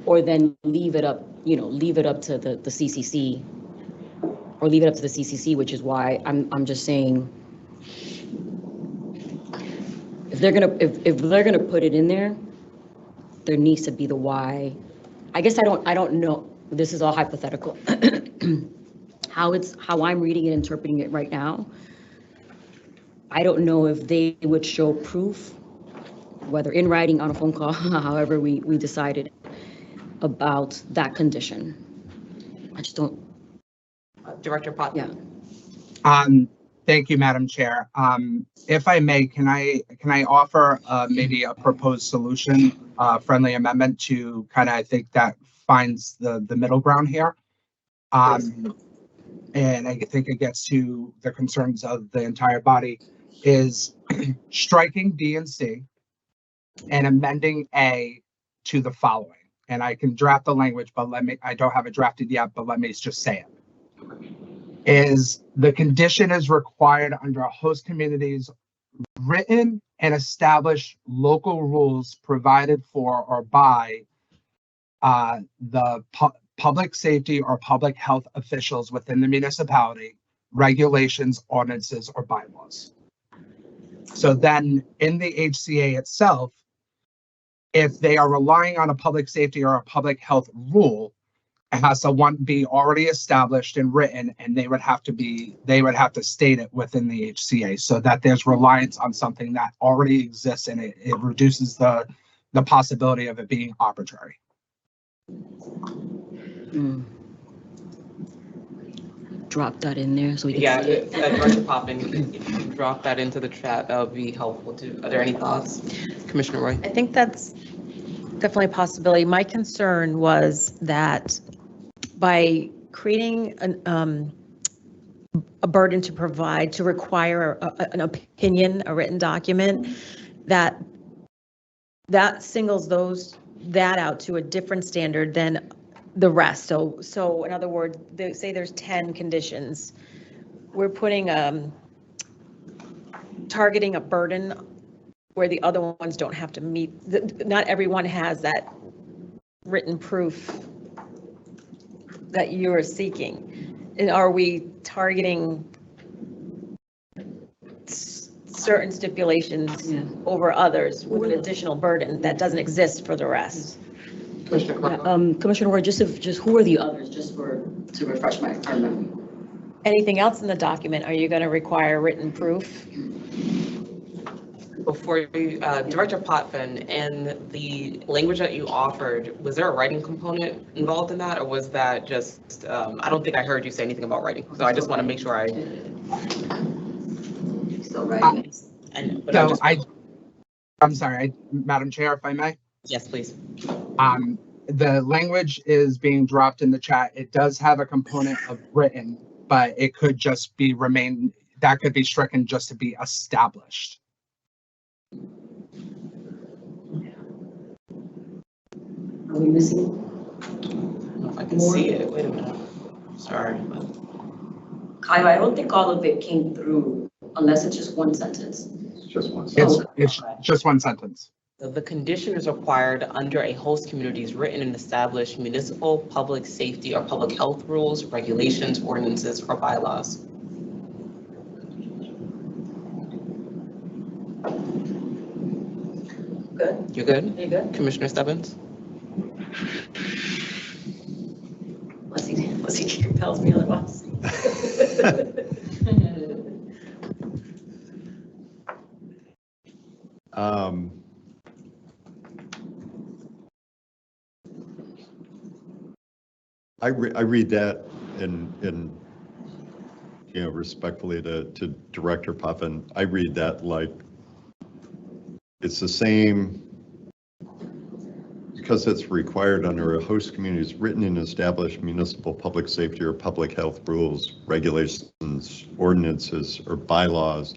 or then leave it up to the CCC, or leave it up to the CCC, which is why I'm just saying, if they're gonna put it in there, there needs to be the why. I guess I don't know. This is all hypothetical. How I'm reading it, interpreting it right now, I don't know if they would show proof, whether in writing, on a phone call, however we decided about that condition. I just don't.
Director Pot.
Yeah.
Thank you, Madam Chair. If I may, can I offer maybe a proposed solution, friendly amendment to kind of, I think that finds the middle ground here. And I think it gets to the concerns of the entire body, is striking B and C and amending A to the following. And I can draft the language, but I don't have it drafted yet, but let me just say it. Is the condition is required under a host community's written and established local rules provided for or by the public safety or public health officials within the municipality, regulations, ordinances, or bylaws. So then in the HCA itself, if they are relying on a public safety or a public health rule, it has to be already established and written, and they would have to state it within the HCA so that there's reliance on something that already exists, and it reduces the possibility of it being arbitrary.
Drop that in there so we can
Yeah,
see it.
Director Poppin, if you drop that into the chat, that would be helpful too. Are there any thoughts? Commissioner Roy?
I think that's definitely a possibility. My concern was that by creating a burden to require an opinion, a written document, that singles that out to a different standard than the rest. So in other words, say there's 10 conditions. We're putting targeting a burden where the other ones don't have to meet. Not everyone has that written proof that you're seeking. And are we targeting certain stipulations over others with an additional burden that doesn't exist for the rest?
Commissioner Ward, just who are the others, just to refresh my memory?
Anything else in the document, are you going to require written proof?
Before you, Director Potvin, and the language that you offered, was there a writing component involved in that, or was that just, I don't think I heard you say anything about writing, so I just want to make sure
Still writing.
I'm sorry, Madam Chair, if I may.
Yes, please.
The language is being dropped in the chat. It does have a component of written, but it could just be that could be stricken just to be established.
Are we missing?
I can see it. Wait a minute. Sorry.
Kyle, I don't think all of it came through unless it's just one sentence.
It's just one sentence.
It's just one sentence.
The condition is required under a host community's written and established municipal, public safety, or public health rules, regulations, ordinances, or bylaws.
Good.
You're good?
You good?
Commissioner Stebbins?
Unless he tells me otherwise.
I read that and respectfully to Director Puffin, I read that like it's the same because it's required under a host community's written and established municipal public safety or public health rules, regulations, ordinances, or bylaws.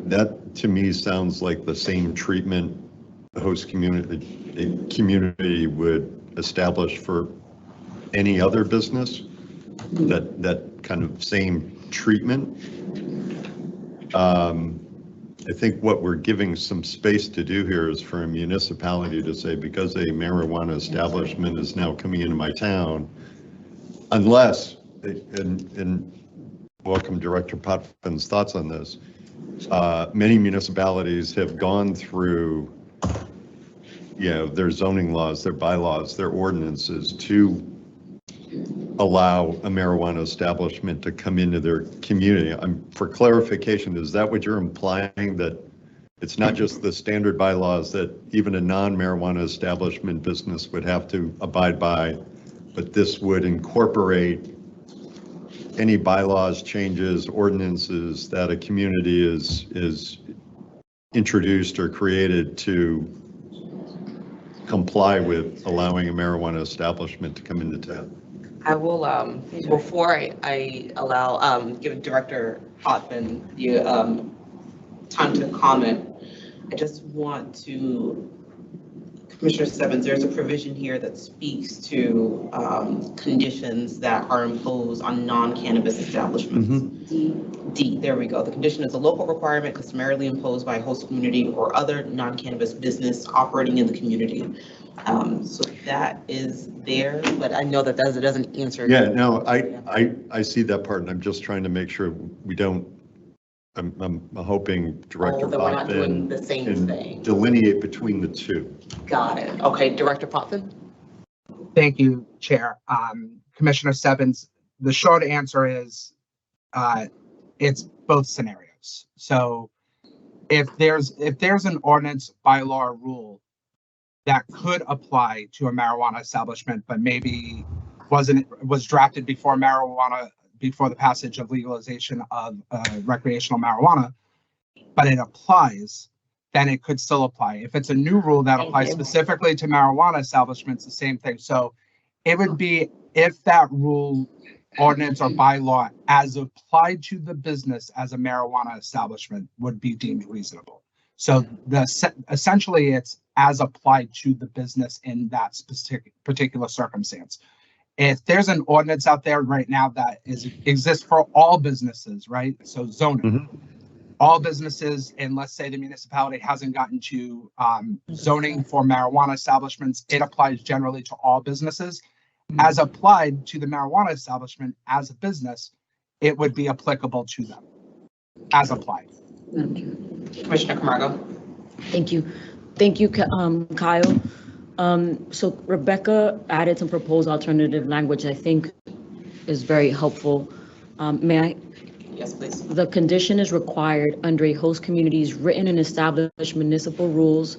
That to me sounds like the same treatment the host community would establish for any other business, that kind of same treatment. I think what we're giving some space to do here is for a municipality to say, because a marijuana establishment is now coming into my town, unless, and welcome Director Potvin's thoughts on this, many municipalities have gone through, their zoning laws, their bylaws, their ordinances to allow a marijuana establishment to come into their community. For clarification, is that what you're implying, that it's not just the standard bylaws that even a non-marijuana establishment business would have to abide by, but this would incorporate any bylaws, changes, ordinances that a community is introduced or created to comply with allowing a marijuana establishment to come into town?
I will, before I allow, give Director Potvin the time to comment, I just want to, Commissioner Stebbins, there's a provision here that speaks to conditions that are imposed on non-cannabis establishments. D, there we go. The condition is a local requirement customarily imposed by a host community or other non-cannabis business operating in the community. So that is there, but I know that doesn't answer.
Yeah, no, I see that part, and I'm just trying to make sure we don't, I'm hoping Director
that we're not doing
Potvin
the same
can
thing.
delineate between the two.
Got it. Okay, Director Potvin.
Thank you, Chair. Commissioner Stebbins, the short answer is it's both scenarios. So if there's an ordinance, bylaw, or rule that could apply to a marijuana establishment, but maybe was drafted before the passage of legalization of recreational marijuana, but it applies, then it could still apply. If it's a new rule that applies specifically to marijuana establishments, the same thing. So it would be if that rule, ordinance, or bylaw as applied to the business as a marijuana establishment would be deemed reasonable. So essentially it's as applied to the business in that specific particular circumstance. If there's an ordinance out there right now that exists for all businesses, right? So zoning, all businesses, and let's say the municipality hasn't gotten to zoning for marijuana establishments, it applies generally to all businesses. As applied to the marijuana establishment as a business, it would be applicable to them as applied.
Commissioner Camargo.
Thank you. Thank you, Kyle. So Rebecca added some proposed alternative language I think is very helpful. May I?
Yes, please.
The condition is required under a host community's written and established municipal rules,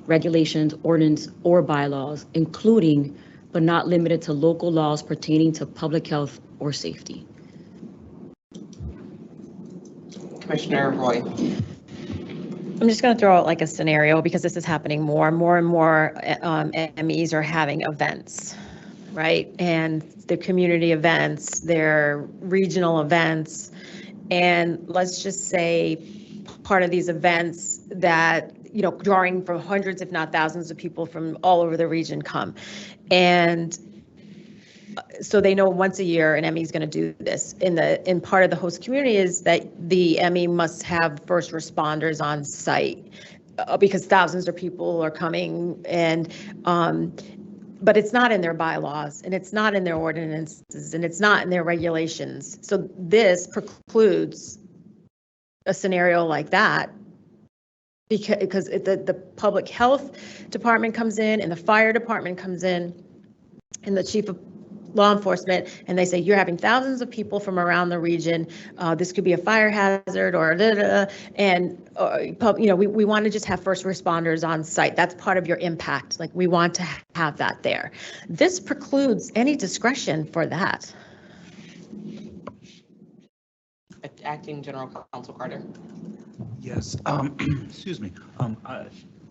regulations, ordinance, or bylaws, including but not limited to local laws pertaining to public health or safety.
Commissioner Roy.
I'm just going to throw out like a scenario because this is happening more and more MEs are having events, right? And the community events, their regional events. And let's just say part of these events that, drawing from hundreds, if not thousands of people from all over the region come. And so they know once a year an ME is going to do this. In part of the host community is that the ME must have first responders on site because thousands of people are coming, and but it's not in their bylaws, and it's not in their ordinances, and it's not in their regulations. So this precludes a scenario like that because the public health department comes in, and the fire department comes in, and the chief of law enforcement, and they say, you're having thousands of people from around the region. This could be a fire hazard or and we want to just have first responders on site. That's part of your impact. Like we want to have that there. This precludes any discretion for that.
Acting General Counsel Carter.
Yes, excuse me.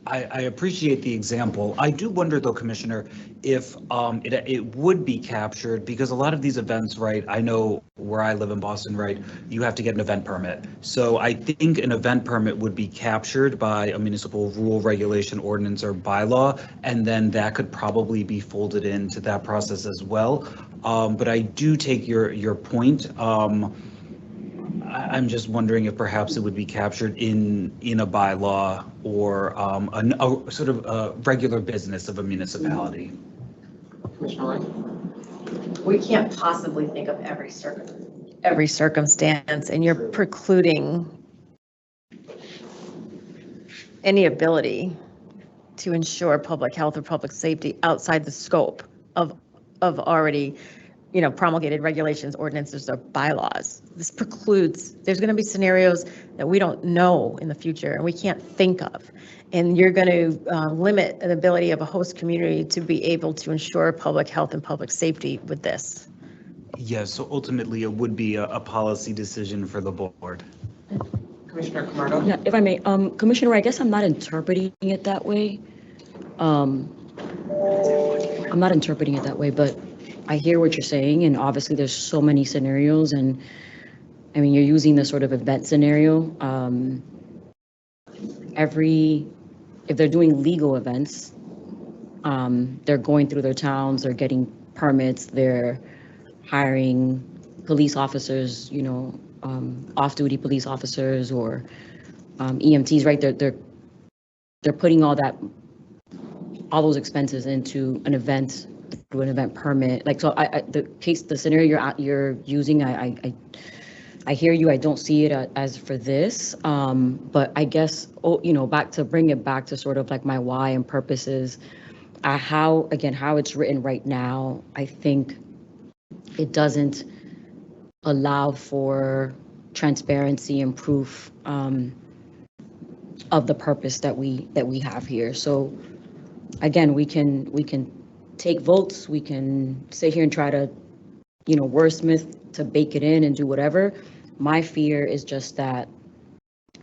I appreciate the example. I do wonder though, Commissioner, if it would be captured, because a lot of these events, right, I know where I live in Boston, right, you have to get an event permit. So I think an event permit would be captured by a municipal rule, regulation, ordinance, or bylaw, and then that could probably be folded into that process as well. But I do take your point. I'm just wondering if perhaps it would be captured in a bylaw or a sort of a regular business of a municipality.
Commissioner Wright?
We can't possibly think of every circumstance, and you're precluding any ability to ensure public health or public safety outside the scope of already, promulgated regulations, ordinances, or bylaws. This precludes, there's going to be scenarios that we don't know in the future and we can't think of. And you're going to limit an ability of a host community to be able to ensure public health and public safety with this.
Yes, so ultimately it would be a policy decision for the board.
Commissioner Camardo?
Yeah, if I may, Commissioner, I guess I'm not interpreting it that way. I'm not interpreting it that way, but I hear what you're saying, and obviously there's so many scenarios, and I mean, you're using the sort of event scenario. If they're doing legal events, they're going through their towns, they're getting permits, they're hiring police officers, off-duty police officers or EMTs, right? They're putting all those expenses into an event through an event permit. Like, so the scenario you're using, I hear you. I don't see it as for this, but I guess, bring it back to sort of like my why and purposes, how it's written right now, I think it doesn't allow for transparency and proof of the purpose that we have here. So again, we can take votes, we can sit here and try to, wordsmith to bake it in and do whatever. My fear is just that,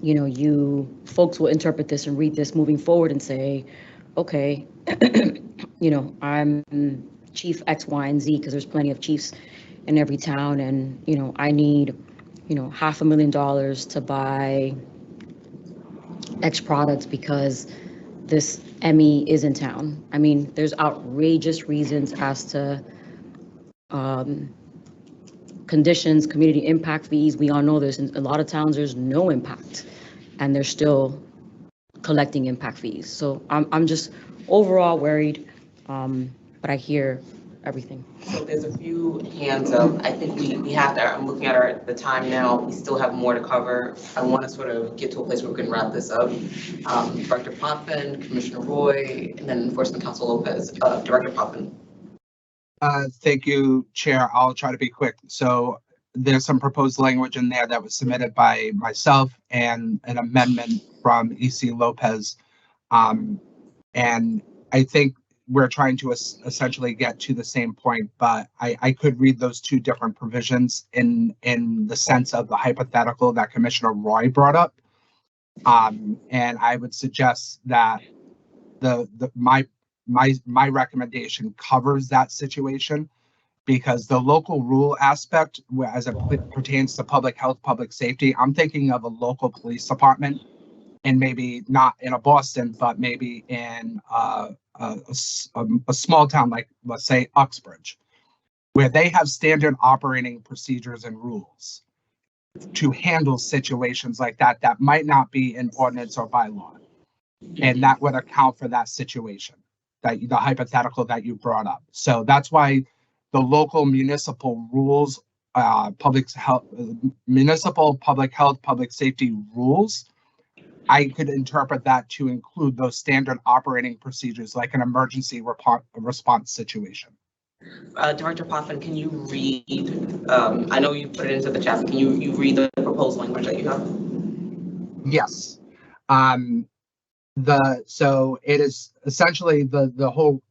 you folks will interpret this and read this moving forward and say, okay, I'm chief X, Y, and Z, because there's plenty of chiefs in every town, and, I need, $500,000 to buy X products because this Emmy is in town. I mean, there's outrageous reasons as to conditions, community impact fees. We all know there's in a lot of towns, there's no impact, and they're still collecting impact fees. So I'm just overall worried, but I hear everything.
So there's a few hands up. I think we have to, I'm looking at the time now, we still have more to cover. I want to sort of get to a place where we can wrap this up. Director Potvin, Commissioner Roy, and then Enforcement Counsel Lopez. Director Potvin.
Thank you, Chair. I'll try to be quick. So there's some proposed language in there that was submitted by myself and an amendment from EC Lopez. And I think we're trying to essentially get to the same point, but I could read those two different provisions in the sense of the hypothetical that Commissioner Roy brought up. And I would suggest that my recommendation covers that situation, because the local rule aspect, as it pertains to public health, public safety, I'm thinking of a local police department, and maybe not in a Boston, but maybe in a small town like, let's say, Uxbridge, where they have standard operating procedures and rules to handle situations like that that might not be in ordinance or bylaw. And that would account for that situation, the hypothetical that you brought up. So that's why the local municipal rules, municipal public health, public safety rules, I could interpret that to include those standard operating procedures like an emergency response situation.
Director Potvin, can you read, I know you put it into the chat, can you read the proposed language that you have?
Yes. So it is essentially the whole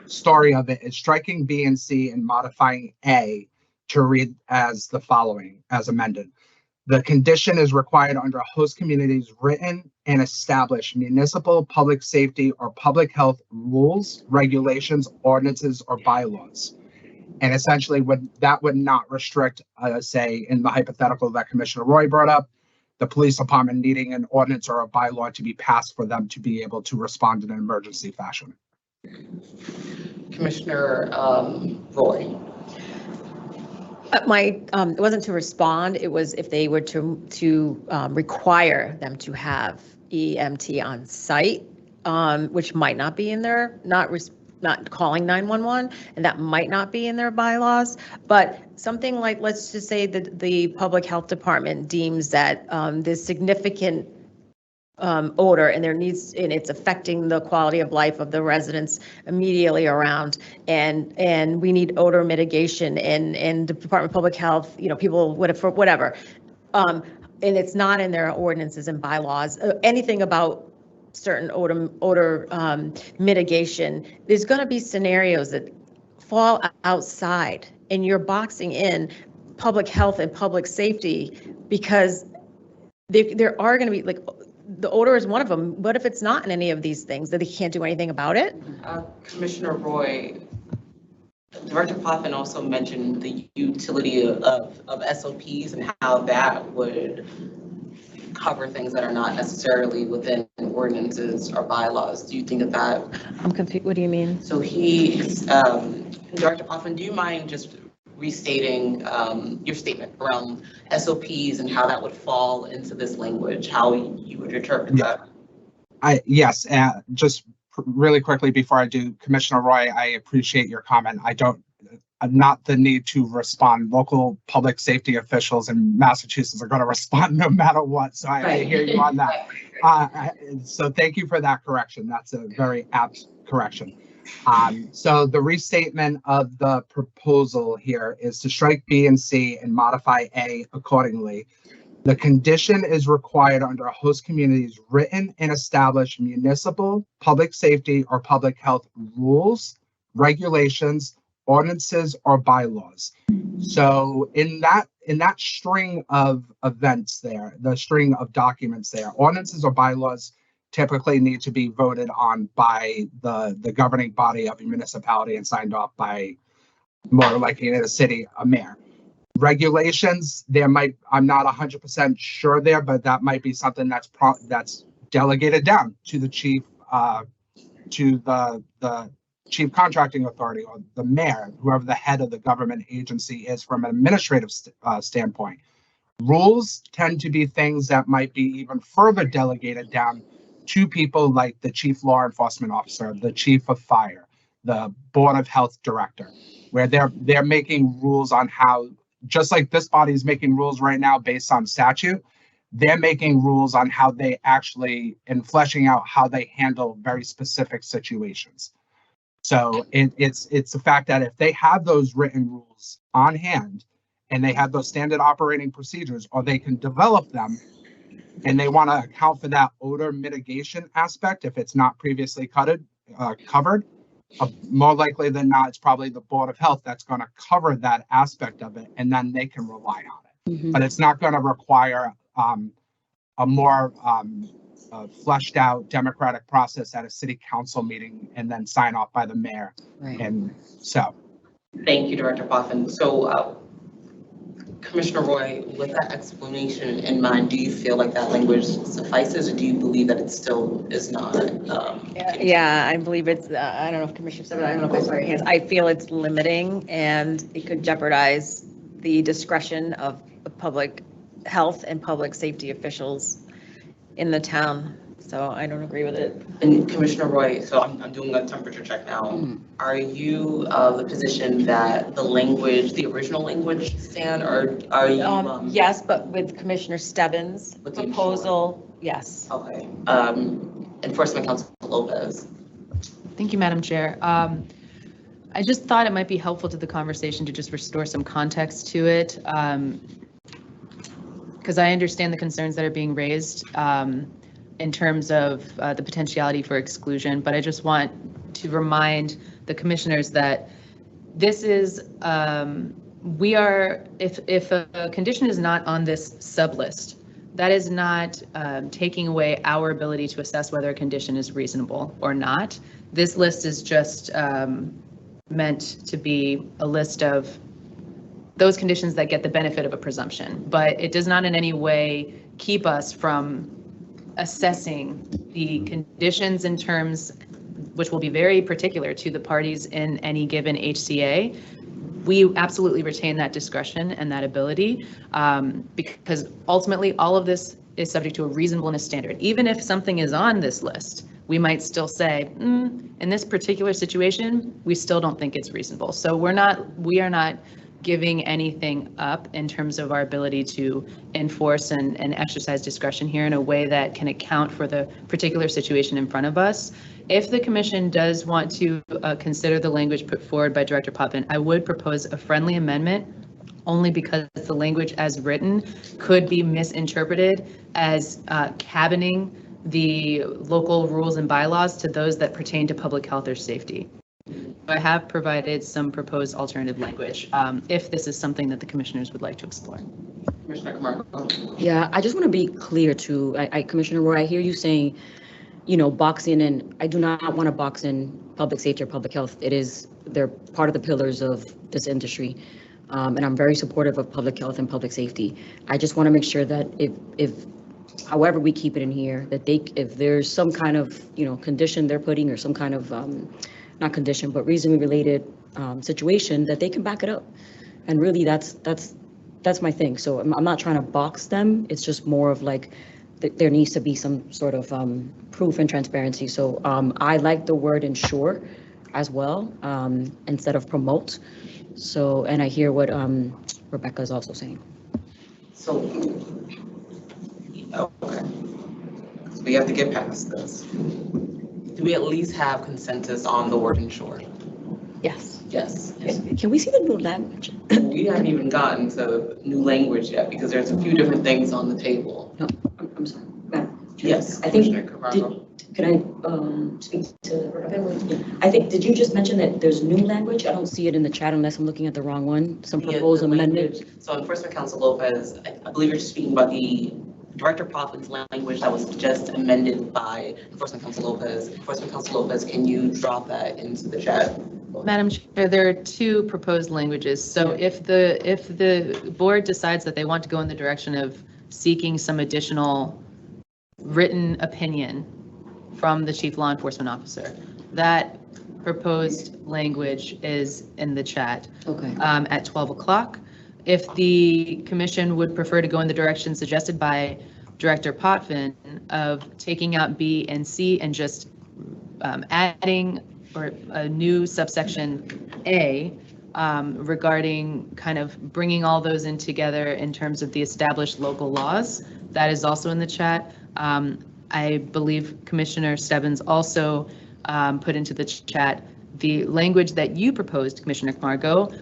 story of it is striking B and C and modifying A to read as the following, as amended. The condition is required under a host community's written and establish municipal public safety or public health rules, regulations, ordinances, or bylaws. And essentially that would not restrict, say, in the hypothetical that Commissioner Roy brought up, the police department needing an ordinance or a bylaw to be passed for them to be able to respond in an emergency fashion.
Commissioner Roy.
It wasn't to respond, it was if they were to require them to have EMT on site, which might not be in their, not calling 911, and that might not be in their bylaws, but something like, let's just say that the public health department deems that there's significant odor and it's affecting the quality of life of the residents immediately around, and we need odor mitigation, and the Department of Public Health, people would have, for whatever, and it's not in their ordinances and bylaws, anything about certain odor mitigation. There's going to be scenarios that fall outside, and you're boxing in public health and public safety, because there are going to be, like, the odor is one of them. What if it's not in any of these things, that they can't do anything about it?
Commissioner Roy, Director Potvin also mentioned the utility of SOPs and how that would cover things that are not necessarily within ordinances or bylaws. Do you think that
I'm confused. What do you mean?
So Director Potvin, do you mind just restating your statement around SOPs and how that would fall into this language, how you would interpret that?
Yes, just really quickly before I do, Commissioner Roy, I appreciate your comment. Not the need to respond. Local public safety officials in Massachusetts are going to respond no matter what. So I hear you on that. So thank you for that correction. That's a very apt correction. So the restatement of the proposal here is to strike B and C and modify A accordingly. The condition is required under a host community's written and established municipal, public safety, or public health rules, regulations, ordinances, or bylaws. So in that string of events there, the string of documents there, ordinances or bylaws typically need to be voted on by the governing body of a municipality and signed off by, more likely in a city, a mayor. Regulations, I'm not 100% sure there, but that might be something that's delegated down to the chief, to the chief contracting authority or the mayor, whoever the head of the government agency is from an administrative standpoint. Rules tend to be things that might be even further delegated down to people like the chief law enforcement officer, the chief of fire, the board of health director, where they're making rules on how, just like this body is making rules right now based on statute, they're making rules on how they actually, and fleshing out how they handle very specific situations. So it's the fact that if they have those written rules on hand and they have those standard operating procedures, or they can develop them, and they want to account for that odor mitigation aspect, if it's not previously covered, more likely than not, it's probably the Board of Health that's going to cover that aspect of it, and then they can rely on it. Mm-hmm. But it's not going to require a more fleshed out democratic process at a city council meeting and then sign off by the mayor. Right. And so.
Thank you, Director Potvin. So Commissioner Roy, with that explanation in mind, do you feel like that language suffices, or do you believe that it still is not?
Yeah, I believe it's, I don't know if Commissioner said it, I don't know if I saw your hands. I feel it's limiting, and it could jeopardize the discretion of public health and public safety officials in the town. So I don't agree with it.
And Commissioner Roy, so I'm doing a temperature check now. Mm-hmm. Are you the position that the language, the original language stand, or are you?
Yes, but with Commissioner Stebbins' proposal, yes.
Okay. Enforcement Counsel Lopez.
Thank you, Madam Chair. I just thought it might be helpful to the conversation to just restore some context to it, because I understand the concerns that are being raised in terms of the potentiality for exclusion, but I just want to remind the commissioners that this is, if a condition is not on this sub list, That is not taking away our ability to assess whether a condition is reasonable or not. This list is just meant to be a list of those conditions that get the benefit of a presumption, but it does not in any way keep us from assessing the conditions in terms, which will be very particular to the parties in any given HCA. We absolutely retain that discretion and that ability because ultimately all of this is subject to a reasonableness standard. Even if something is on this list, we might still say, in this particular situation, we still don't think it's reasonable. So we are not giving anything up in terms of our ability to enforce and exercise discretion here in a way that can account for the particular situation in front of us. If the commission does want to consider the language put forward by Director Potvin, I would propose a friendly amendment only because the language as written could be misinterpreted as cabining the local rules and bylaws to those that pertain to public health or safety. I have provided some proposed alternative language if this is something that the commissioners would like to explore.
Commissioner Camargo.
Yeah, I just want to be clear too. Commissioner Roy, I hear you saying, boxing in. I do not want to box in public safety or public health. They're part of the pillars of this industry. And I'm very supportive of public health and public safety. I just want to make sure that if however we keep it in here, that if there's some kind of, condition they're putting or some kind of, not condition, but reasonably related situation, that they can back it up. And really that's my thing. So I'm not trying to box them. It's just more of like, there needs to be some sort of proof and transparency. So I like the word ensure as well, instead of promote. So, and I hear what Rebecca is also saying.
So, okay. So we have to get past this. Do we at least have consensus on the word ensure?
Yes.
Yes.
Can we see the new language?
We haven't even gotten to new language yet because there's a few different things on the table.
No, I'm sorry. Madam Chair.
Yes.
I think,
Commissioner Camargo.
could I speak to Rebecca? I think, did you just mention that there's new language? I don't see it in the chat unless I'm looking at the wrong one. Some proposed amendment.
So Enforcement Counsel Lopez, I believe you're speaking about the Director Potvin's language that was just amended by Enforcement Counsel Lopez. Enforcement Counsel Lopez, can you drop that into the chat?
Madam Chair, there are two proposed languages. So if the board decides that they want to go in the direction of seeking some additional written opinion from the Chief Law Enforcement Officer, that proposed language is in the chat at 12 o'clock. If the commission would prefer to go in the direction suggested by Director Potvin of taking out B and C and just adding or a new subsection A regarding kind of bringing all those in together in terms of the established local laws, that is also in the chat. I believe Commissioner Stebbins also put into the chat the language that you proposed, Commissioner Camargo,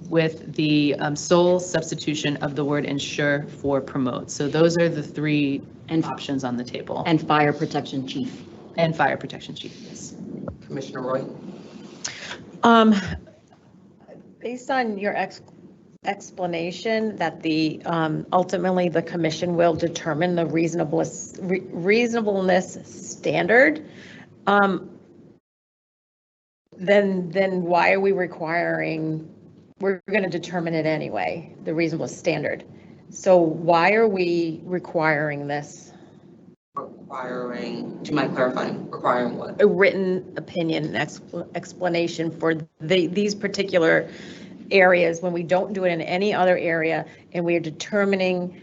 with the sole substitution of the word ensure for promote. So those are the three options on the table.
And fire protection chief.
And fire protection chief, yes.
Commissioner Roy?
Based on your explanation that the ultimately the commission will determine the reasonableness standard, then why are we requiring? We're going to determine it anyway, the reasonableness standard. So why are we requiring this?
Requiring, do you mind clarifying, requiring what?
A written opinion, explanation for these particular areas when we don't do it in any other area, and we are determining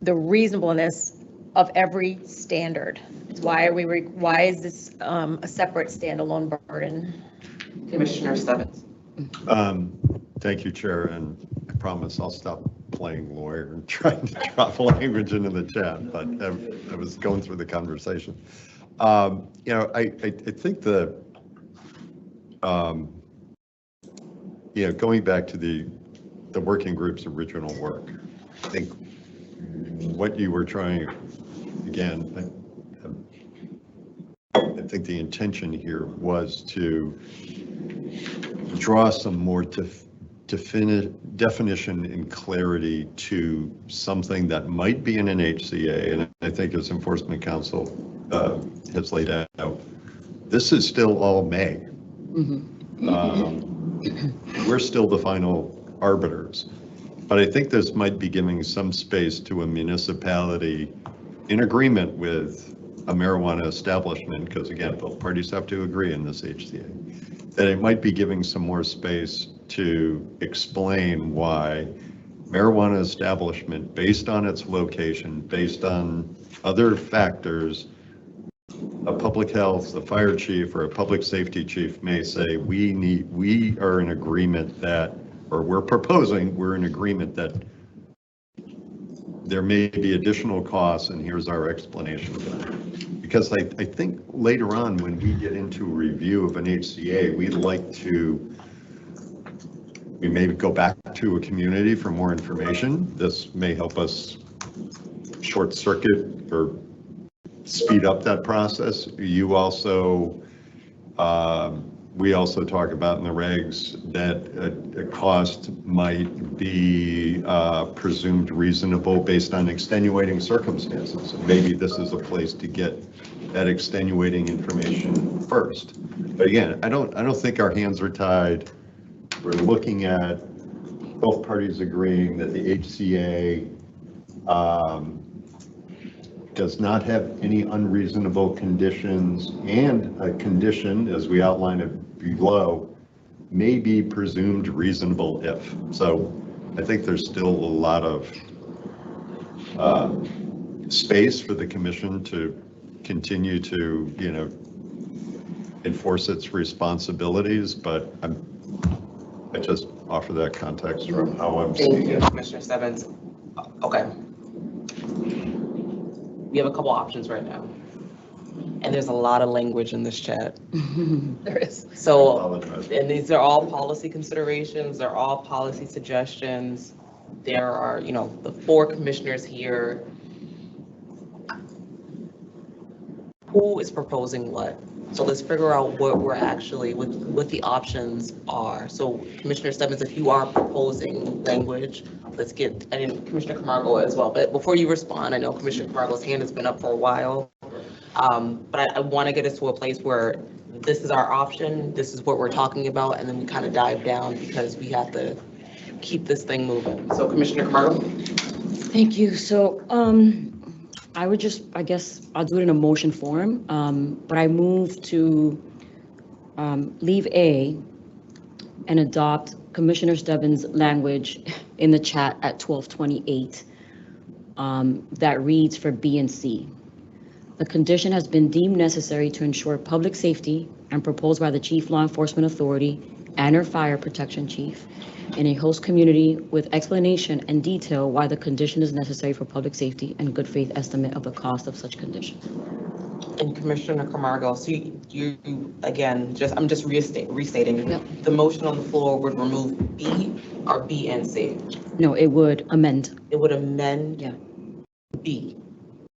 the reasonableness of every standard. Why is this a separate standalone burden?
Commissioner Stebbins?
Thank you, Chair, and I promise I'll stop playing lawyer and trying to drop language into the chat, but I was going through the conversation. I think going back to the working group's original work, I think what you were trying, again, I think the intention here was to draw some more definition and clarity to something that might be in an HCA, and I think as Enforcement Council has laid out, this is still all May. We're still the final arbiters, but I think this might be giving some space to a municipality in agreement with a marijuana establishment, because again, both parties have to agree in this HCA, that it might be giving some more space to explain why marijuana establishment, based on its location, based on other factors, a public health, the fire chief, or a public safety chief may say, we are in agreement that, or we're in agreement that there may be additional costs, and here's our explanation of that. Because I think later on, when we get into a review of an HCA, we'd like to, we may go back to a community for more information. This may help us short circuit or speed up that process. You also, we also talk about in the regs that a cost might be presumed reasonable based on extenuating circumstances. And maybe this is a place to get that extenuating information first. But again, I don't think our hands are tied. We're looking at both parties agreeing that the HCA does not have any unreasonable conditions, and a condition, as we outline it below, may be presumed reasonable if. So I think there's still a lot of space for the commission to continue to, enforce its responsibilities, but I just offer that context from how I'm seeing
Thank you,
it.
Commissioner Stebbins. Okay. We have a couple options right now. And there's a lot of language in this chat.
There is.
So, and these are all policy considerations, they're all policy suggestions. There are, the 4 commissioners here. Who is proposing what? So let's figure out what we're actually, what the options are. So Commissioner Stebbins, if you are proposing language, let's get, and Commissioner Camargo as well. But before you respond, I know Commissioner Camargo's hand has been up for a while. But I want to get us to a place where this is our option, this is what we're talking about, and then we kind of dive down because we have to keep this thing moving. So Commissioner Camargo?
Thank you. So I would just, I guess I'll do it in a motion form, but I move to leave A and adopt Commissioner Stebbins' language in the chat at 12:28 that reads for B and C. The condition has been deemed necessary to ensure public safety and proposed by the Chief Law Enforcement Authority and or Fire Protection Chief in a host community with explanation and detail why the condition is necessary for public safety and good faith estimate of the cost of such condition.
And Commissioner Camargo, so you again, I'm just restating.
Yep.
The motion on the floor would remove B or B and C.
No, it would amend.
It would amend
Yeah.
B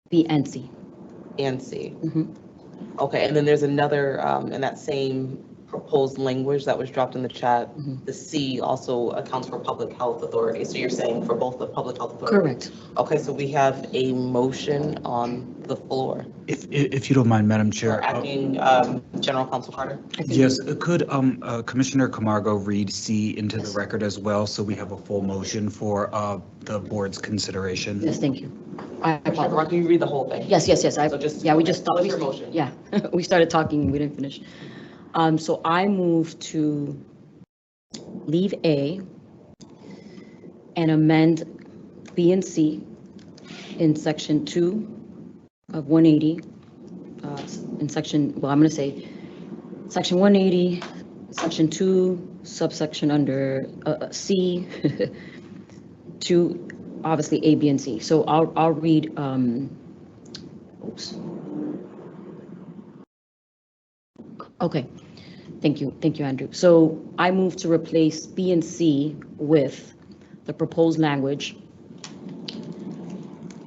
B and C.
and C.
Mhm.
Okay, and then there's another, in that same proposed language that was dropped in the chat, the C also accounts for public health authority. So you're saying for both the public health authority?
Correct.
Okay, so we have a motion on the floor.
If you don't mind, Madam Chair.
Acting General Counsel Carter?
Yes, could Commissioner Camargo read C into the record as well, so we have a full motion for the board's consideration?
Yes, thank you. I
Commissioner
apologize.
Camargo, can you read the whole thing?
Yes.
So just-
Yeah, we just thought.
What's your motion?
Yeah, we started talking, we didn't finish. So I move to leave A and amend B and C in section 2 of 180, in section, well, I'm going to say section 180, section 2, subsection under C, to obviously A, B, and C. So I'll read, oops. Okay, thank you, Andrew. So I move to replace B and C with the proposed language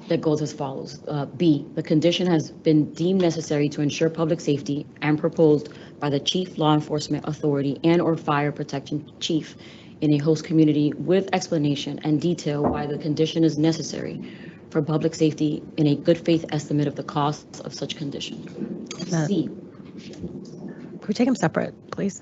that goes as follows. B, the condition has been deemed necessary to ensure public safety and proposed by the Chief Law Enforcement Authority and or Fire Protection Chief in a host community with explanation and detail why the condition is necessary for public safety in a good faith estimate of the costs of such condition. C,
Can we take them separate, please?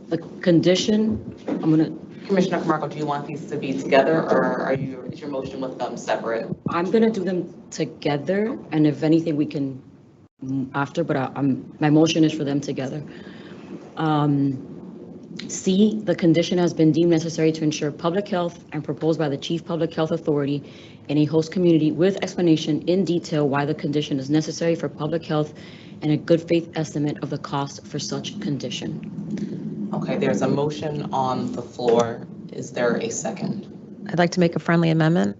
the condition, I'm gonna,
Commissioner Camargo, do you want these to be together, or is your motion with them separate?
I'm gonna do them together, and if anything, we can after, but my motion is for them together. C, the condition has been deemed necessary to ensure public health and proposed by the Chief Public Health Authority in a host community with explanation in detail why the condition is necessary for public health and a good faith estimate of the cost for such condition.
Okay, there's a motion on the floor. Is there a second?
I'd like to make a friendly amendment.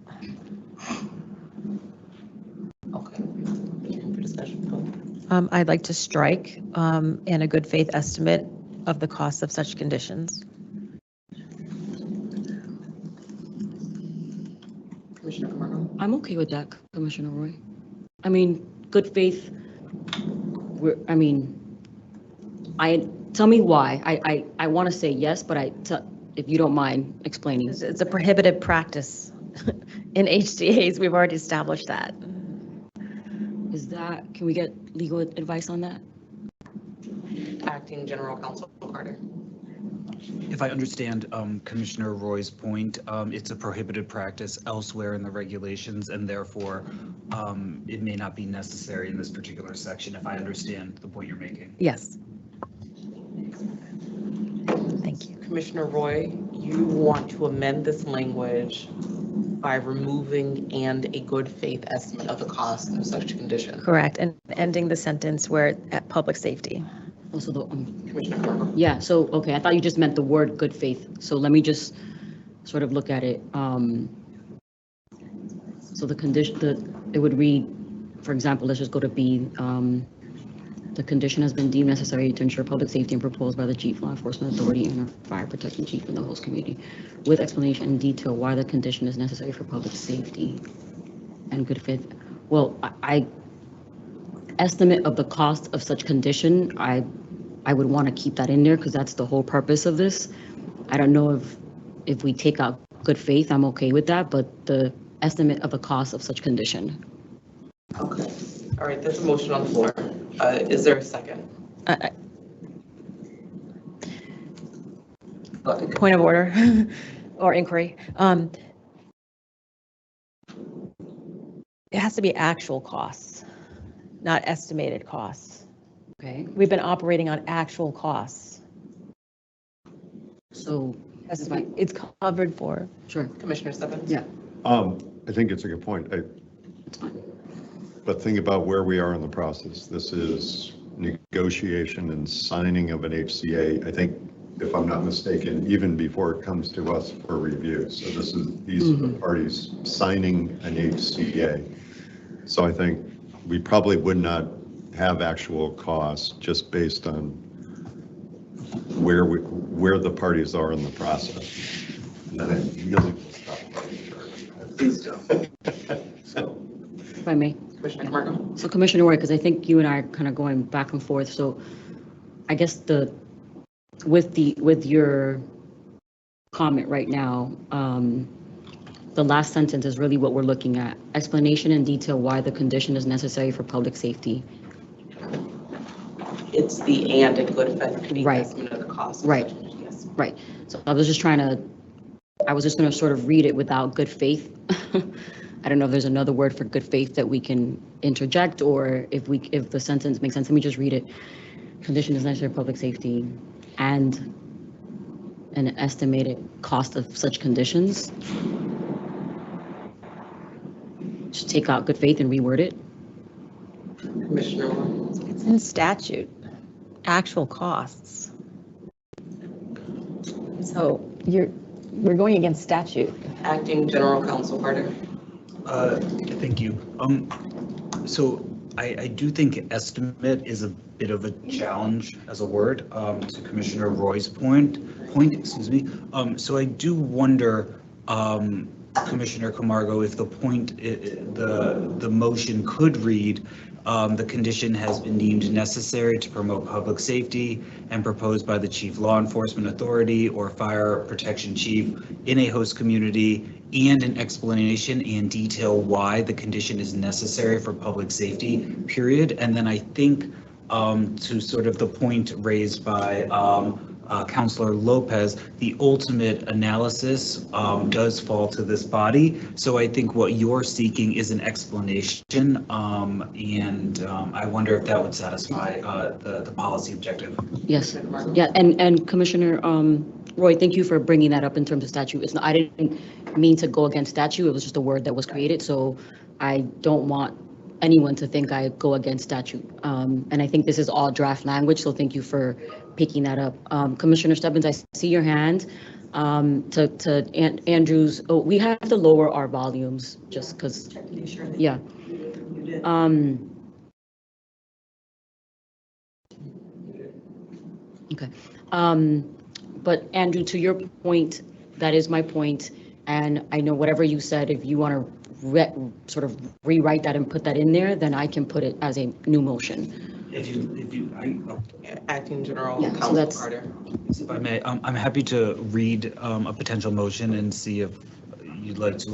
Okay. For discussion.
I'd like to strike and a good faith estimate of the cost of such conditions.
Commissioner Camargo?
I'm okay with that, Commissioner Roy. I mean, good faith, tell me why. I want to say yes, but if you don't mind explaining.
It's a prohibited practice in HCA's. We've already established that.
Can we get legal advice on that?
Acting General Counsel Carter.
If I understand Commissioner Roy's point, it's a prohibited practice elsewhere in the regulations, and therefore it may not be necessary in this particular section, if I understand the point you're making.
Yes. Thank you.
Commissioner Roy, you want to amend this language by removing "and a good faith estimate of the cost of such condition."
Correct. And ending the sentence where at public safety.
Also,
Commissioner Camargo?
yeah, so, okay, I thought you just meant the word good faith. So let me just sort of look at it. So the condition, it would read, for example, let's just go to B. The condition has been deemed necessary to ensure public safety and proposed by the Chief Law Enforcement Authority and a fire protection chief in the host community with explanation in detail why the condition is necessary for public safety and good faith. Well, I estimate of the cost of such condition, I would want to keep that in there because that's the whole purpose of this. I don't know if we take out good faith, I'm okay with that, but the estimate of the cost of such condition.
Okay. All right, there's a motion on the floor. Is there a second?
Point of order or inquiry. It has to be actual costs, not estimated costs.
Okay,
We've been operating on actual costs.
so,
It's covered for.
sure,
Commissioner Stebbins?
yeah,
I think it's a good point.
that's fine.
But think about where we are in the process. This is negotiation and signing of an HCA. I think, if I'm not mistaken, even before it comes to us for review. So these are the parties signing an HCA. So I think we probably would not have actual costs just based on where the parties are in the process. And then I really will stop. Please don't. So.
If I may.
Commissioner Camargo?
So Commissioner Roy, because I think you and I are kind of going back and forth, so I guess with your comment right now, the last sentence is really what we're looking at. Explanation in detail why the condition is necessary for public safety.
It's the "and a good faith
Right.
estimate of the cost."
Right.
Yes.
Right. So I was just going to sort of read it without good faith. I don't know if there's another word for good faith that we can interject, or if the sentence makes sense. Let me just read it. Condition is necessary for public safety and an estimated cost of such conditions. Just take out good faith and reword it.
Commissioner Roy?
It's in statute, actual costs. So we're going against statute.
Acting General Counsel Carter?
Thank you. So I do think estimate is a bit of a challenge as a word, to Commissioner Roy's point, excuse me. So I do wonder, Commissioner Camargo, if the the motion could read, the condition has been deemed necessary to promote public safety and proposed by the chief law enforcement authority or fire protection chief in a host community, and an explanation and detail why the condition is necessary for public safety, period. And then I think to sort of the point raised by Councilor Lopez, the ultimate analysis does fall to this body. So I think what you're seeking is an explanation, and I wonder if that would satisfy the policy objective.
Yes, yeah, and Commissioner Roy, thank you for bringing that up in terms of statute. It's not, I didn't mean to go against statute, it was just a word that was created, so I don't want anyone to think I go against statute. And I think this is all draft language, so thank you for picking that up. Commissioner Stebbins, I see your hand. Andrews, oh, we have to lower our volumes just because, yeah. Okay. But Andrew, to your point, that is my point, and I know whatever you said, if you want to sort of rewrite that and put that in there, then I can put it as a new motion.
Acting General
Yeah, so
Counsel
that's-
Carter.
If I may, I'm happy to read a potential motion and see if you'd like to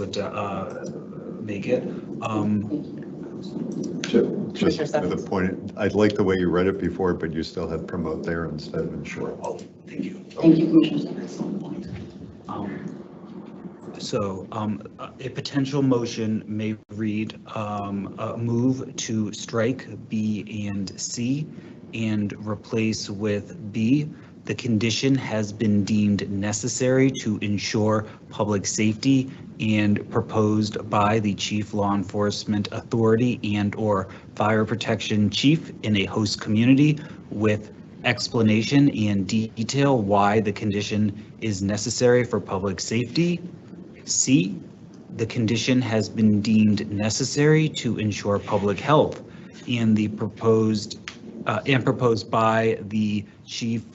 make it.
Just with a point, I like the way you read it before, but you still had promote there instead of ensure.
Oh, thank you.
Thank you, Commissioner Stebbins.
So a potential motion may read, move to strike B and C and replace with B. The condition has been deemed necessary to ensure public safety and proposed by the chief law enforcement authority and/or fire protection chief in a host community with explanation and detail why the condition is necessary for public safety. C, the condition has been deemed necessary to ensure public health and proposed by the chief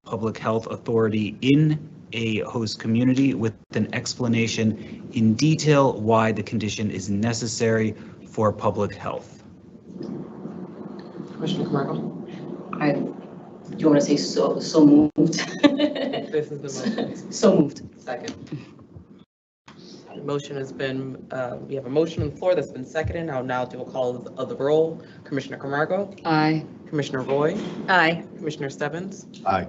public health authority in a host community with an explanation in detail why the condition is necessary for public health.
Commissioner Camargo?
Do you want to say so moved?
This is the motion.
So moved.
Second. The motion has been, we have a motion on the floor that's been seconded. I'll now do a call of the roll. Commissioner Camargo?
Aye.
Commissioner Roy?
Aye.
Commissioner Stebbins?
Aye.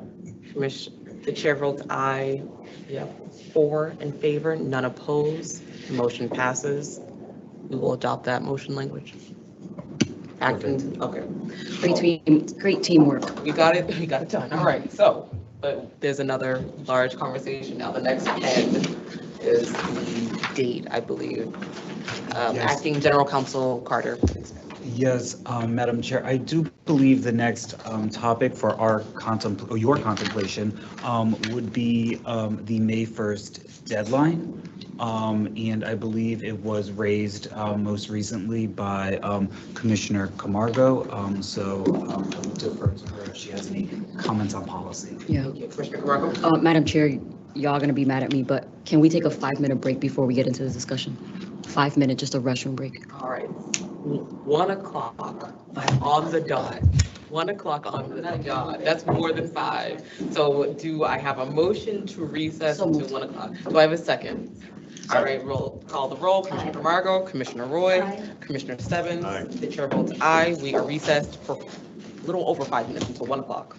The chair votes aye. We have 4 in favor, none opposed. The motion passes. We will adopt that motion language. Acting, okay.
Great teamwork.
We got it done. All right, so, but there's another large conversation now. The next head is the date, I believe.
Yes.
Acting General Counsel Carter.
Yes, Madam Chair, I do believe the next topic for our your contemplation would be the May 1st deadline. And I believe it was raised most recently by Commissioner Camargo. So I'll defer to her if she has any comments on policy.
Yeah.
Commissioner Camargo?
Madam Chair, y'all gonna be mad at me, but can we take a 5-minute break before we get into this discussion? 5 minute, just a restroom break.
All right. 1 o'clock on the dot. 1 o'clock on the dot. That's more than 5. So do I have a motion to recess
So
until
moved.
1 o'clock? Do I have a second? All right, call the roll. Commissioner Camargo, Commissioner Roy, Commissioner Stebbins.
Aye.
The chair votes aye. We are recessed for a little over 5 minutes until 1 o'clock.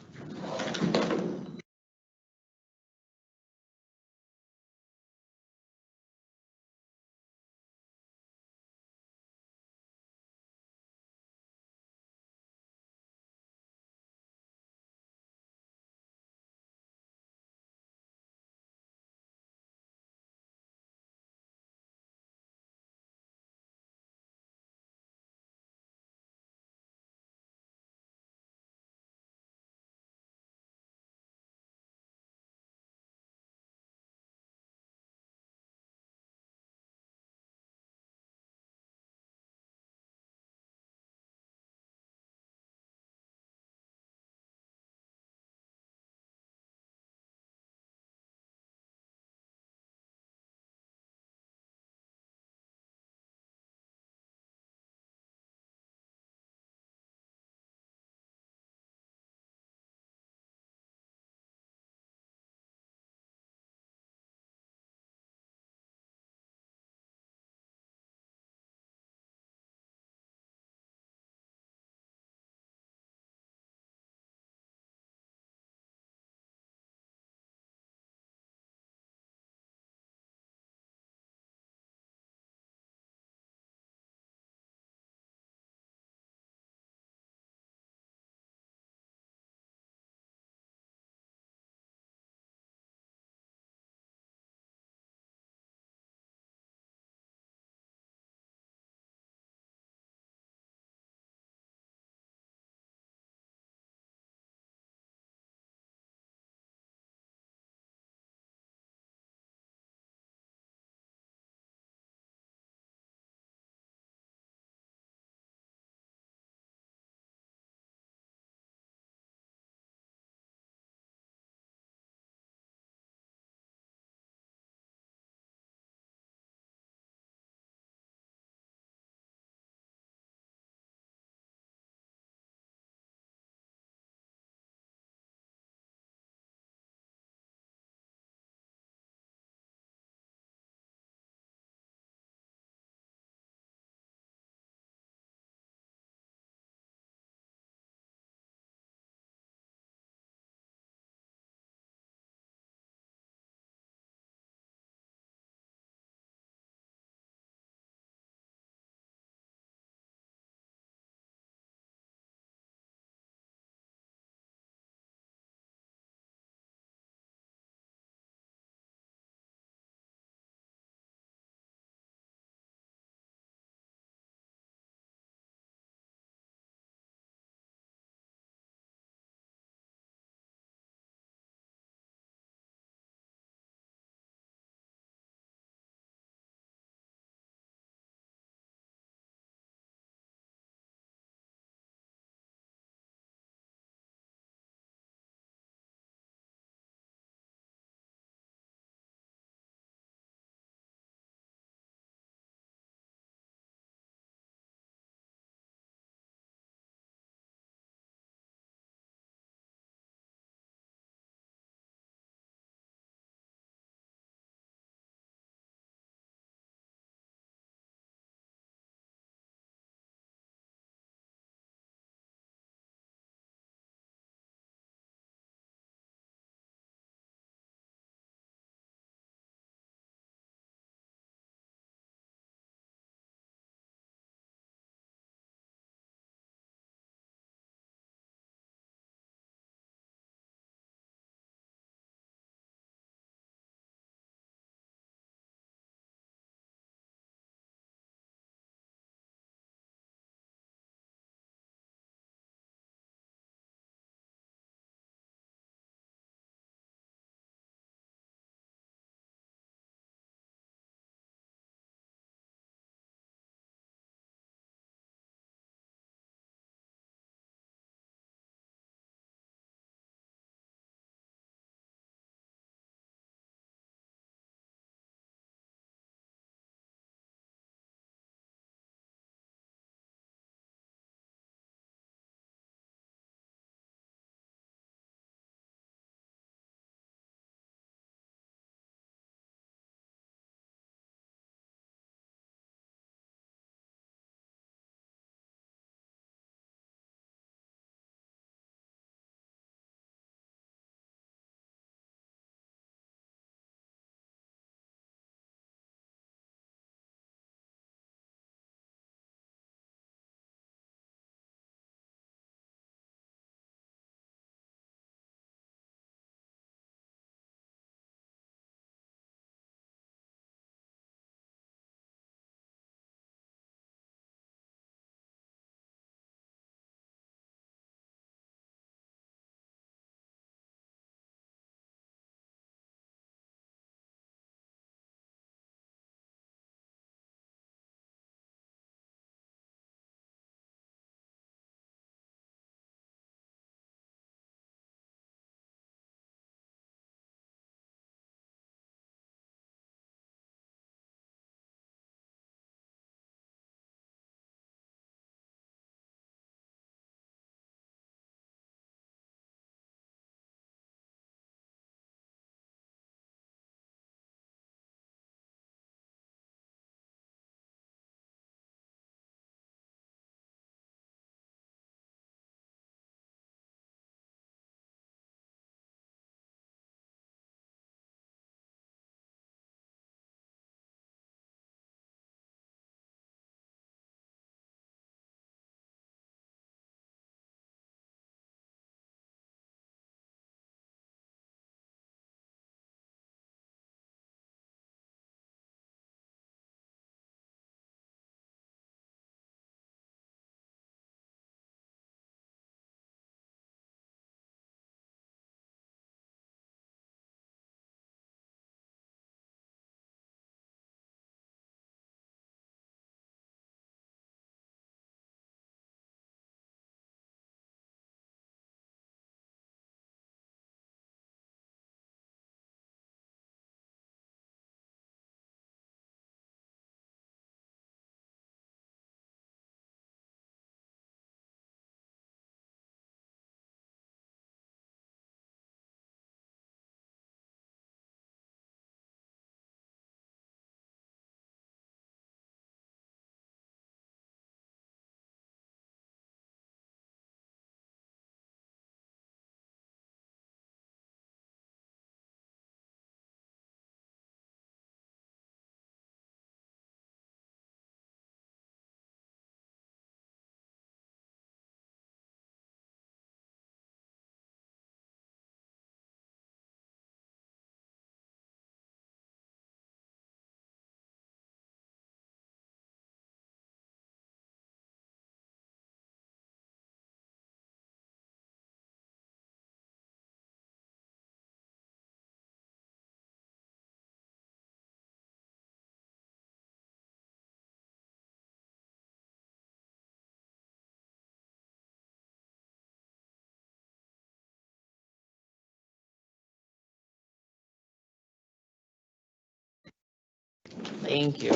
Thank you.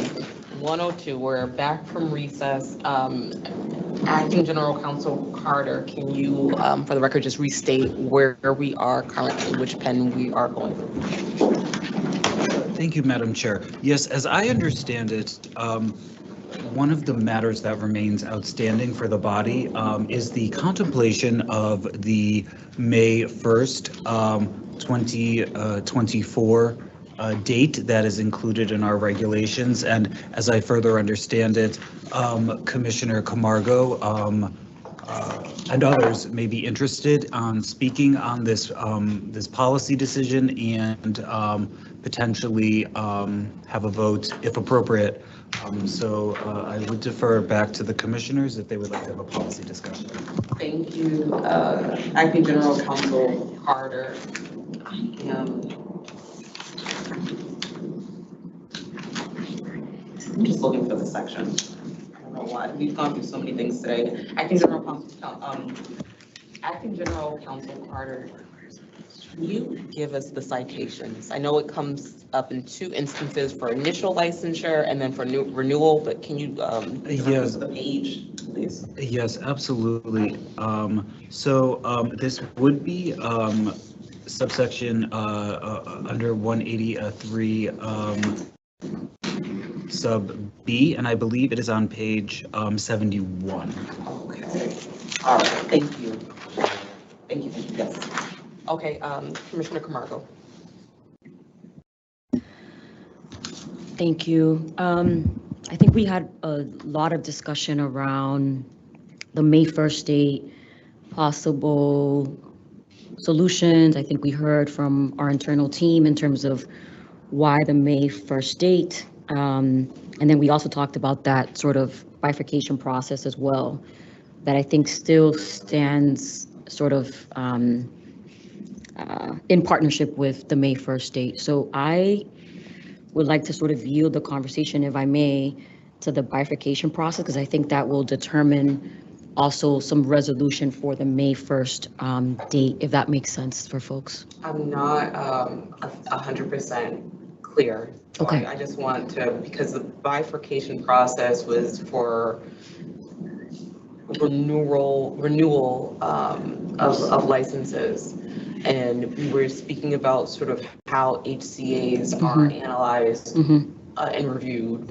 102, we're back from recess. Acting General Counsel Carter, can you, for the record, just restate where we are currently, which pen we are going through?
Thank you, Madam Chair. Yes, as I understand it, one of the matters that remains outstanding for the body is the contemplation of the May 1st, 2024 date that is included in our regulations. And as I further understand it, Commissioner Camargo and others may be interested on speaking on this this policy decision and potentially have a vote if appropriate. So I would defer back to the commissioners if they would like to have a policy discussion.
Thank you, Acting General Counsel Carter. I'm just looking for the section. I don't know why. We've gone through so many things today. Acting General Counsel Carter, can you give us the citations? I know it comes up in 2 instances for initial licensure and then for new renewal, but can you
Yes.
the page, please?
Yes, absolutely. This would be subsection under 183 sub B, and I believe it is on page 71.
Okay. All right. Thank you. Thank you. Yes. Okay. Commissioner Camargo.
Thank you. I think we had a lot of discussion around the May 1st date, possible solutions. I think we heard from our internal team in terms of why the May 1st date. And then we also talked about that sort of bifurcation process as well, that I think still stands sort of in partnership with the May 1st date. So I would like to sort of yield the conversation, if I may, to the bifurcation process, because I think that will determine also some resolution for the May 1st date, if that makes sense for folks.
I'm not 100% clear. So
Okay.
I just want to, because the bifurcation process was for renewal of licenses. And we were speaking about sort of how HCAs are analyzed and reviewed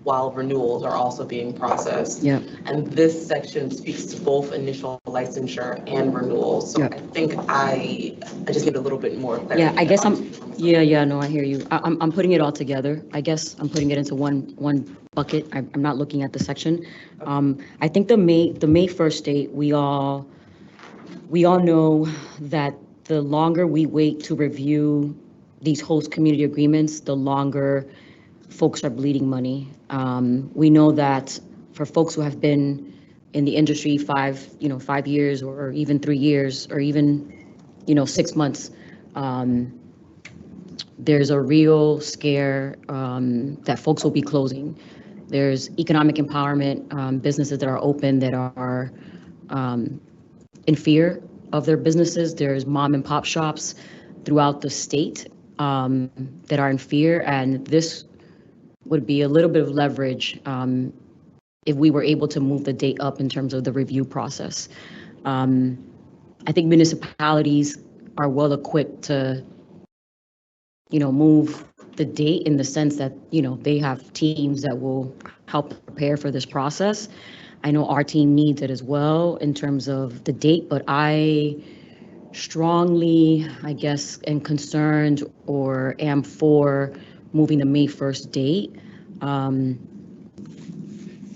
while renewals are also being processed.
Yeah.
And this section speaks to both initial licensure and renewals. So I think I just need a little bit more clarity.
Yeah, I guess no, I hear you. I'm putting it all together. I guess I'm putting it into one bucket. I'm not looking at the section. I think the May 1st date, we all know that the longer we wait to review these host community agreements, the longer folks are bleeding money. We know that for folks who have been in the industry 5 years or even 3 years or even 6 months, there's a real scare that folks will be closing. There's economic empowerment, businesses that are open that are in fear of their businesses. There's mom and pop shops throughout the state that are in fear, and this would be a little bit of leverage if we were able to move the date up in terms of the review process. I think municipalities are well equipped to, move the date in the sense that, they have teams that will help prepare for this process. I know our team needs it as well in terms of the date, but I strongly, I guess, am concerned or am for moving the May 1st date,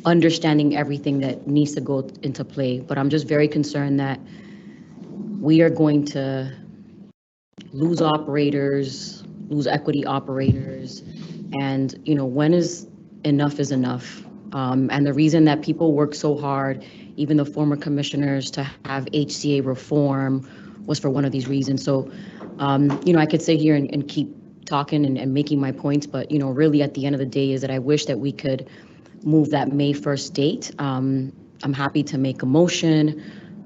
understanding everything that needs to go into play. But I'm just very concerned that we are going to lose operators, lose equity operators, and when is enough is enough. And the reason that people work so hard, even the former commissioners, to have HCA reform was for one of these reasons. So, I could sit here and keep talking and making my points, but, really at the end of the day is that I wish that we could move that May 1st date. I'm happy to make a motion.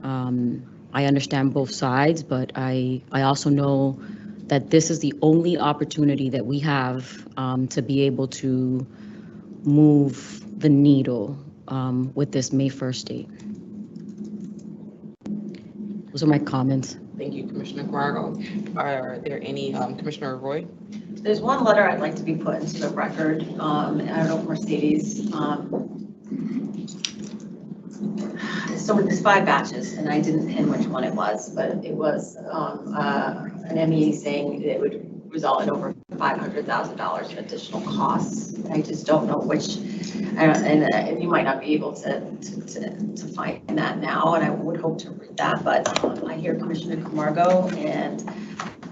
I understand both sides, but I also know that this is the only opportunity that we have to be able to move the needle with this May 1st date. Those are my comments.
Thank you, Commissioner Camargo. Are there any, Commissioner Roy?
There's one letter I'd like to be put into the record. And I don't know if Mercedes, so there's 5 batches and I didn't pin which one it was, but it was an ME saying it would result in over $500,000 in additional costs. I just don't know which, and you might not be able to find that now, and I would hope to read that, but I hear Commissioner Camargo, and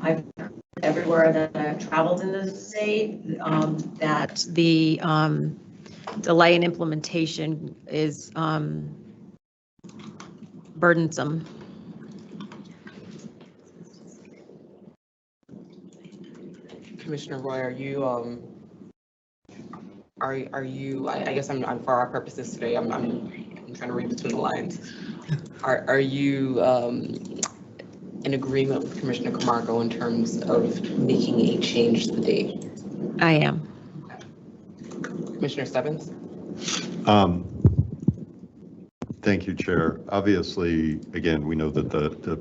I've heard everywhere that I've traveled in the state,
That the delay in implementation is burdensome.
Commissioner Roy, are you, I guess I'm for our purposes today, I'm trying to read between the lines. Are you in agreement with Commissioner Camargo in terms of making a change to the date?
I am.
Commissioner Stebbins?
Thank you, Chair. Obviously, again, we know that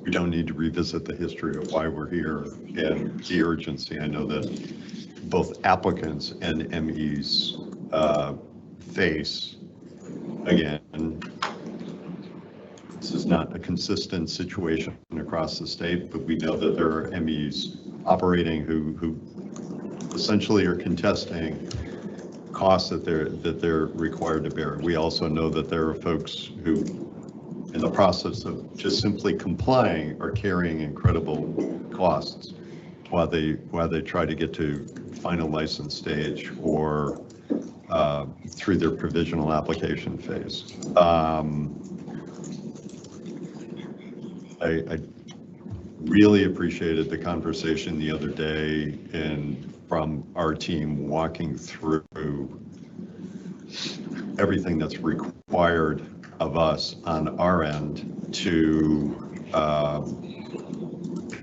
we don't need to revisit the history of why we're here and the urgency. I know that both applicants and MEs face, again, this is not a consistent situation across the state, but we know that there are MEs operating who essentially are contesting costs that they're required to bear. We also know that there are folks who, in the process of just simply complying, are carrying incredible costs while they try to get to final license stage or through their provisional application phase. I really appreciated the conversation the other day and from our team walking through everything that's required of us on our end to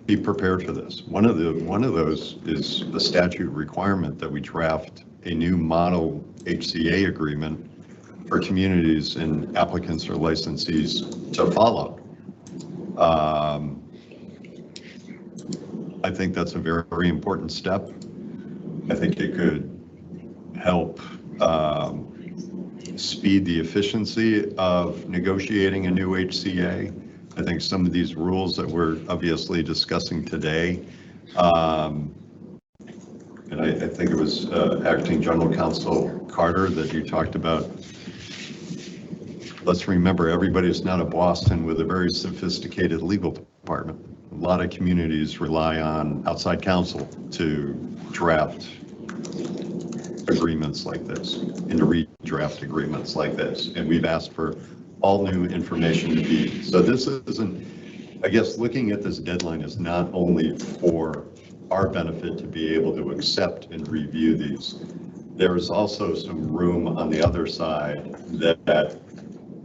be prepared for this. One of those is the statute requirement that we draft a new model HCA agreement for communities and applicants or licensees to follow. I think that's a very, very important step. I think it could help speed the efficiency of negotiating a new HCA. I think some of these rules that we're obviously discussing today, and I think it was Acting General Counsel Carter that you talked about. Let's remember, everybody's not a Boston with a very sophisticated legal department. A lot of communities rely on outside counsel to draft agreements like this and to redraft agreements like this. And we've asked for all new information to be. So this isn't, I guess, looking at this deadline is not only for our benefit to be able to accept and review these. There is also some room on the other side that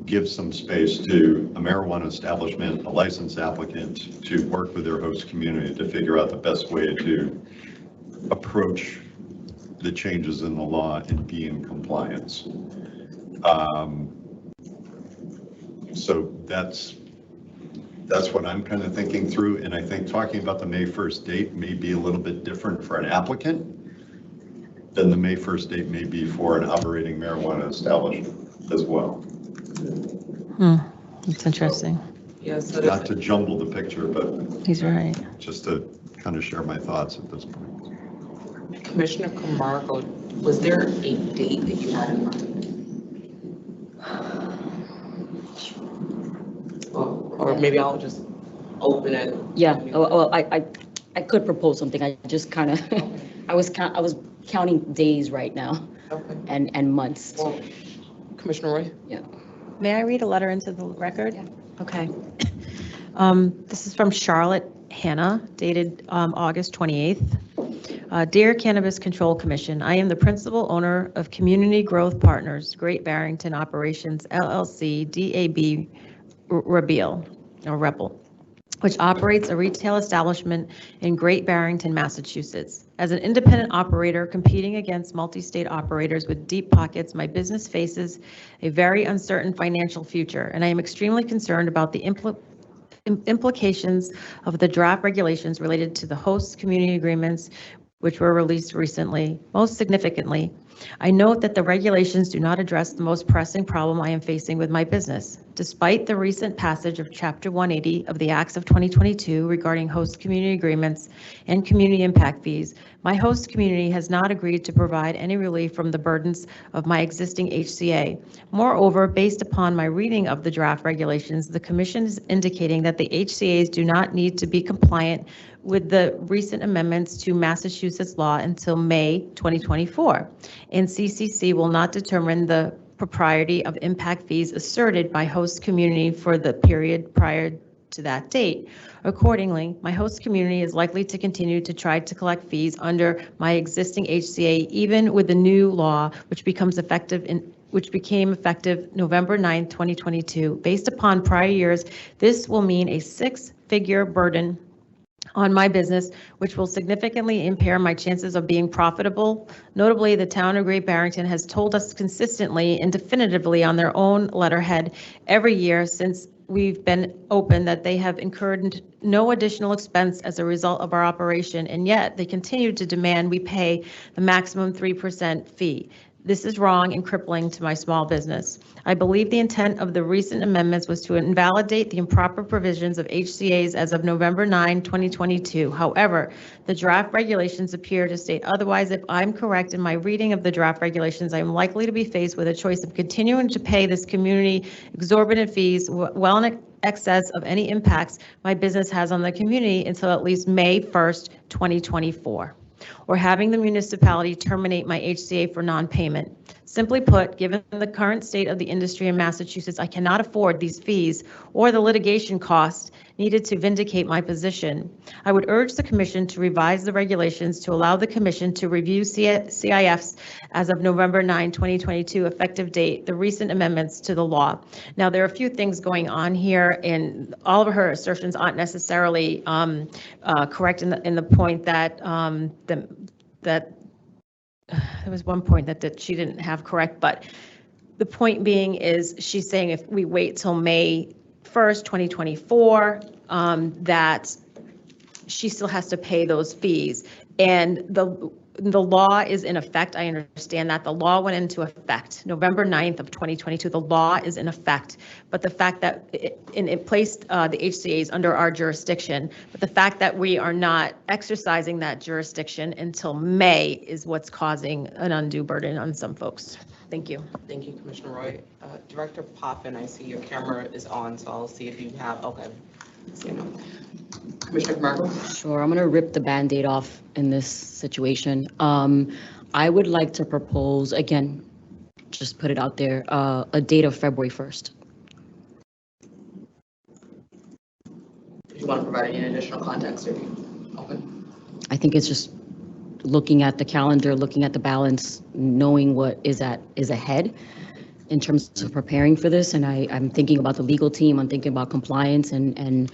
gives some space to a marijuana establishment, a licensed applicant, to work with their host community to figure out the best way to approach the changes in the law and be in compliance. So that's what I'm kind of thinking through. And I think talking about the May 1st date may be a little bit different for an applicant than the May 1st date may be for an operating marijuana establishment as well.
That's interesting.
Yeah, so
Not to jumble the picture, but
He's right.
just to kind of share my thoughts at this point.
Commissioner Camargo, was there a date that you had in mind? Or maybe I'll just open it.
Yeah, well, I could propose something. I just kind of, I was counting days right now
Okay.
and months.
Well, Commissioner Roy?
Yeah.
May I read a letter into the record?
Yeah.
Okay. This is from Charlotte Hannah, dated August 28th. Dear Cannabis Control Commission, I am the principal owner of Community Growth Partners, Great Barrington Operations, LLC, DAB Rebel. which operates a retail establishment in Great Barrington, Massachusetts. As an independent operator competing against multi-state operators with deep pockets, my business faces a very uncertain financial future, and I am extremely concerned about the implications of the draft regulations related to the host community agreements which were released recently. Most significantly, I note that the regulations do not address the most pressing problem I am facing with my business. Despite the recent passage of Chapter 180 of the Acts of 2022 regarding host community agreements and community impact fees, my host community has not agreed to provide any relief from the burdens of my existing HCA. Moreover, based upon my reading of the draft regulations, the Commission is indicating that the HCAs do not need to be compliant with the recent amendments to Massachusetts law until May 2024, and CCC will not determine the propriety of impact fees asserted by host community for the period prior to that date. Accordingly, my host community is likely to continue to try to collect fees under my existing HCA, even with the new law, which became effective November 9, 2022. Based upon prior years, this will mean a six-figure burden on my business, which will significantly impair my chances of being profitable. Notably, the town of Great Barrington has told us consistently and definitively on their own letterhead every year since we've been open that they have incurred no additional expense as a result of our operation, and yet they continue to demand we pay the maximum 3% fee. This is wrong and crippling to my small business. I believe the intent of the recent amendments was to invalidate the improper provisions of HCAs as of November 9, 2022. However, the draft regulations appear to state otherwise. If I'm correct in my reading of the draft regulations, I am likely to be faced with a choice of continuing to pay this community exorbitant fees well in excess of any impacts my business has on the community until at least May 1st, 2024. Or having the municipality terminate my HCA for non-payment. Simply put, given the current state of the industry in Massachusetts, I cannot afford these fees or the litigation costs needed to vindicate my position. I would urge the Commission to revise the regulations to allow the Commission to review CIFs as of November 9, 2022, effective date, the recent amendments to the law. Now, there are a few things going on here, and all of her assertions aren't necessarily correct in the point that that there was one point that she didn't have correct, but the point being is she's saying if we wait till May 1st, 2024, that she still has to pay those fees. And the law is in effect. I understand that the law went into effect November 9th of 2022. The law is in effect, but the fact that it placed the HCAs under our jurisdiction, but the fact that we are not exercising that jurisdiction until May is what's causing an undue burden on some folks. Thank you.
Thank you, Commissioner Roy. Director Poppin, I see your camera is on, so I'll see if you have, okay. Commissioner Camargo?
Sure, I'm going to rip the Band-Aid off in this situation. I would like to propose, again, just put it out there, a date of February 1st.
Do you want to provide any additional context? Or open?
I think it's just looking at the calendar, looking at the balance, knowing what is ahead in terms of preparing for this. And I'm thinking about the legal team, I'm thinking about compliance and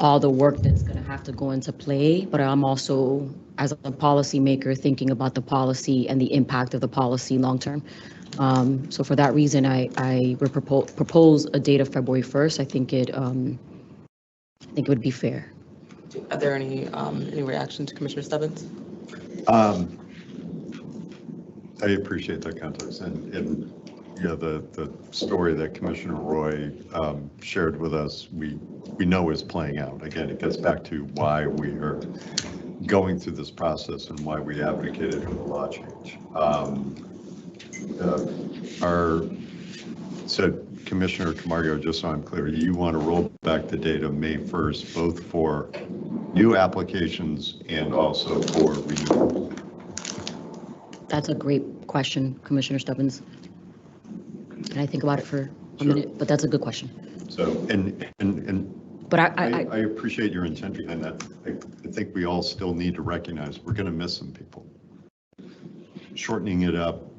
all the work that's going to have to go into play. But I'm also, as a policymaker, thinking about the policy and the impact of the policy long term. So for that reason, I would propose a date of February 1st. I think it would be fair.
Are there any reaction to Commissioner Stebbins?
I appreciate that context, and yeah, the story that Commissioner Roy shared with us, we know is playing out. Again, it gets back to why we are going through this process and why we advocated for the law change. So Commissioner Camargo, just so I'm clear, you want to roll back the date of May 1st, both for new applications and also for renewal?
That's a great question, Commissioner Stebbins. Can I think about it for a minute? But that's a good question.
So,
But
I appreciate your intent behind that. I think we all still need to recognize we're going to miss some people. Shortening it up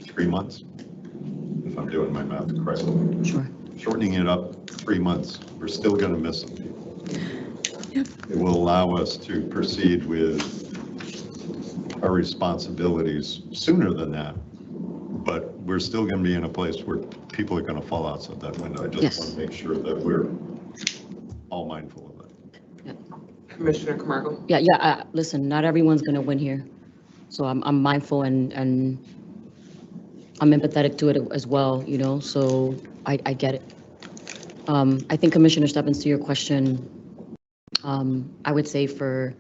3 months, if I'm doing my math correctly.
Sure.
shortening it up 3 months, we're still going to miss some people. It will allow us to proceed with our responsibilities sooner than that, but we're still going to be in a place where people are going to fall outside that window. I just
Yes.
want to make sure that we're all mindful of it.
Commissioner Camargo?
Yeah, listen, not everyone's gonna win here. So I'm mindful and I'm empathetic to it as well, you know, so I get it. I think Commissioner Stebbins, to your question, I would say for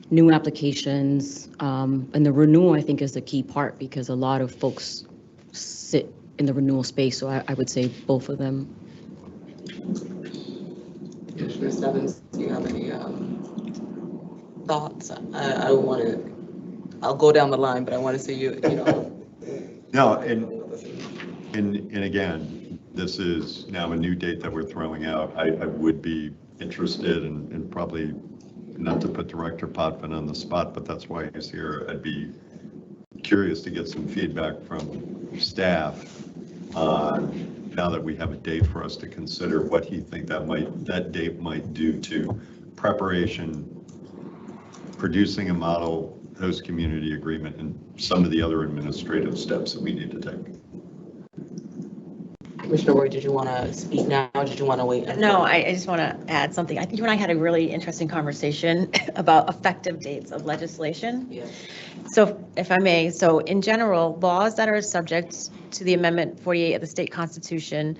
new applications, and the renewal, I think, is the key part because a lot of folks sit in the renewal space, so I would say both of them.
Commissioner Stebbins, do you have any thoughts? I don't want to, I'll go down the line, but I want to see you know.
No, and again, this is now a new date that we're throwing out. I would be interested and probably, not to put Director Potvin on the spot, but that's why he's here. I'd be curious to get some feedback from staff now that we have a date for us to consider what he think that date might do to preparation, producing a model host community agreement, and some of the other administrative steps that we need to take.
Commissioner Ward, did you want to speak now, or did you want to wait?
No, I just want to add something. I think you and I had a really interesting conversation about effective dates of legislation.
Yeah.
So if I may, so in general, laws that are subject to the Amendment 48 of the state constitution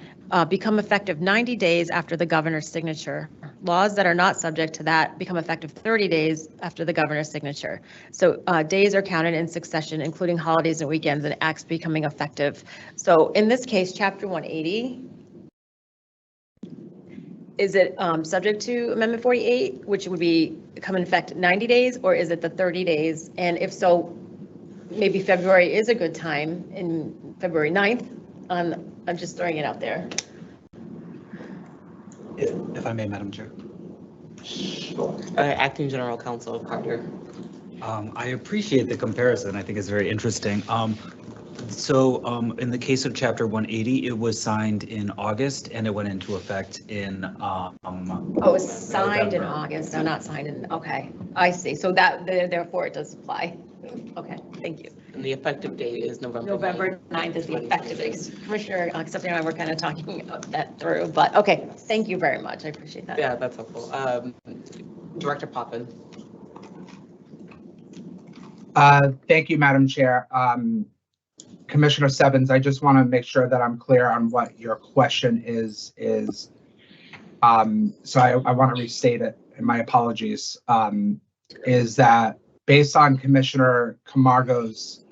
become effective 90 days after the governor's signature. Laws that are not subject to that become effective 30 days after the governor's signature. So days are counted in succession, including holidays and weekends, and acts becoming effective. So in this case, Chapter 180, is it subject to Amendment 48, which would become in effect 90 days, or is it the 30 days? And if so, maybe February is a good time, in February 9th. I'm just throwing it out there.
If I may, Madam Chair.
Acting General Counsel Carter.
I appreciate the comparison. I think it's very interesting. In the case of Chapter 180, it was signed in August and it went into effect in.
Oh, it was signed in
November.
August, no, not signed in, okay, I see. So that, therefore it does apply. Okay, thank you.
And the effective date is November 9th.
November 9th is the effective date. Commissioner, Stephanie and I were kind of talking that through, but okay, thank you very much. I appreciate that.
Yeah, that's helpful. Director Potvin.
Thank you, Madam Chair. Commissioner Stebbins, I just want to make sure that I'm clear on what your question is. So I want to restate it, and my apologies, is that based on Commissioner Camargo's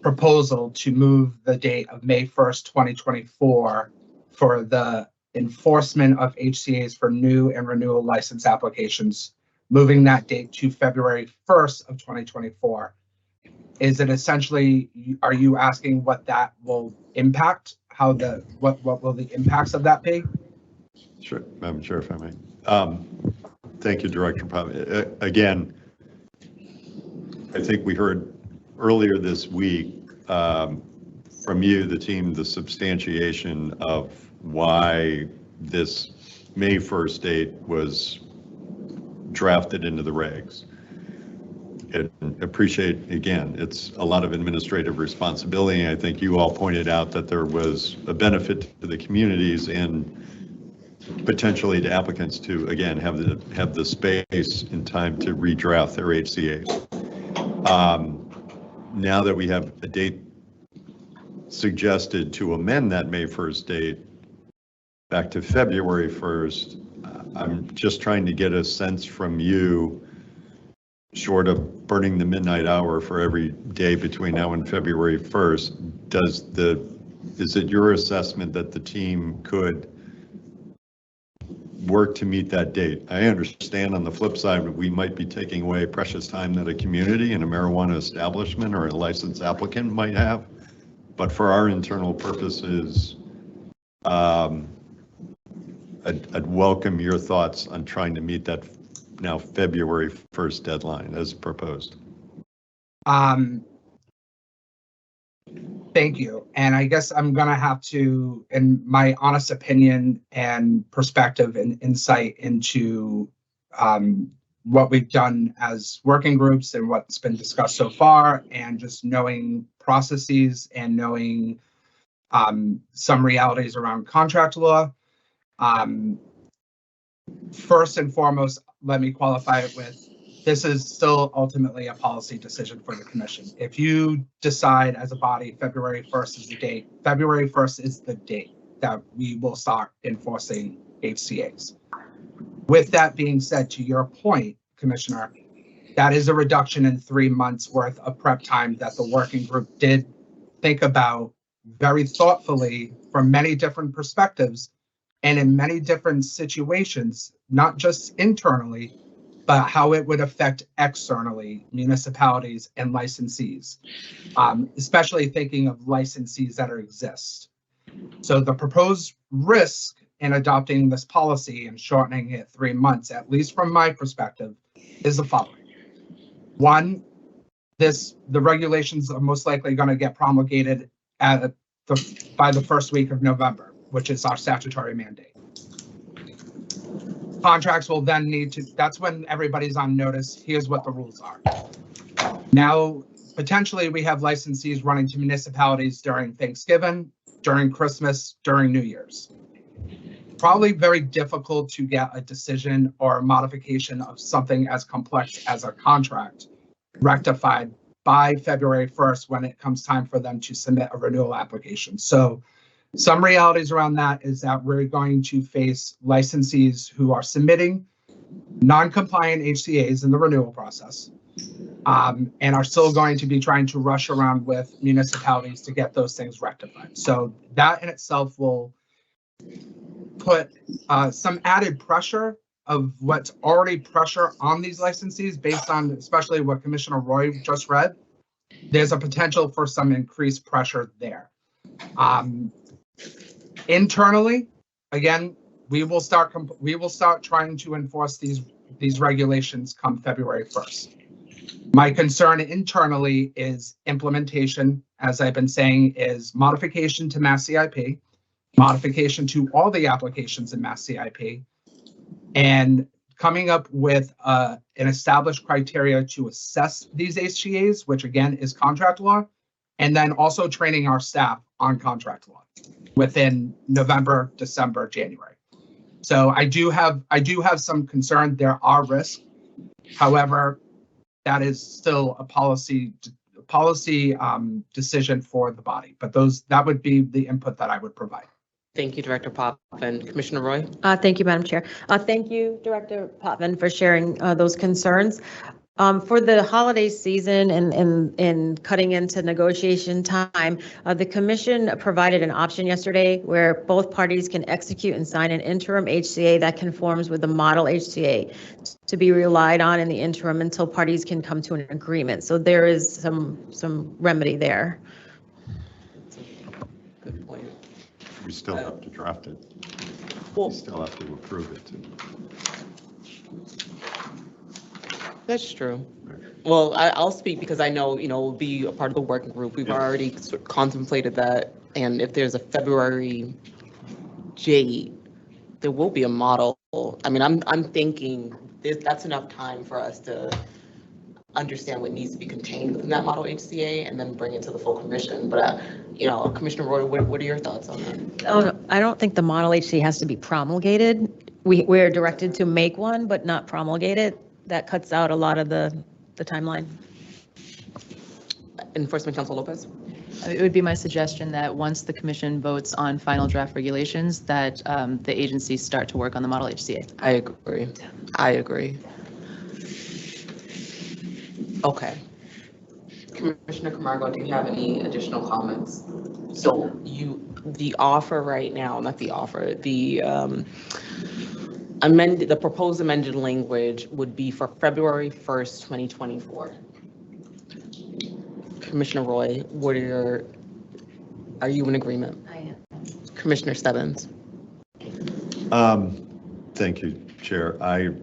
proposal to move the date of May 1st, 2024 for the enforcement of HCAs for new and renewal license applications, moving that date to February 1st of 2024. Is it essentially, are you asking what that will impact? What will the impacts of that be?
Sure, Madam Chair, if I may. Thank you, Director Potvin. Again, I think we heard earlier this week from you, the team, the substantiation of why this May 1st date was drafted into the regs. And appreciate, again, it's a lot of administrative responsibility. I think you all pointed out that there was a benefit to the communities and potentially to applicants to, again, have the space and time to redraft their HCAs. Now that we have a date suggested to amend that May 1st date back to February 1st, I'm just trying to get a sense from you, short of burning the midnight hour for every day between now and February 1st, is it your assessment that the team could work to meet that date? I understand on the flip side, we might be taking away precious time that a community and a marijuana establishment or a licensed applicant might have, but for our internal purposes, I'd welcome your thoughts on trying to meet that now February 1st deadline as proposed.
Thank you. And I guess I'm going to have to, in my honest opinion and perspective and insight into what we've done as working groups and what's been discussed so far, and just knowing processes and knowing some realities around contract law. First and foremost, let me qualify it with, this is still ultimately a policy decision for the commission. If you decide as a body, February 1st is the date, February 1st is the date that we will start enforcing HCAs. With that being said, to your point, Commissioner, that is a reduction in 3 months worth of prep time that the working group did think about very thoughtfully from many different perspectives and in many different situations, not just internally, but how it would affect externally municipalities and licensees, especially thinking of licensees that exist. So the proposed risk in adopting this policy and shortening it 3 months, at least from my perspective, is the following. One, the regulations are most likely going to get promulgated by the first week of November, which is our statutory mandate. Contracts will then need to, that's when everybody's on notice. Here's what the rules are. Now, potentially we have licensees running to municipalities during Thanksgiving, during Christmas, during New Year's. Probably very difficult to get a decision or a modification of something as complex as a contract rectified by February 1st when it comes time for them to submit a renewal application. So some realities around that is that we're going to face licensees who are submitting non-compliant HCAs in the renewal process, and are still going to be trying to rush around with municipalities to get those things rectified. So that in itself will put some added pressure of what's already pressure on these licensees based on especially what Commissioner Roy just read. There's a potential for some increased pressure there. Internally, again, we will start trying to enforce these regulations come February 1st. My concern internally is implementation, as I've been saying, is modification to Mass CIP, modification to all the applications in Mass CIP, and coming up with an established criteria to assess these HCAs, which again is contract law, and then also training our staff on contract law within November, December, January. So I do have some concern. There are risks. However, that is still a policy decision for the body. But that would be the input that I would provide.
Thank you, Director Potvin. Commissioner Roy?
Thank you, Madam Chair. Thank you, Director Potvin, for sharing those concerns. For the holiday season and cutting into negotiation time, the commission provided an option yesterday where both parties can execute and sign an interim HCA that conforms with the model HCA to be relied on in the interim until parties can come to an agreement. So there is some remedy there.
Good point.
We still have to draft it.
Well,
We still have to approve it.
that's true. Well, I'll speak because I know, we'll be a part of the working group. We've already sort of contemplated that. And if there's a February date, there will be a model. I mean, I'm thinking that's enough time for us to understand what needs to be contained within that model HCA and then bring it to the full commission. But, Commissioner Roy, what are your thoughts on that?
I don't think the model HCA has to be promulgated. We're directed to make one, but not promulgate it. That cuts out a lot of the timeline.
Enforcement Counsel Lopez?
It would be my suggestion that once the commission votes on final draft regulations, that the agencies start to work on the model HCA.
I agree. Okay. Commissioner Camargo, do you have any additional comments? So the offer right now, not the offer, the proposed amended language would be for February 1st, 2024. Commissioner Roy, are you in agreement?
I am.
Commissioner Stebbins?
Thank you, Chair. I'd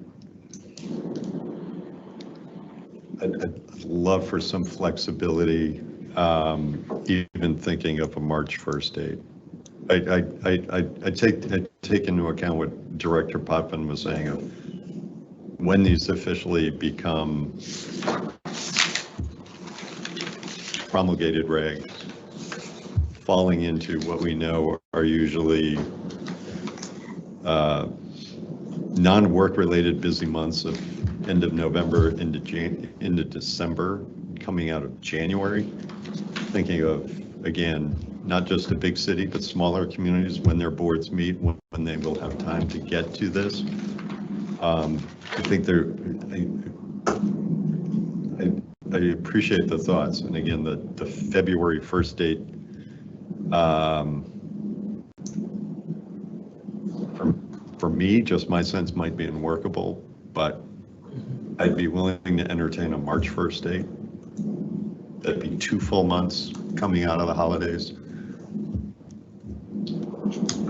love for some flexibility even thinking of a March 1st date. I take into account what Director Potvin was saying of when these officially become promulgated regs, falling into what we know are usually non-work related busy months of end of November into December, coming out of January, thinking of, again, not just a big city, but smaller communities when their boards meet, when they will have time to get to this. I think I appreciate the thoughts. And again, the February 1st date, for me, just my sense might be unworkable, but I'd be willing to entertain a March 1st date. That'd be 2 full months coming out of the holidays.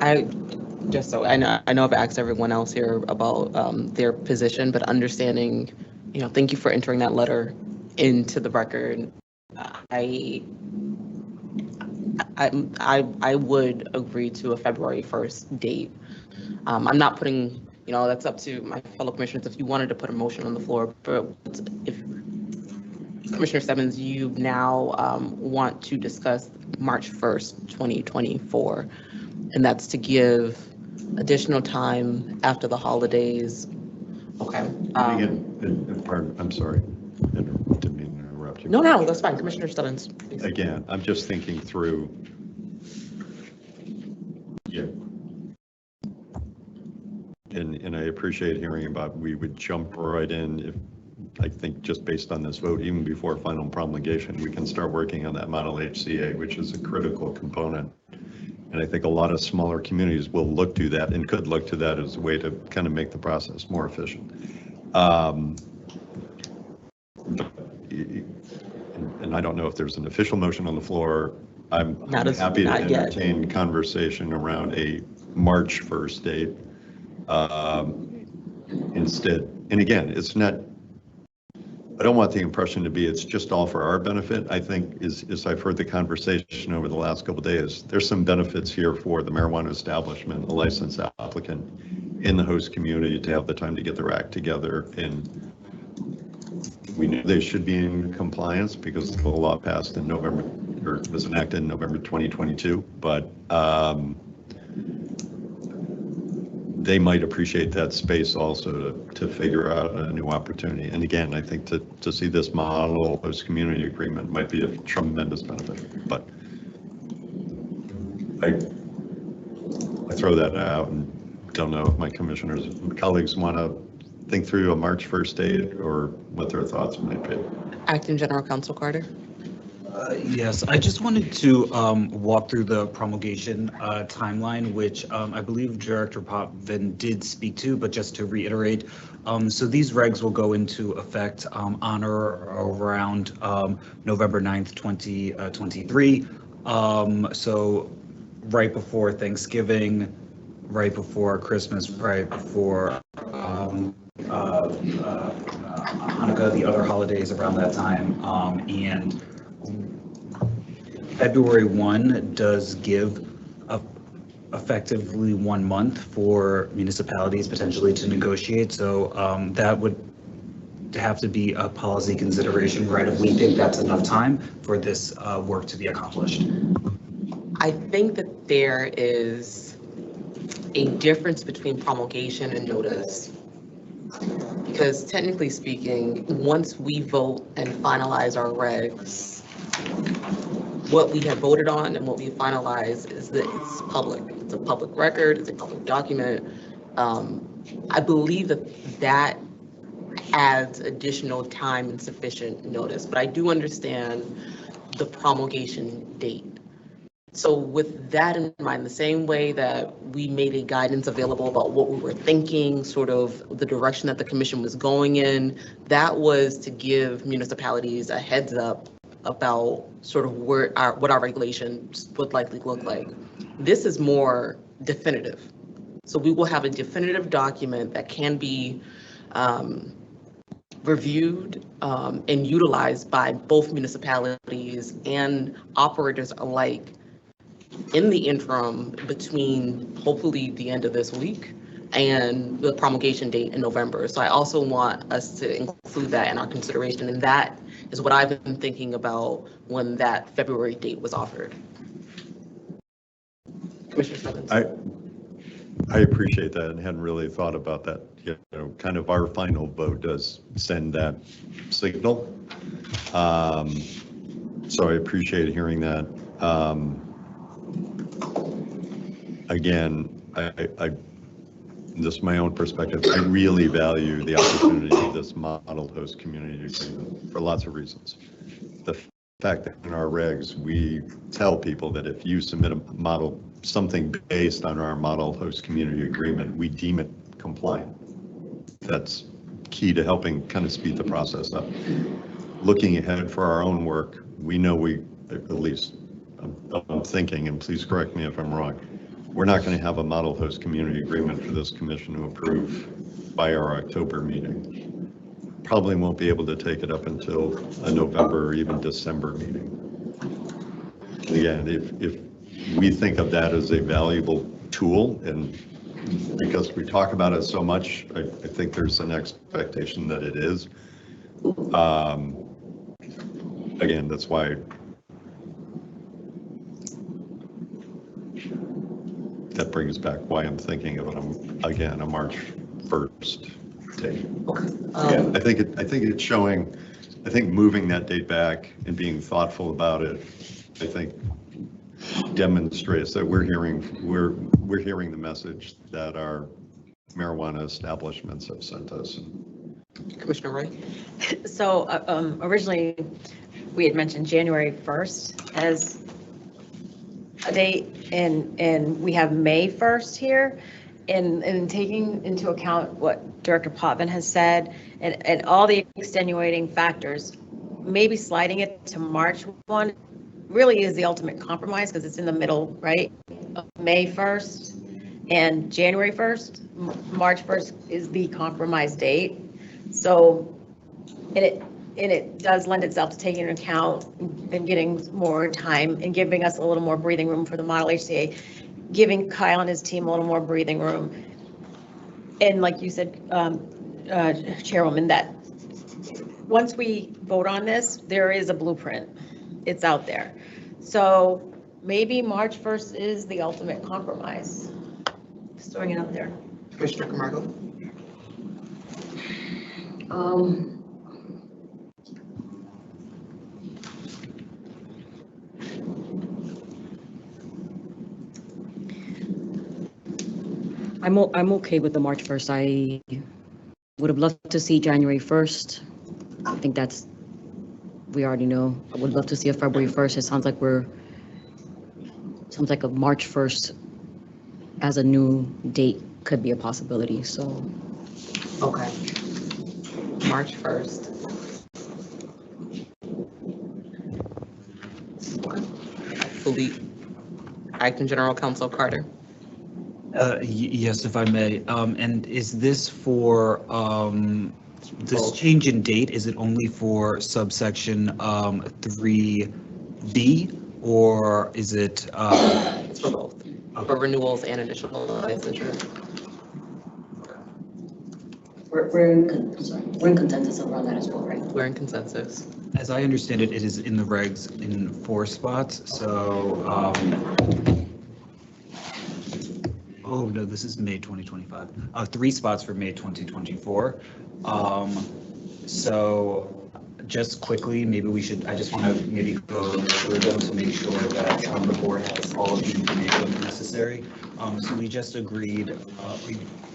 I know I've asked everyone else here about their position, but understanding, thank you for entering that letter into the record. I would agree to a February 1st date. I'm not putting, that's up to my fellow commissioners if you wanted to put a motion on the floor, but if Commissioner Stebbins, you now want to discuss March 1st, 2024, and that's to give additional time after the holidays. Okay.
Pardon, I'm sorry. Didn't mean to interrupt you.
No, that's fine. Commissioner Stebbins, please.
Again, I'm just thinking through. Yeah. And I appreciate hearing about, we would jump right in if, I think just based on this vote, even before final promulgation, we can start working on that model HCA, which is a critical component. And I think a lot of smaller communities will look to that and could look to that as a way to kind of make the process more efficient. And I don't know if there's an official motion on the floor. I'm happy to entertain conversation around a March 1st date instead. And again, it's not, I don't want the impression to be it's just all for our benefit. I think as I've heard the conversation over the last couple of days, there's some benefits here for the marijuana establishment, the licensed applicant in the host community to have the time to get their act together. And we knew they should be in compliance because the law passed in November, or was enacted in November 2022, but they might appreciate that space also to figure out a new opportunity. And again, I think to see this model host community agreement might be a tremendous benefit, but I throw that out and don't know if my colleagues want to think through a March 1st date or what their thoughts might be.
Acting General Counsel Carter.
Yes, I just wanted to walk through the promulgation timeline, which I believe Director Potvin did speak to, but just to reiterate, so these regs will go into effect on or around November 9th, 2023. So right before Thanksgiving, right before Christmas, right before Hanukkah, the other holidays around that time, and February 1 does give effectively 1 month for municipalities potentially to negotiate. So that would have to be a policy consideration, right? If we think that's enough time for this work to be accomplished.
I think that there is a difference between promulgation and notice. Because technically speaking, once we vote and finalize our regs, what we have voted on and what we finalize is that it's public. It's a public record, it's a public document. I believe that adds additional time and sufficient notice, but I do understand the promulgation date. So with that in mind, the same way that we made a guidance available about what we were thinking, sort of the direction that the commission was going in, that was to give municipalities a heads up about sort of what our regulations would likely look like. This is more definitive. So we will have a definitive document that can be reviewed and utilized by both municipalities and operators alike in the interim between hopefully the end of this week and the promulgation date in November. So I also want us to include that in our consideration, and that is what I've been thinking about when that February date was offered. Commissioner Stebbins.
I appreciate that and hadn't really thought about that. You know, kind of our final vote does send that signal. So I appreciate hearing that. Again, just my own perspective, I really value the opportunity of this model host community agreement for lots of reasons. The fact that in our regs, we tell people that if you submit a model, something based on our model host community agreement, we deem it compliant. That's key to helping kind of speed the process up. Looking ahead for our own work, we know we, at least I'm thinking, and please correct me if I'm wrong, we're not going to have a model host community agreement for this commission to approve by our October meeting. Probably won't be able to take it up until a November or even December meeting. Again, if we think of that as a valuable tool, and because we talk about it so much, I think there's an expectation that it is. Again, that's why that brings back why I'm thinking of it, again, a March 1st date. I think it's showing, I think moving that date back and being thoughtful about it, I think demonstrates that we're hearing the message that our marijuana establishments have sent us.
Commissioner Roy?
So originally, we had mentioned January 1st as a date, and we have May 1st here. And taking into account what Director Potvin has said and all the extenuating factors, maybe sliding it to March 1 really is the ultimate compromise, because it's in the middle, right? Of May 1st and January 1st. March 1st is the compromise date. So, and it does lend itself to taking into account and getting more time and giving us a little more breathing room for the model HCA, giving Kyle and his team a little more breathing room. And like you said, Chairwoman, that once we vote on this, there is a blueprint. It's out there. So maybe March 1st is the ultimate compromise. Just throwing it out there.
Commissioner Camargo?
I'm okay with the March 1st. I would have loved to see January 1st. I think that's, we already know. I would love to see a February 1st. It sounds like a March 1st as a new date could be a possibility, so.
Okay. March 1st. Philippe, Acting General Counsel Carter.
Yes, if I may. And is this for this change in date? Is it only for subsection 3B, or is it?
It's for both, for renewals and additional licensure.
We're in consensus around that as well, right?
We're in consensus.
As I understand it, it is in the regs in 4 spots. So, oh no, this is May 2025. 3 spots for May 2024. So just quickly, maybe we should, I just want to maybe go through them to make sure that the board has all of the information necessary. So we just agreed,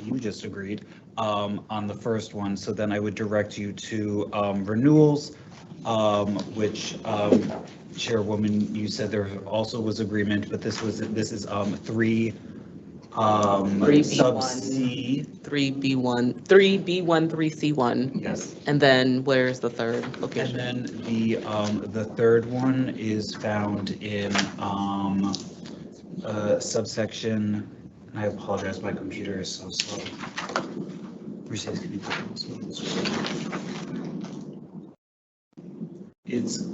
you just agreed on the first one. So then I would direct you to renewals, which Chairwoman, you said there also was agreement, but this is 3 sub C.
3B1, 3B13C1.
Yes.
And then where's the third location?
And then the third one is found in subsection, and I apologize, my computer is so slow. Mercedes, can you put it on slow? It's,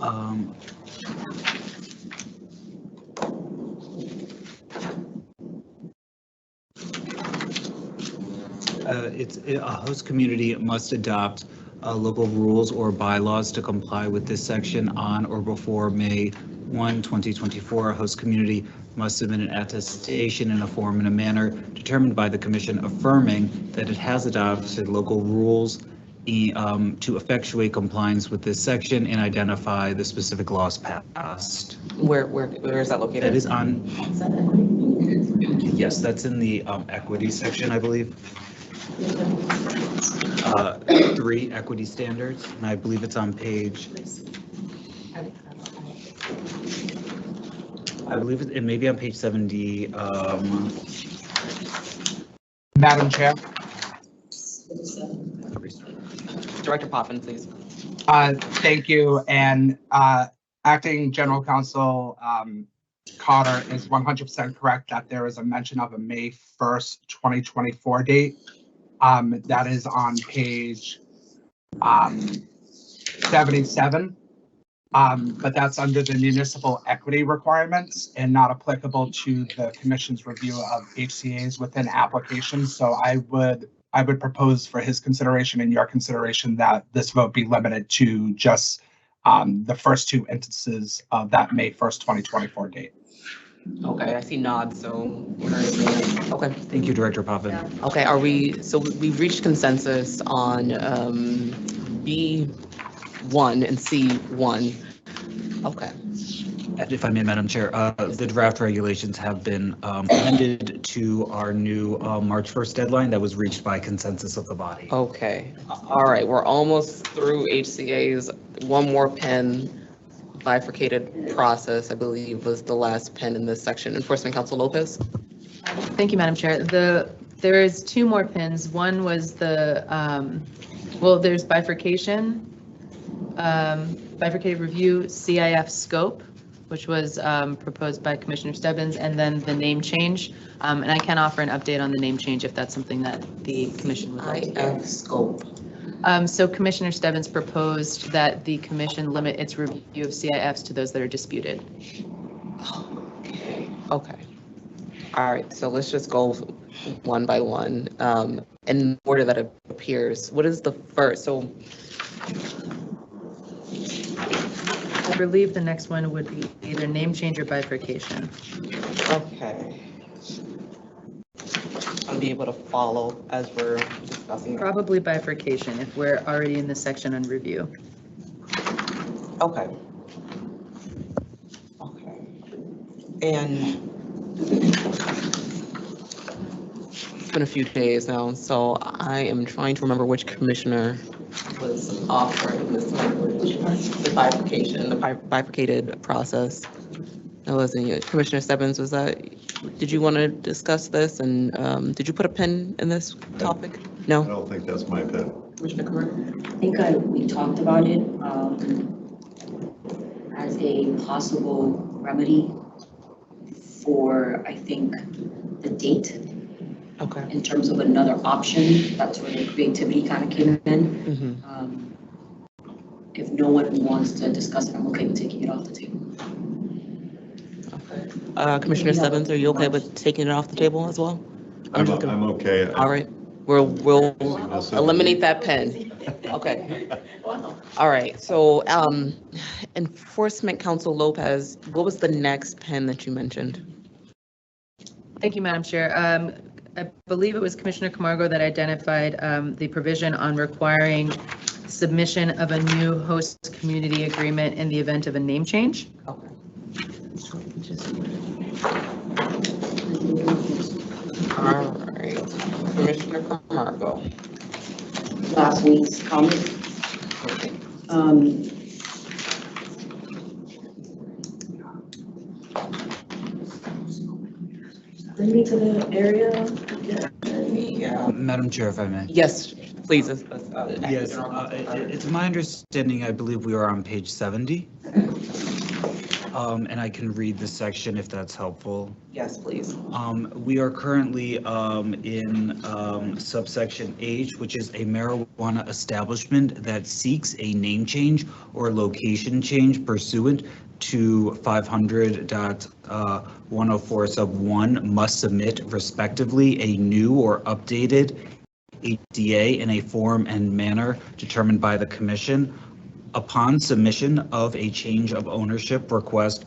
a host community must adopt local rules or bylaws to comply with this section on or before May 1, 2024. A host community must submit an attestation in a form and a manner determined by the commission affirming that it has adopted local rules to effectuate compliance with this section and identify the specific laws passed.
Where is that located?
That is on, yes, that's in the equity section, I believe. 3 equity standards, and I believe it's on page, I believe it may be on page 70.
Madam Chair,
Director Poppin, please.
thank you. And Acting General Counsel Carter is 100% correct that there is a mention of a May 1st, 2024 date. That is on page 77. But that's under the municipal equity requirements and not applicable to the commission's review of HCA's within applications. So I would propose for his consideration and your consideration that this vote be limited to just the first 2 instances of that May 1st, 2024 date.
Okay, I see nods, so we're okay.
Thank you, Director Poppin.
Okay, so we've reached consensus on B1 and C1. Okay.
If I may, Madam Chair, the draft regulations have been amended to our new March 1st deadline that was reached by consensus of the body.
Okay, all right, we're almost through HCA's. One more pen, bifurcated process, I believe, was the last pen in this section. Enforcement Counsel Lopez.
Thank you, Madam Chair. There is 2 more pins. One was the, there's bifurcation, bifurcated review, CIF scope, which was proposed by Commissioner Stebbins, and then the name change. And I can offer an update on the name change if that's something that the commission would like to hear.
CIF scope.
So Commissioner Stebbins proposed that the commission limit its review of CIFs to those that are disputed.
Okay. All right, so let's just go one by one. In order that it appears, what is the first? So
I believe the next one would be either name change or bifurcation.
okay. I'll be able to follow as we're discussing.
Probably bifurcation if we're already in the section on review.
Okay. Okay. And it's been a few days now, so I am trying to remember which commissioner was offering this language, the bifurcation, the bifurcated process. That wasn't you. Commissioner Stebbins, was that, did you want to discuss this? And did you put a pin in this topic?
I
No?
don't think that's my pen.
Commissioner Kamara?
I think we talked about it as a possible remedy for, I think, the date
Okay.
in terms of another option. That's where the creativity kind of came in. If no one wants to discuss it, I'm okay with taking it off the table.
Commissioner Stebbins, are you okay with taking it off the table as well?
I'm okay.
All right, we'll eliminate that pen. Okay. All right, so Enforcement Counsel Lopez, what was the next pen that you mentioned?
Thank you, Madam Chair. I believe it was Commissioner Camargo that identified the provision on requiring submission of a new host community agreement in the event of a name change.
Okay. All right, Commissioner Camargo.
Last week's comment. Bring me to the area.
Yeah.
Madam Chair, if I may.
Yes, please.
Yes, it's my understanding, I believe we are on page 70. And I can read the section if that's helpful.
Yes, please.
We are currently in subsection H, which is a marijuana establishment that seeks a name change or location change pursuant to 500.104 sub 1 must submit respectively a new or updated HDA in a form and manner determined by the commission. Upon submission of a change of ownership request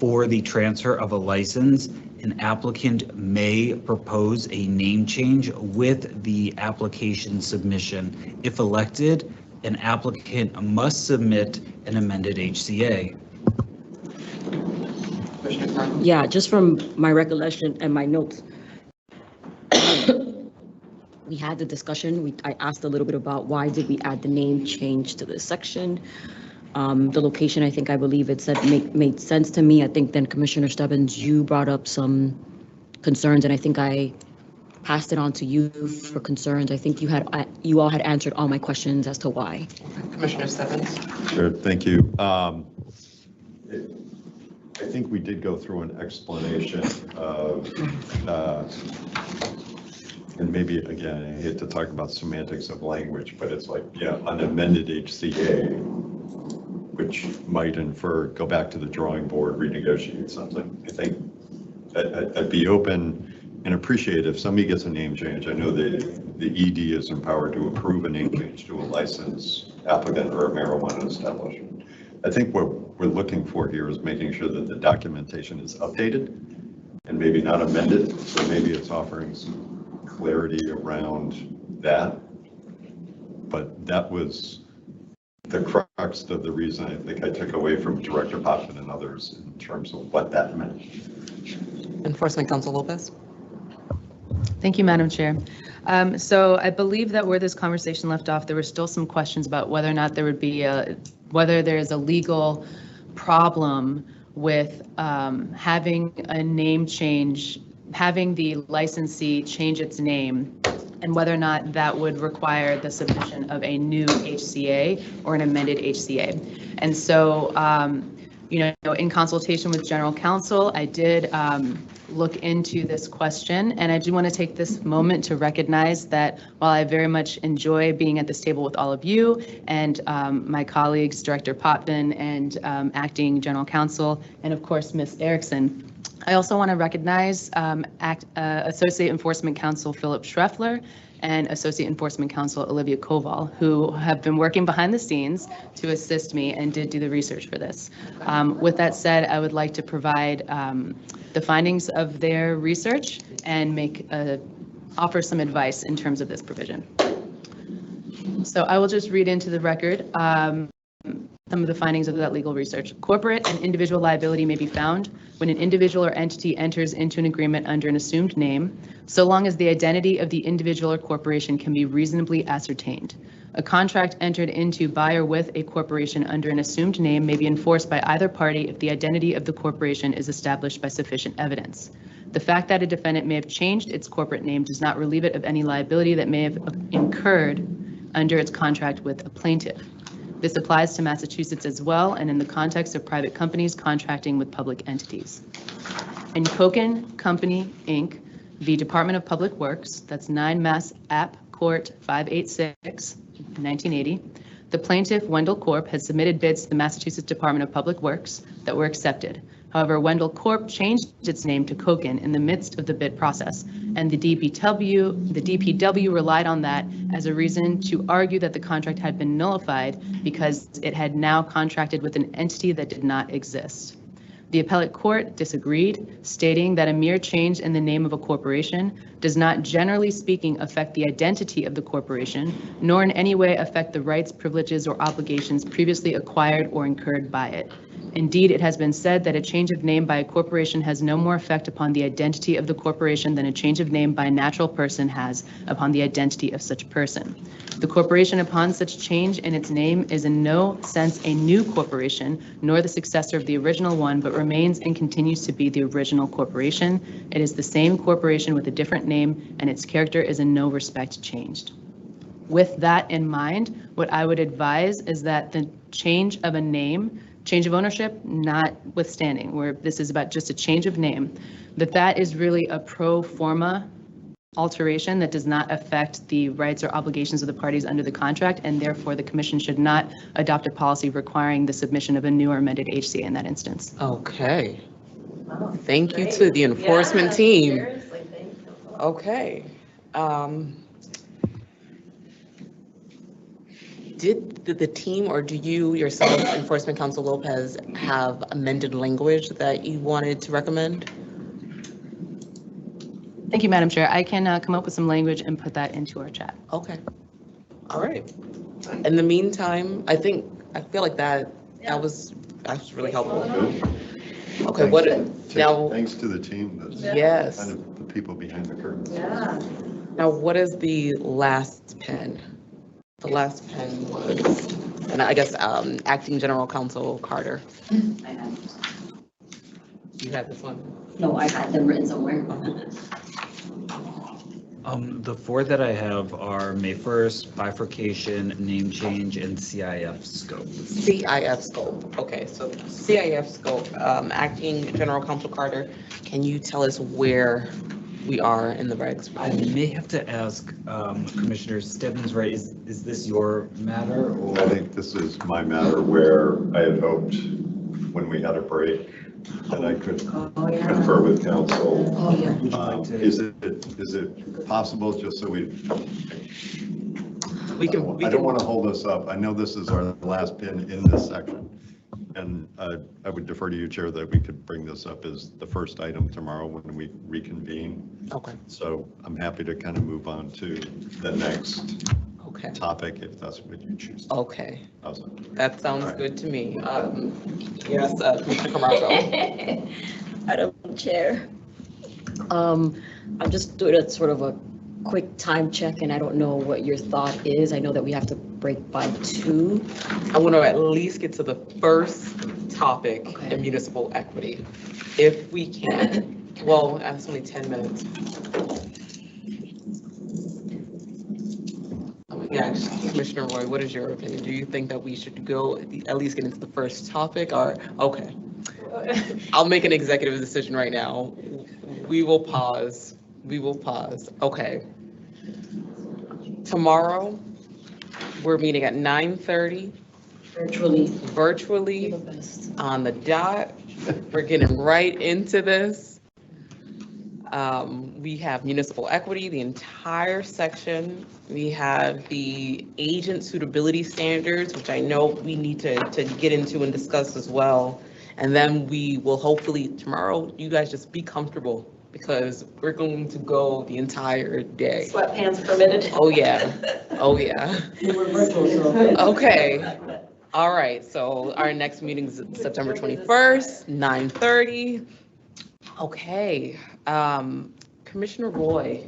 for the transfer of a license, an applicant may propose a name change with the application submission. If elected, an applicant must submit an amended HCA.
Commissioner Sparkle?
Yeah, just from my recollection and my notes, we had the discussion. I asked a little bit about why did we add the name change to this section. The location, I believe it said made sense to me. I think then Commissioner Stebbins, you brought up some concerns, and I think I passed it on to you for concerns. I think you all had answered all my questions as to why.
Commissioner Stebbins?
Sure, thank you. I think we did go through an explanation of, and maybe, again, I hate to talk about semantics of language, but it's like, yeah, an amended HCA, which might infer, go back to the drawing board, renegotiate something. I think I'd be open and appreciate if somebody gets a name change. I know that the ED is empowered to approve a name change to a licensed applicant or a marijuana establishment. I think what we're looking for here is making sure that the documentation is updated and maybe not amended. So maybe it's offering some clarity around that. But that was the crux of the reason I think I took away from Director Potvin and others in terms of what that meant.
Enforcement Counsel Lopez?
Thank you, Madam Chair. So I believe that where this conversation left off, there were still some questions about whether or not there would be whether there is a legal problem with having a name change, having the licensee change its name, and whether or not that would require the submission of a new HCA or an amended HCA. And so, in consultation with General Counsel, I did look into this question, and I do want to take this moment to recognize that while I very much enjoy being at this table with all of you and my colleagues, Director Potvin and Acting General Counsel, and of course, Ms. Erickson, I also want to recognize Associate Enforcement Counsel Philip Schreffler and Associate Enforcement Counsel Olivia Koval, who have been working behind the scenes to assist me and did do the research for this. With that said, I would like to provide the findings of their research and offer some advice in terms of this provision. So I will just read into the record some of the findings of that legal research. Corporate and individual liability may be found when an individual or entity enters into an agreement under an assumed name, so long as the identity of the individual or corporation can be reasonably ascertained. A contract entered into by or with a corporation under an assumed name may be enforced by either party if the identity of the corporation is established by sufficient evidence. The fact that a defendant may have changed its corporate name does not relieve it of any liability that may have incurred under its contract with a plaintiff. This applies to Massachusetts as well, and in the context of private companies contracting with public entities. In Koken Company, Inc., the Department of Public Works, that's 9 Mass App Court 586, 1980, the plaintiff, Wendell Corp., has submitted bids to the Massachusetts Department of Public Works that were accepted. However, Wendell Corp. changed its name to Koken in the midst of the bid process, and the DPW relied on that as a reason to argue that the contract had been nullified because it had now contracted with an entity that did not exist. The appellate court disagreed, stating that a mere change in the name of a corporation does not, generally speaking, affect the identity of the corporation, nor in any way affect the rights, privileges, or obligations previously acquired or incurred by it. Indeed, it has been said that a change of name by a corporation has no more effect upon the identity of the corporation than a change of name by a natural person has upon the identity of such person. The corporation upon such change in its name is in no sense a new corporation, nor the successor of the original one, but remains and continues to be the original corporation. It is the same corporation with a different name, and its character is in no respect changed. With that in mind, what I would advise is that the change of a name change of ownership notwithstanding, where this is about just a change of name, that is really a pro forma alteration that does not affect the rights or obligations of the parties under the contract, and therefore the commission should not adopt a policy requiring the submission of a new or amended HCA in that instance.
Okay.
Wow,
Thank you
great.
to the enforcement
Yeah,
team.
Seriously, thank you.
Okay. Did the team or do you yourself, Enforcement Counsel Lopez, have amended language that you wanted to recommend?
Thank you, Madam Chair. I can come up with some language and put that into our chat.
Okay. All right. In the meantime, I feel like that was really helpful. Okay, what now?
Thanks to the team. That's
Yes.
kind of the people behind the curtain.
Yeah.
Now, what is the last pen? The last pen was, and I guess Acting General Counsel Carter.
I have,
You have this one?
no, I had them written somewhere.
The four that I have are May 1st, bifurcation, name change, and CIF scope.
CIF scope. Okay, so CIF scope, Acting General Counsel Carter, can you tell us where we are in the regs?
I may have to ask Commissioner Stebbins, right, is this your matter or?
I think this is my matter where I had hoped when we had a break that I could
Oh, yeah.
confer with counsel.
Oh, yeah.
Would you like to?
Is it possible, just so
We
I
can,
don't want to hold us up. I know this is our last pin in this section. And I would defer to you, Chair, that we could bring this up as the first item tomorrow when we reconvene.
Okay,
So I'm happy to kind of move on to the next
okay,
topic if that's what you choose.
okay.
How's that?
That sounds good to me. Yes, Commissioner Camacho.
Madam Chair. I'm just doing a sort of a quick time check, and I don't know what your thought is. I know that we have to break by 2.
I want to at least get to the first topic
Okay.
in municipal equity, if we can. Well, that's only 10 minutes. Yeah, Commissioner Roy, what is your opinion? Do you think that we should go at least get into the first topic or, okay. I'll make an executive decision right now. We will pause. We will pause. Okay. Tomorrow, we're meeting at 9:30, virtually on the dot. We're getting right into this. We have municipal equity, the entire section. We have the agent suitability standards, which I know we need to get into and discuss as well. And then we will hopefully tomorrow, you guys just be comfortable because we're going to go the entire day.
Sweatpants permitted.
Oh, yeah. Oh, yeah.
We're virtual, so.
Okay. All right. So our next meeting is September 21st, 9:30. Okay. Commissioner Roy,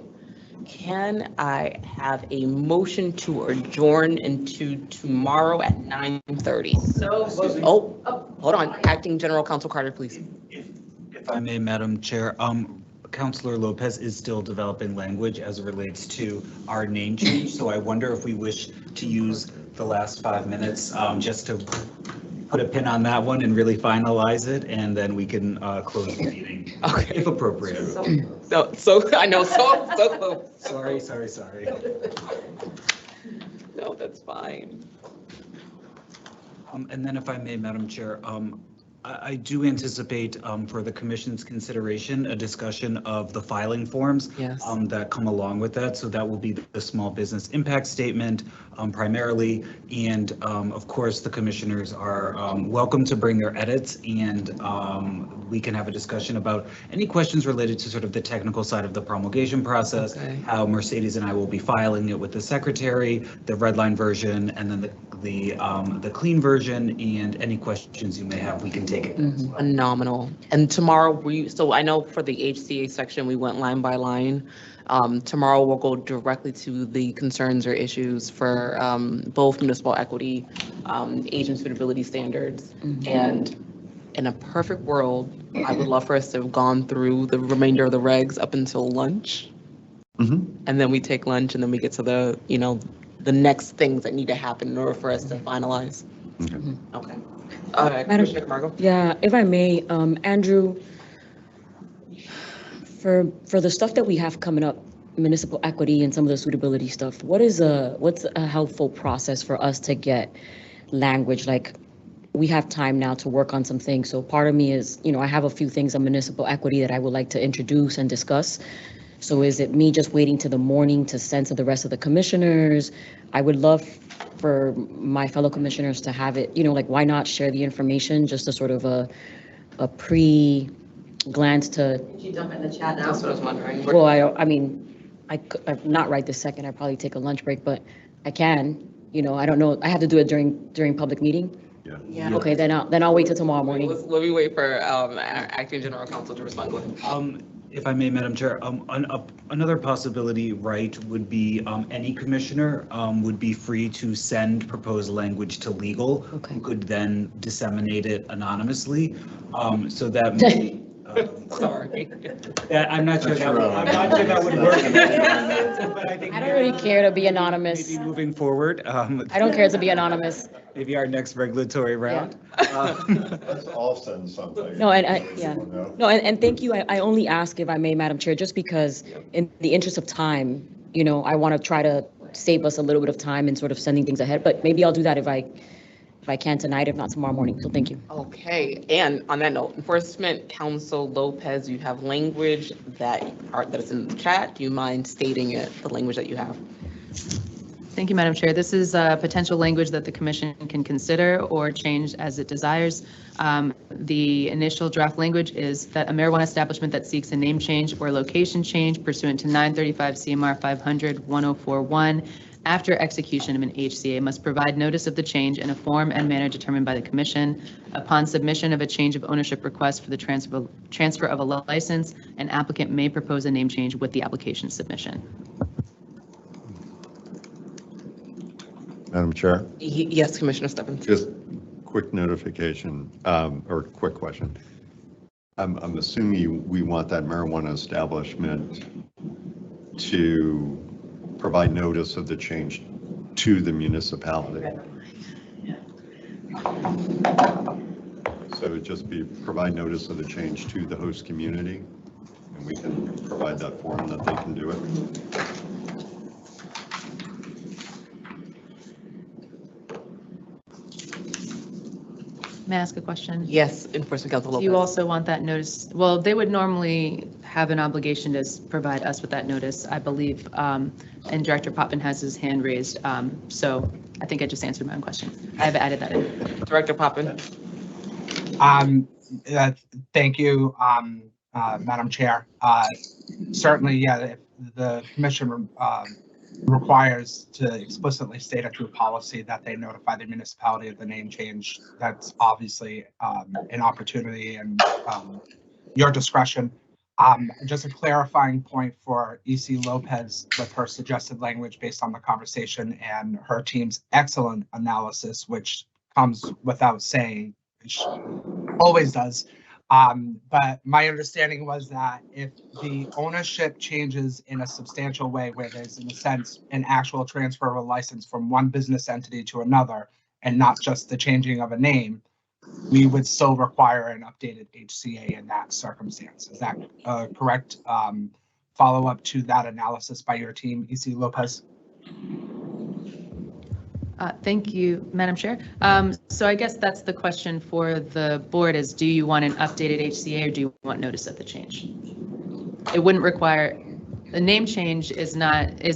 can I have a motion to adjourn into tomorrow at 9:30? Oh, hold on. Acting General Counsel Carter, please.
If I may, Madam Chair, Councilor Lopez is still developing language as it relates to our name change. So I wonder if we wish to use the last 5 minutes just to put a pin on that one and really finalize it, and then we can close the meeting,
Okay.
if appropriate.
No, so I know, so close.
Sorry.
No, that's fine.
And then if I may, Madam Chair, I do anticipate for the commission's consideration, a discussion of the filing forms
Yes.
that come along with that. So that will be the small business impact statement primarily. And of course, the commissioners are welcome to bring their edits, and we can have a discussion about any questions related to sort of the technical side of the promulgation process,
Okay.
how Mercedes and I will be filing it with the secretary, the red line version, and then the clean version, and any questions you may have, we can take it.
Phenomenal. And tomorrow so I know for the HCA section, we went line by line. Tomorrow we'll go directly to the concerns or issues for both municipal equity, agent suitability standards. And in a perfect world, I would love for us to have gone through the remainder of the regs up until lunch. And then we take lunch and then we get to the next things that need to happen in order for us to finalize. Okay.
Madam-
Commissioner Camargo?
Yeah, if I may, Andrew, for the stuff that we have coming up, municipal equity and some of the suitability stuff, what's a helpful process for us to get language? Like, we have time now to work on some things. So part of me is, I have a few things on municipal equity that I would like to introduce and discuss. So is it me just waiting to the morning to send to the rest of the commissioners? I would love for my fellow commissioners to have it, like, why not share the information, just a sort of a pre-glance to,
Did you dump it in the chat now?
That's what I was wondering.
well, I mean, I'm not right this second, I'd probably take a lunch break, but I can, I don't know, I have to do it during public meeting?
Yeah.
Okay, then I'll wait till tomorrow morning.
Let me wait for Acting General Counsel to respond. Go ahead.
If I may, Madam Chair, another possibility, right, would be any commissioner would be free to send proposed language to legal,
Okay.
who could then disseminate it anonymously. So that may,
Sorry.
I'm not sure that would work. But I think
I don't really care to be anonymous.
maybe moving forward,
I don't care to be anonymous.
maybe our next regulatory round.
Let's all send something.
No, and thank you. I only ask, if I may, Madam Chair, just because in the interest of time, I want to try to save us a little bit of time in sort of sending things ahead, but maybe I'll do that if I can tonight, if not tomorrow morning. So thank you.
Okay, and on that note, Enforcement Counsel Lopez, you have language that is in the chat. Do you mind stating it, the language that you have?
Thank you, Madam Chair. This is potential language that the commission can consider or change as it desires. The initial draft language is that a marijuana establishment that seeks a name change or location change pursuant to 935 CMR 500-1041 after execution of an HCA must provide notice of the change in a form and manner determined by the commission. Upon submission of a change of ownership request for the transfer of a license, an applicant may propose a name change with the application submission.
Madam Chair,
Yes, Commissioner Stephens.
just quick notification, or quick question. I'm assuming we want that marijuana establishment to provide notice of the change to the municipality. So it'd just be provide notice of the change to the host community, and we can provide that form that they can do it.
May I ask a question?
Yes, Enforcement Counsel
Do
Lopez.
you also want that notice? Well, they would normally have an obligation to provide us with that notice, I believe. And Director Potvin has his hand raised. So I think I just answered my own question. I have added that in.
Director Potvin.
Thank you, Madam Chair. Certainly, yeah, if the commission requires to explicitly state it through policy that they notify the municipality of the name change, that's obviously an opportunity and your discretion. Just a clarifying point for EC Lopez with her suggested language based on the conversation and her team's excellent analysis, which comes without saying, which always does. But my understanding was that if the ownership changes in a substantial way, where there's, in a sense, an actual transfer of a license from one business entity to another, and not just the changing of a name, we would still require an updated HCA in that circumstance. Is that correct? Follow up to that analysis by your team, EC Lopez?
Thank you, Madam Chair. So I guess that's the question for the board is, do you want an updated HCA or do you want notice of the change? It wouldn't require, the name change is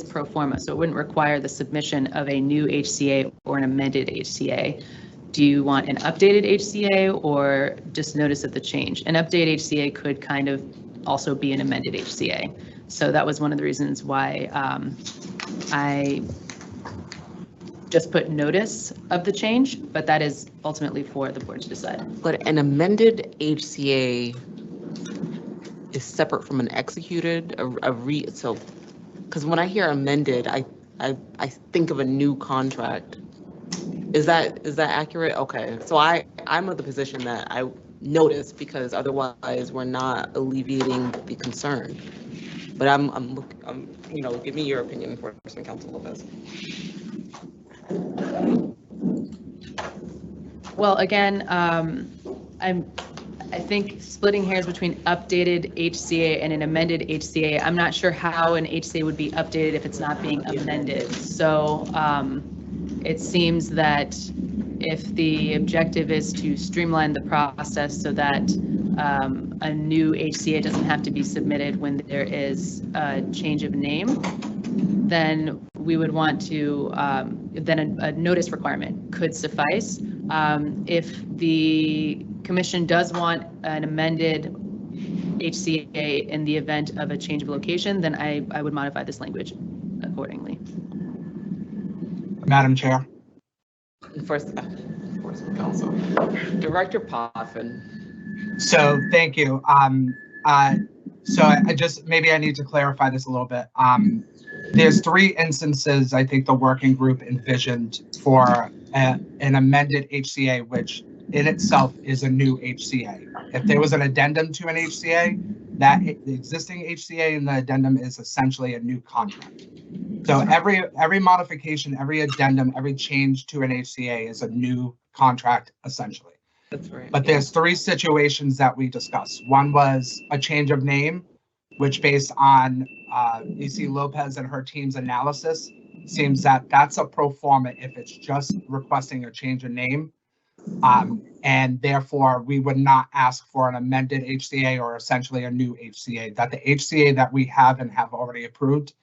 pro forma, so it wouldn't require the submission of a new HCA or an amended HCA. Do you want an updated HCA or just notice of the change? An updated HCA could kind of also be an amended HCA. So that was one of the reasons why I just put notice of the change, but that is ultimately for the board to decide.
But an amended HCA is separate from an executed, so, because when I hear amended, I think of a new contract. Is that accurate? Okay, so I'm of the position that I notice because otherwise we're not alleviating the concern. But I'm give me your opinion, Enforcement Counsel Lopez.
Well, again, I think splitting hairs between updated HCA and an amended HCA, I'm not sure how an HCA would be updated if it's not being amended. So it seems that if the objective is to streamline the process so that a new HCA doesn't have to be submitted when there is a change of name, then we would want to, then a notice requirement could suffice. If the commission does want an amended HCA in the event of a change of location, then I would modify this language accordingly.
Madam Chair.
First Council. Director Potvin.
So thank you. So I just, maybe I need to clarify this a little bit. There's 3 instances I think the working group envisioned for an amended HCA, which in itself is a new HCA. If there was an addendum to an HCA, that the existing HCA and the addendum is essentially a new contract. So every modification, every addendum, every change to an HCA is a new contract essentially.
That's right.
But there's 3 situations that we discussed. One was a change of name, which based on EC Lopez and her team's analysis, seems that that's a pro forma if it's just requesting a change of name. And therefore, we would not ask for an amended HCA or essentially a new HCA, that the HCA that we have and have already approved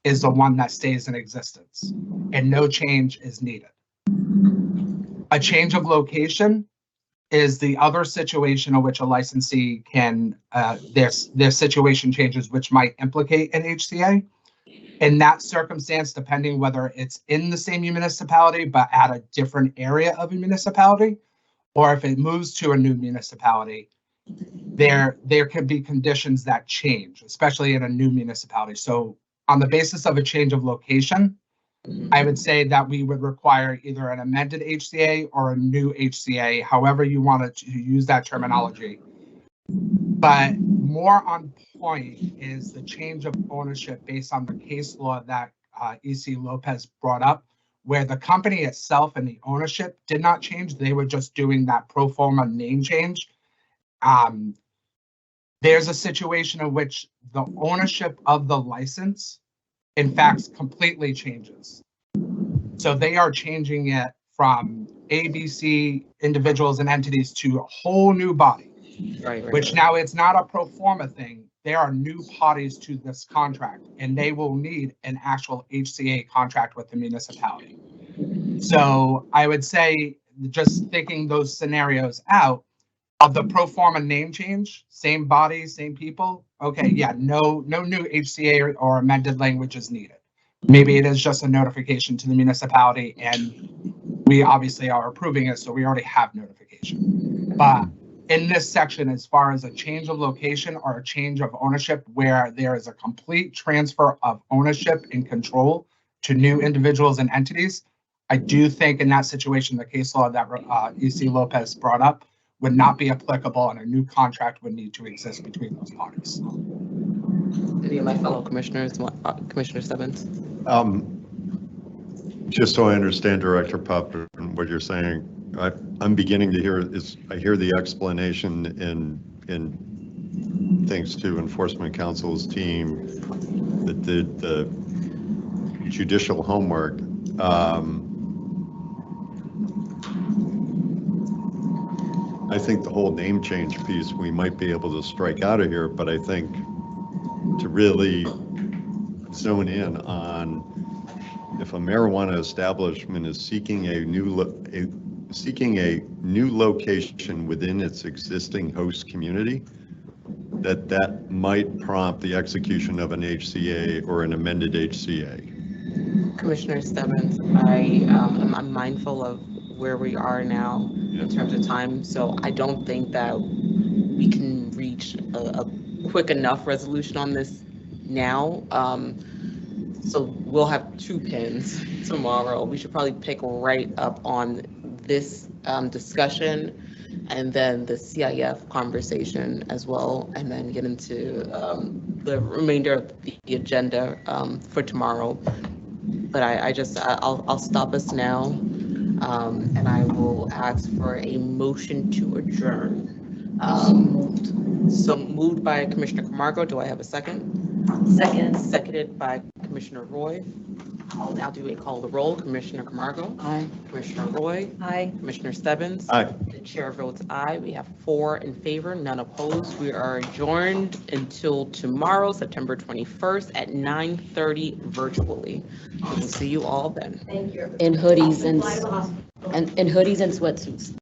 is the one that stays in existence and no change is needed. A change of location is the other situation in which a licensee can, their situation changes, which might implicate an HCA. In that circumstance, depending whether it's in the same municipality, but at a different area of a municipality, or if it moves to a new municipality, there could be conditions that change, especially in a new municipality. So on the basis of a change of location, I would say that we would require either an amended HCA or a new HCA, however you want to use that terminology. But more on point is the change of ownership based on the case law that EC Lopez brought up, where the company itself and the ownership did not change. They were just doing that pro forma name change. There's a situation in which the ownership of the license, in fact, completely changes. So they are changing it from ABC individuals and entities to a whole new body.
Right.
Which now it's not a pro forma thing. There are new parties to this contract and they will need an actual HCA contract with the municipality. So I would say, just thinking those scenarios out, of the pro forma name change, same body, same people, okay, yeah, no new HCA or amended language is needed. Maybe it is just a notification to the municipality and we obviously are approving it, so we already have notification. But in this section, as far as a change of location or a change of ownership, where there is a complete transfer of ownership and control to new individuals and entities, I do think in that situation, the case law that EC Lopez brought up would not be applicable and a new contract would need to exist between those parties.
Any of my fellow commissioners, Commissioner Stebbins?
Just so I understand, Director Potvin, what you're saying, I'm beginning to hear I hear the explanation in thanks to Enforcement Council's team that did the judicial homework. I think the whole name change piece we might be able to strike out of here, but I think to really zone in on if a marijuana establishment is seeking a new location within its existing host community, that might prompt the execution of an HCA or an amended HCA.
Commissioner Stebbins, I'm mindful of where we are now in terms of time, so I don't think that we can reach a quick enough resolution on this now. So we'll have 2 pins tomorrow. We should probably pick right up on this discussion and then the CIF conversation as well, and then get into the remainder of the agenda for tomorrow. But I'll stop us now, and I will ask for a motion to adjourn. So moved by Commissioner Camargo. Do I have a second?
Second.
Seconded by Commissioner Roy. I'll now do a call the roll. Commissioner Camargo.
Aye.
Commissioner Roy.
Aye.
Commissioner Stebbins.
Aye.
The chair votes aye. We have 4 in favor, none opposed. We are adjourned until tomorrow, September 21st at 9:30 virtually. We'll see you all then.
Thank you.
In hoodies and,
Fly to the hospital.
and in hoodies and sweatsuits.